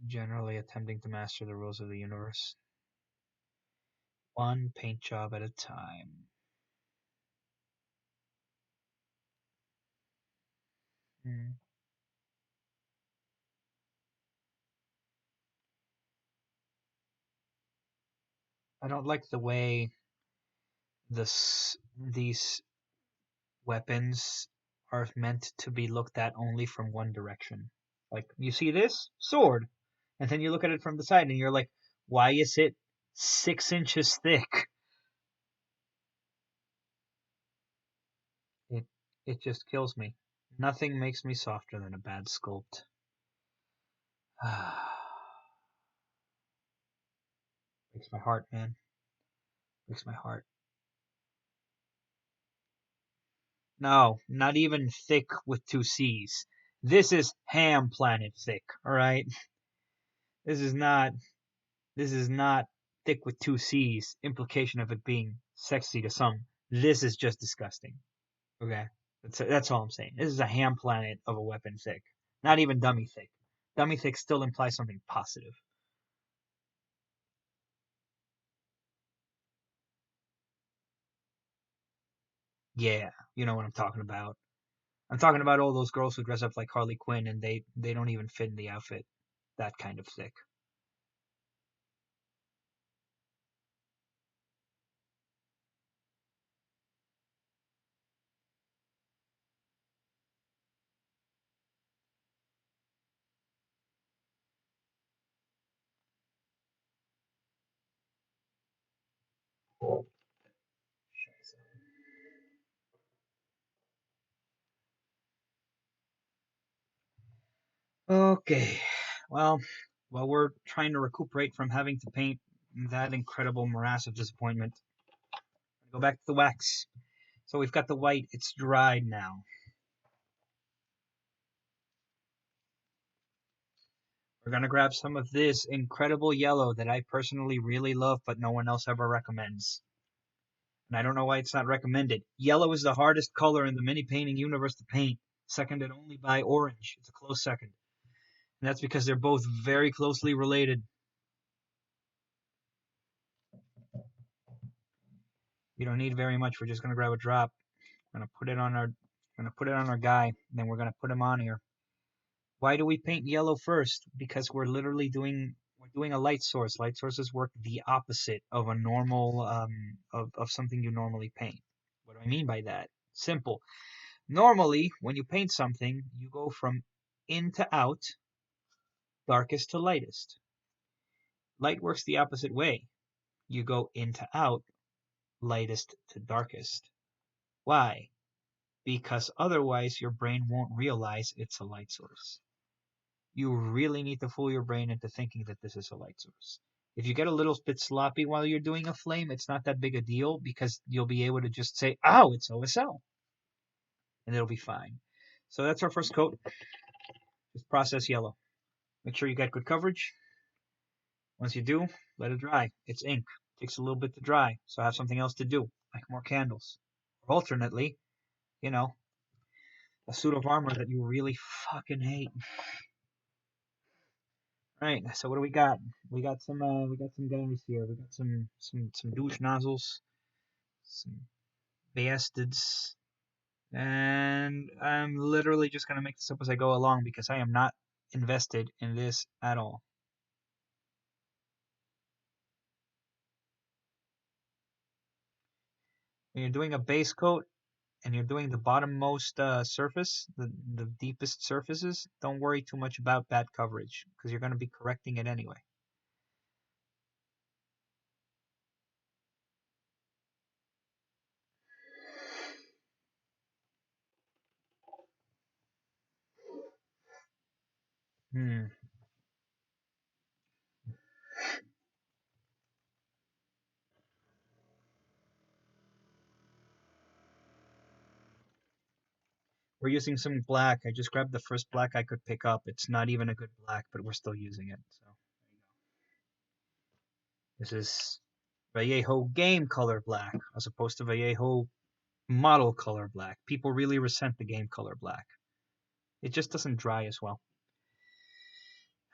generally attempting to master the rules of the universe. One paint job at a time. I don't like the way these weapons are meant to be looked at only from one direction. Like, you see this? Sword. And then you look at it from the side and you're like, why is it 6 inches thick? It it just kills me. Nothing makes me softer than a bad sculpt. Breaks my heart, man. Breaks my heart. No, not even thick with 2 C's. This is ham planet thick, alright? This is not This is not thick with 2 C's, implication of it being sexy to some. This is just disgusting. Okay? That's all I'm saying. This is a ham planet of a weapon thick. Not even dummy thick. Dummy thick still implies something positive. Yeah, you know what I'm talking about. I'm talking about all those girls who dress up like Harley Quinn and they don't even fit in the outfit. That kind of thick. Okay. Well, while we're trying to recuperate from having to paint that incredible morass of disappointment, go back to the wax. So we've got the white, it's dried now. We're gonna grab some of this incredible yellow that I personally really love, but no one else ever recommends. And I don't know why it's not recommended. Yellow is the hardest color in the mini painting universe to paint, seconded only by orange. It's a close second. And that's because they're both very closely related. We don't need very much. We're just gonna grab a drop. Gonna put it on our guy, and then we're gonna put him on here. Why do we paint yellow first? Because we're doing a light source. Light sources work the opposite of a normal of something you normally paint. What do I mean by that? Simple. Normally, when you paint something, you go from in to out, darkest to lightest. Light works the opposite way. You go in to out, lightest to darkest. Why? Because otherwise your brain won't realize it's a light source. You really need to fool your brain into thinking that this is a light source. If you get a little bit sloppy while you're doing a flame, it's not that big a deal because you'll be able to just say, oh, it's OSL. And it'll be fine. So that's our first coat. Just process yellow. Make sure you get good coverage. Once you do, let it dry. It's ink. It takes a little bit to dry, so have something else to do, like more candles. Or alternately, you know, a suit of armor that you really fucking hate. Right. So what do we got? We got some guys here. We got some douche nozzles, some bastards, and I'm literally just gonna make this up as I go along because I am not invested in this at all. When you're doing a base coat and you're doing the bottommost surface, the deepest surfaces, don't worry too much about bad coverage because you're going to be correcting it anyway. Hmm. We're using some black. I just grabbed the first black I could pick up. It's not even a good black, but we're still using it. So this is Vallejo game color black as opposed to Vallejo model color black. People really resent the game color black. It just doesn't dry as well.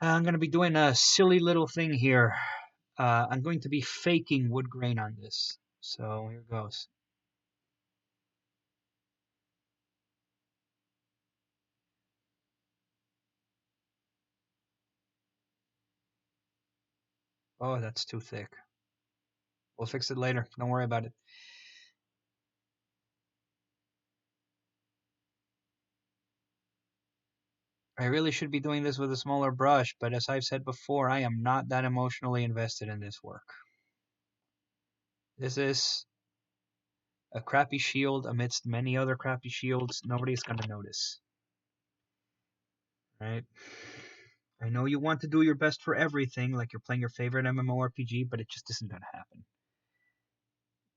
I'm going to be doing a silly little thing here. I'm going to be faking wood grain on this. So here goes. Oh, that's too thick. We'll fix it later. Don't worry about it. I really should be doing this with a smaller brush, but as I've said before, I am not that emotionally invested in this work. This is a crappy shield amidst many other crappy shields. Nobody's going to notice. Right? I know you want to do your best for everything, like you're playing your favorite MMORPG, but it just isn't going to happen.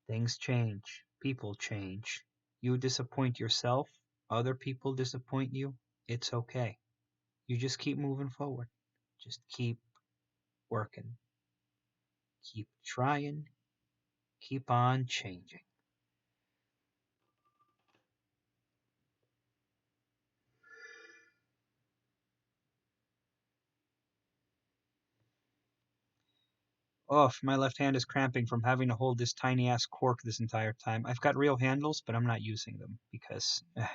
Things change. People change. You disappoint yourself. Other people disappoint you. It's okay. You just keep moving forward. Just keep working. Keep trying. Keep on changing. Oh, my left hand is cramping from having to hold this tiny ass cork this entire time. I've got real handles, but I'm not using them because I've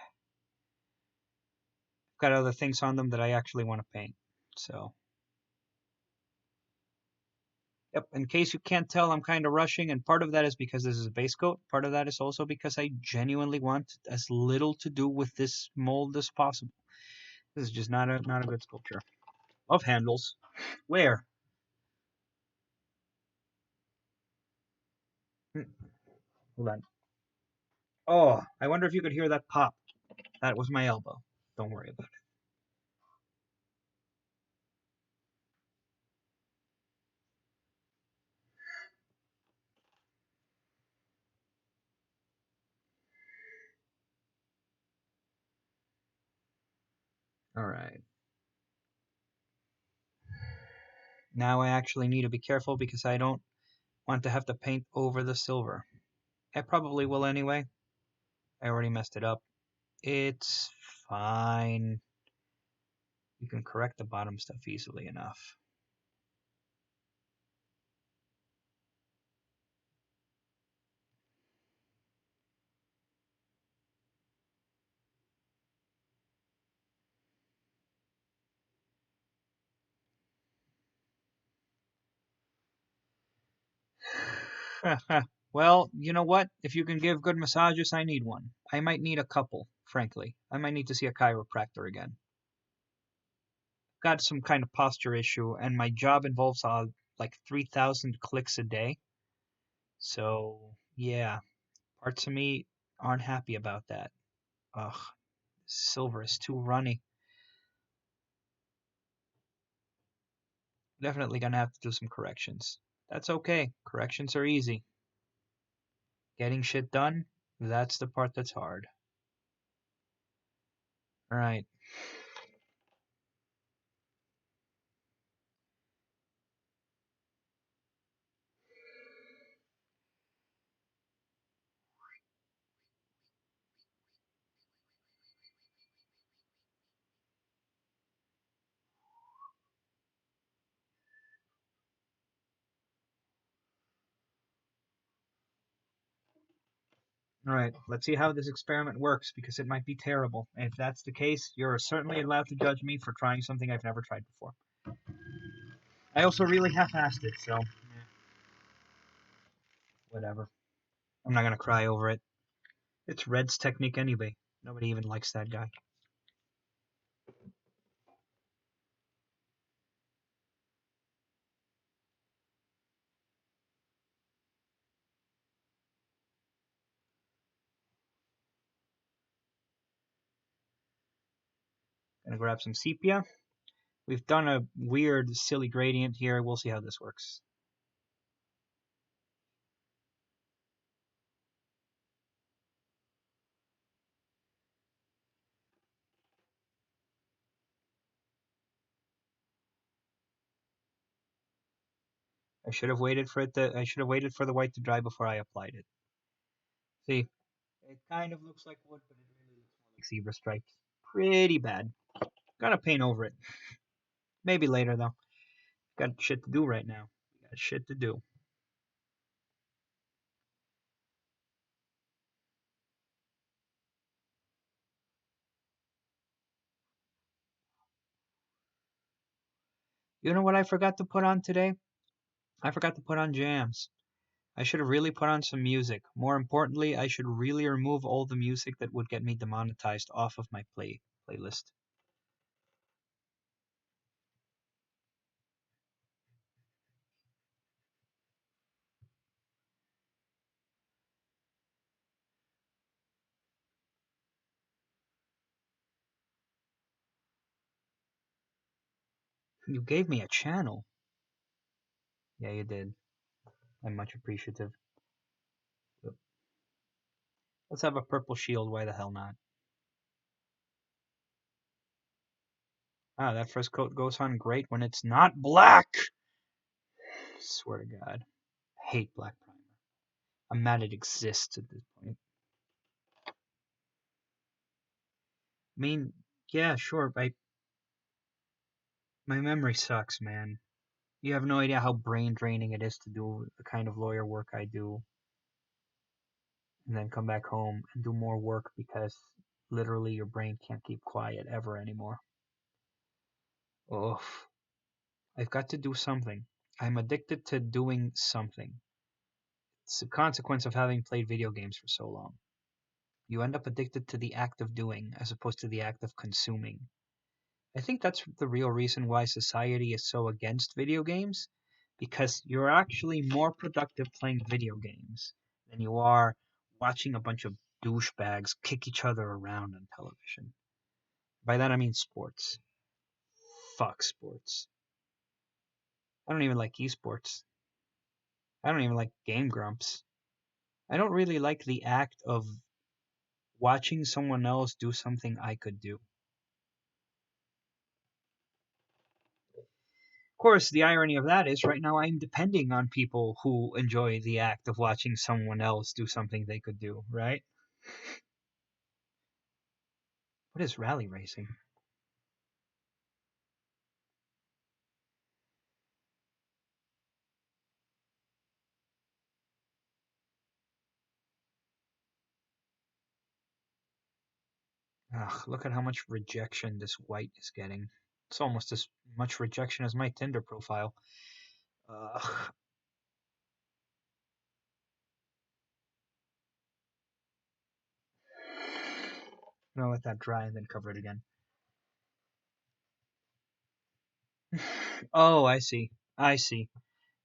got other things on them that I actually want to paint. So, yep, in case you can't tell, I'm kind of rushing, and part of that is because this is a base coat. Part of that is also because I genuinely want as little to do with this mold as possible. This is just not a good sculpture. Of handles. Where? Hold on. Oh, I wonder if you could hear that pop. That was my elbow. Don't worry about it. All right. Now I actually need to be careful because I don't want to have to paint over the silver. I probably will anyway. I already messed it up. It's fine. You can correct the bottom stuff easily enough. Well, you know what? If you can give good massages, I need one. I might need a couple, frankly. I might need to see a chiropractor again. Got some kind of posture issue, and my job involves like 3,000 clicks a day. So, yeah, parts of me aren't happy about that. Ugh, silver is too runny. Definitely gonna have to do some corrections. That's okay. Corrections are easy. Getting shit done, that's the part that's hard. Alright. Alright, let's see how this experiment works because it might be terrible. And if that's the case, you're certainly allowed to judge me for trying something I've never tried before. I also really half-assed it, so whatever. I'm not gonna cry over it. It's Red's technique anyway. Nobody even likes that guy. Gonna grab some sepia. We've done a weird, silly gradient here. We'll see how this works. I should have waited for I should have waited for the white to dry before I applied it. See, it kind of looks like wood, but it really looks more like zebra stripes. Pretty bad. Gotta paint over it. Maybe later though. Got shit to do right now. Got shit to do. You know what I forgot to put on today? I forgot to put on jams. I should have really put on some music. More importantly, I should really remove all the music that would get me demonetized off of my playlist. You gave me a channel. Yeah, you did. I'm much appreciative. Let's have a purple shield. Why the hell not? Ah, that first coat goes on great when it's not black. Swear to God, I hate black primer. I'm mad it exists at this point. I mean, yeah, sure. My memory sucks, man. You have no idea how brain draining it is to do the kind of lawyer work I do, and then come back home and do more work because literally your brain can't keep quiet ever anymore. Ugh. I've got to do something. I'm addicted to doing something. It's a consequence of having played video games for so long. You end up addicted to the act of doing as opposed to the act of consuming. I think that's the real reason why society is so against video games, because you're actually more productive playing video games than you are watching a bunch of douchebags kick each other around on television. By that I mean sports. Fuck sports. I don't even like esports. I don't even like Game Grumps. I don't really like the act of watching someone else do something I could do. Of course, the irony of that is right now I'm depending on people who enjoy the act of watching someone else do something they could do, right? What is rally racing? Ugh, look at how much rejection this white is getting. It's almost as much rejection as my Tinder profile. Ugh. I'm gonna let that dry and then cover it again. Oh, I see. I see.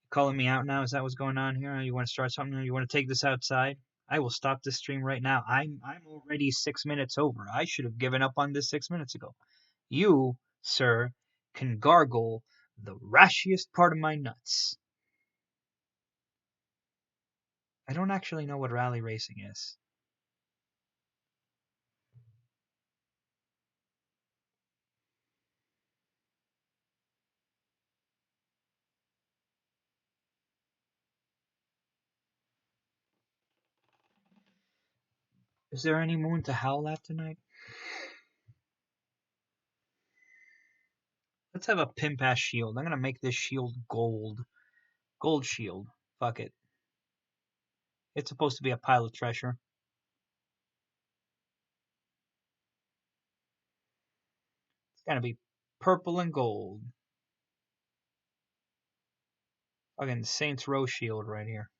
Calling me out now? Is that what's going on here? You want to start something? You want to take this outside? I will stop this stream right now. I'm already 6 minutes over. I should have given up on this 6 minutes ago. You, sir, can gargle the rashiest part of my nuts. I don't actually know what rally racing is. Is there any moon to howl at tonight? Let's have a pimp ass shield. I'm gonna make this shield gold. Gold shield. Fuck it. It's supposed to be a pile of treasure. It's gonna be purple and gold. Fucking Saints Row shield right here.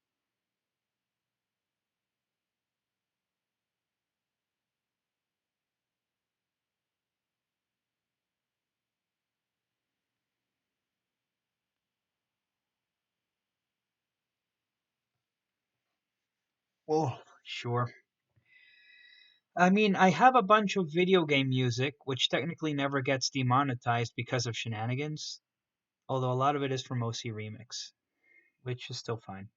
Oh, sure. I mean, I have a bunch of video game music, which technically never gets demonetized because of shenanigans, although a lot of it is from OC Remix, which is still fine.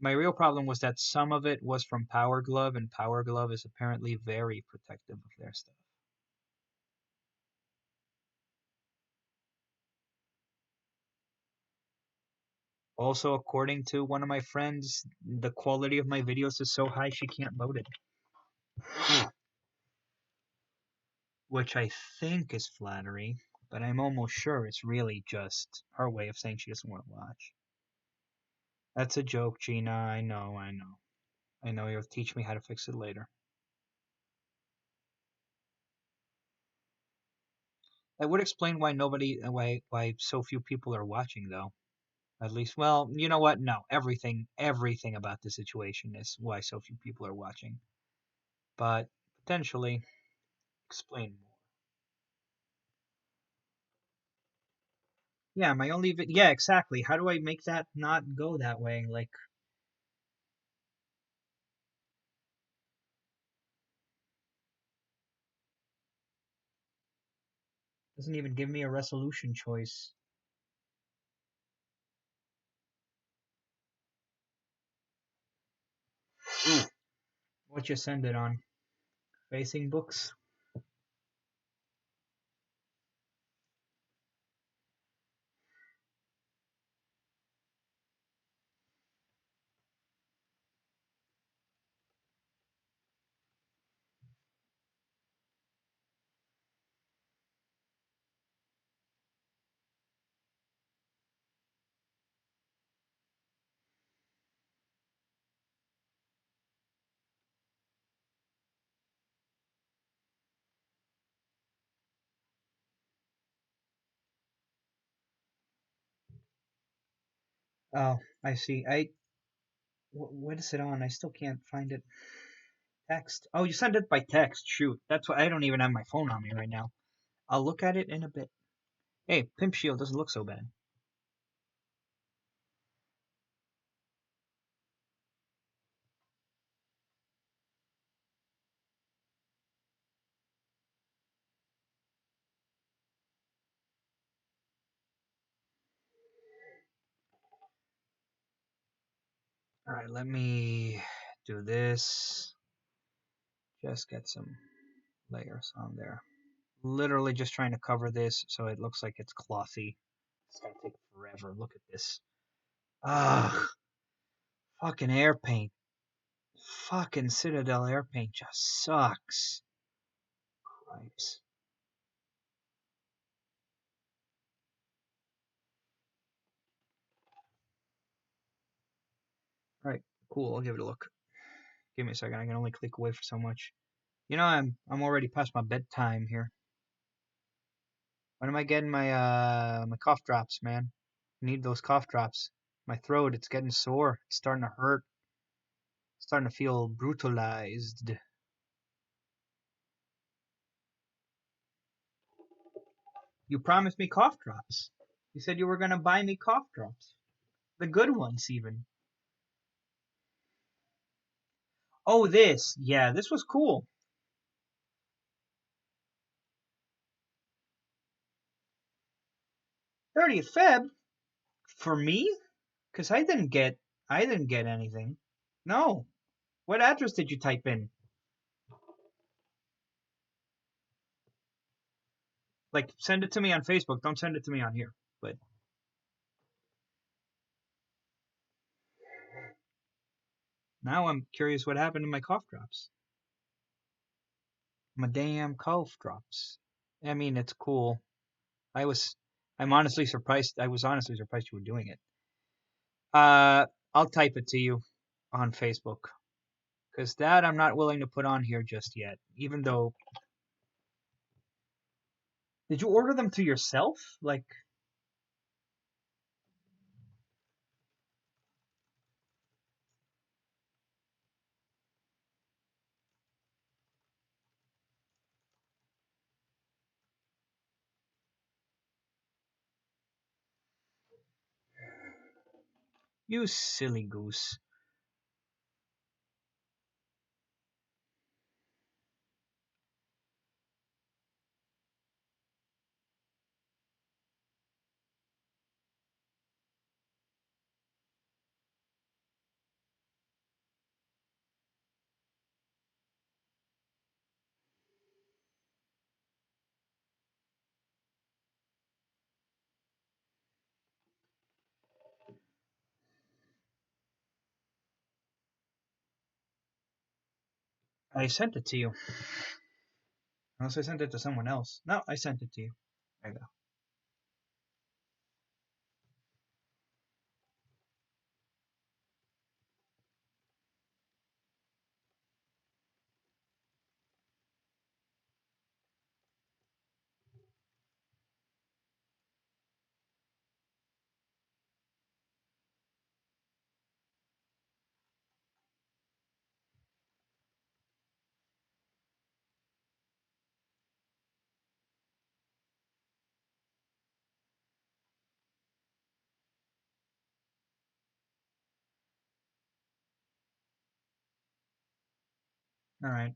My real problem was that some of it was from Power Glove, and Power Glove is apparently very protective of their stuff. Also, according to one of my friends, the quality of my videos is so high she can't load it. Which I think is flattery, but I'm almost sure it's really just her way of saying she doesn't want to watch. That's a joke, Gina. I know, I know. I know you'll teach me how to fix it later. That would explain why why so few people are watching though. At least, well, you know what? No, everything about the situation is why so few people are watching. But potentially explain more. Yeah, my only yeah, exactly. How do I make that not go that way? Like, doesn't even give me a resolution choice. What you send it on? Facing books? Oh, I see. What is it on? I still can't find it. Text. Oh, you sent it by text. Shoot, that's why I don't even have my phone on me right now. I'll look at it in a bit. Hey, Pimp Shield doesn't look so bad. All right, let me do this. Just get some layers on there. Literally just trying to cover this so it looks like it's clothy. It's gonna take forever. Look at this. Ugh. Fucking air paint. Fucking Citadel air paint just sucks. Cripes. Alright, cool. I'll give it a look. Give me a second. I can only click away for so much. You know, I'm already past my bedtime here. When am I getting my cough drops, man? I need those cough drops. My throat, it's getting sore. It's starting to hurt. It's starting to feel brutalized. You promised me cough drops. You said you were gonna buy me cough drops. The good ones, even. Oh, this. Yeah, this was cool. 30th Feb? For me? Because I didn't get anything. No. What address did you type in? Like, send it to me on Facebook. Don't send it to me on here. But now I'm curious what happened to my cough drops. My damn cough drops. I mean, it's cool. I was, I'm honestly surprised. I was honestly surprised you were doing it. Uh, I'll type it to you on Facebook because that I'm not willing to put on here just yet. Even though, did you order them to yourself? Like, you silly goose. I sent it to you. Unless I sent it to someone else. No, I sent it to you. There you go. All right.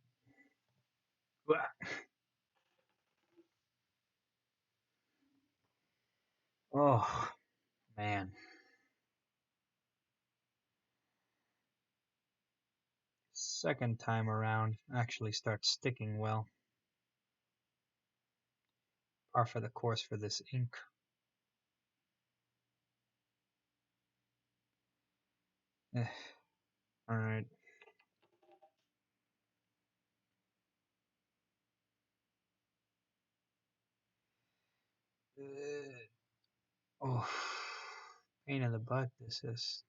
Oh, man. Second time around actually starts sticking well. Par for the course for this ink. All right. Oh, pain in the butt this is.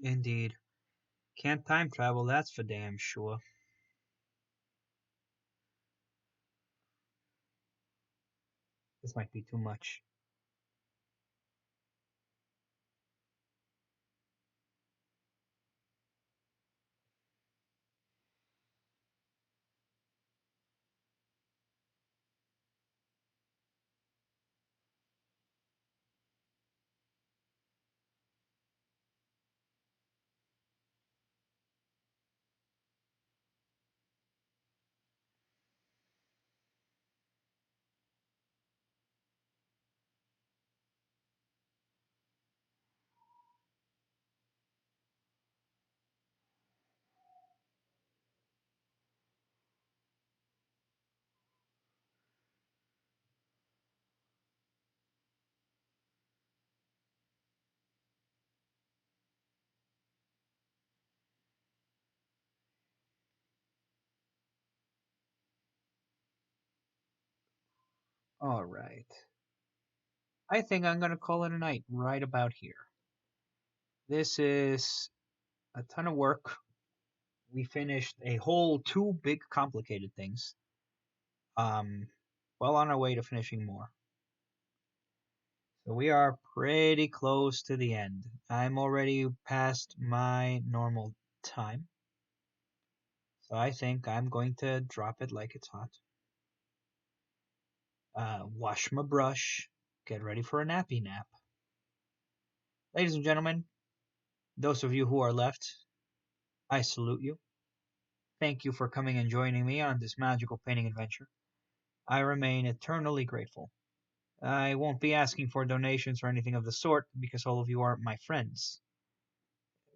Indeed. Can't time travel, that's for damn sure. This might be too much. All right. I think I'm going to call it a night right about here. This is a ton of work. We finished a whole two big complicated things. Well on our way to finishing more. So we are pretty close to the end. I'm already past my normal time. So I think I'm going to drop it like it's hot. Wash my brush. Get ready for a nappy nap. Ladies and gentlemen, those of you who are left, I salute you. Thank you for coming and joining me on this magical painting adventure. I remain eternally grateful. I won't be asking for donations or anything of the sort because all of you are my friends.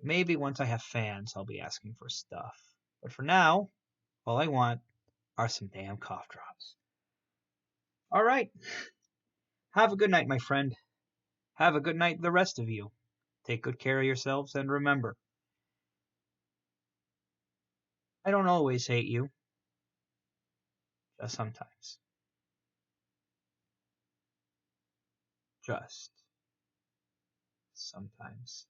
Maybe once I have fans, I'll be asking for stuff. But for now, all I want are some damn cough drops. All right. Have a good night, my friend. Have a good night, the rest of you. Take good care of yourselves, and remember, I don't always hate you, just sometimes. Just sometimes.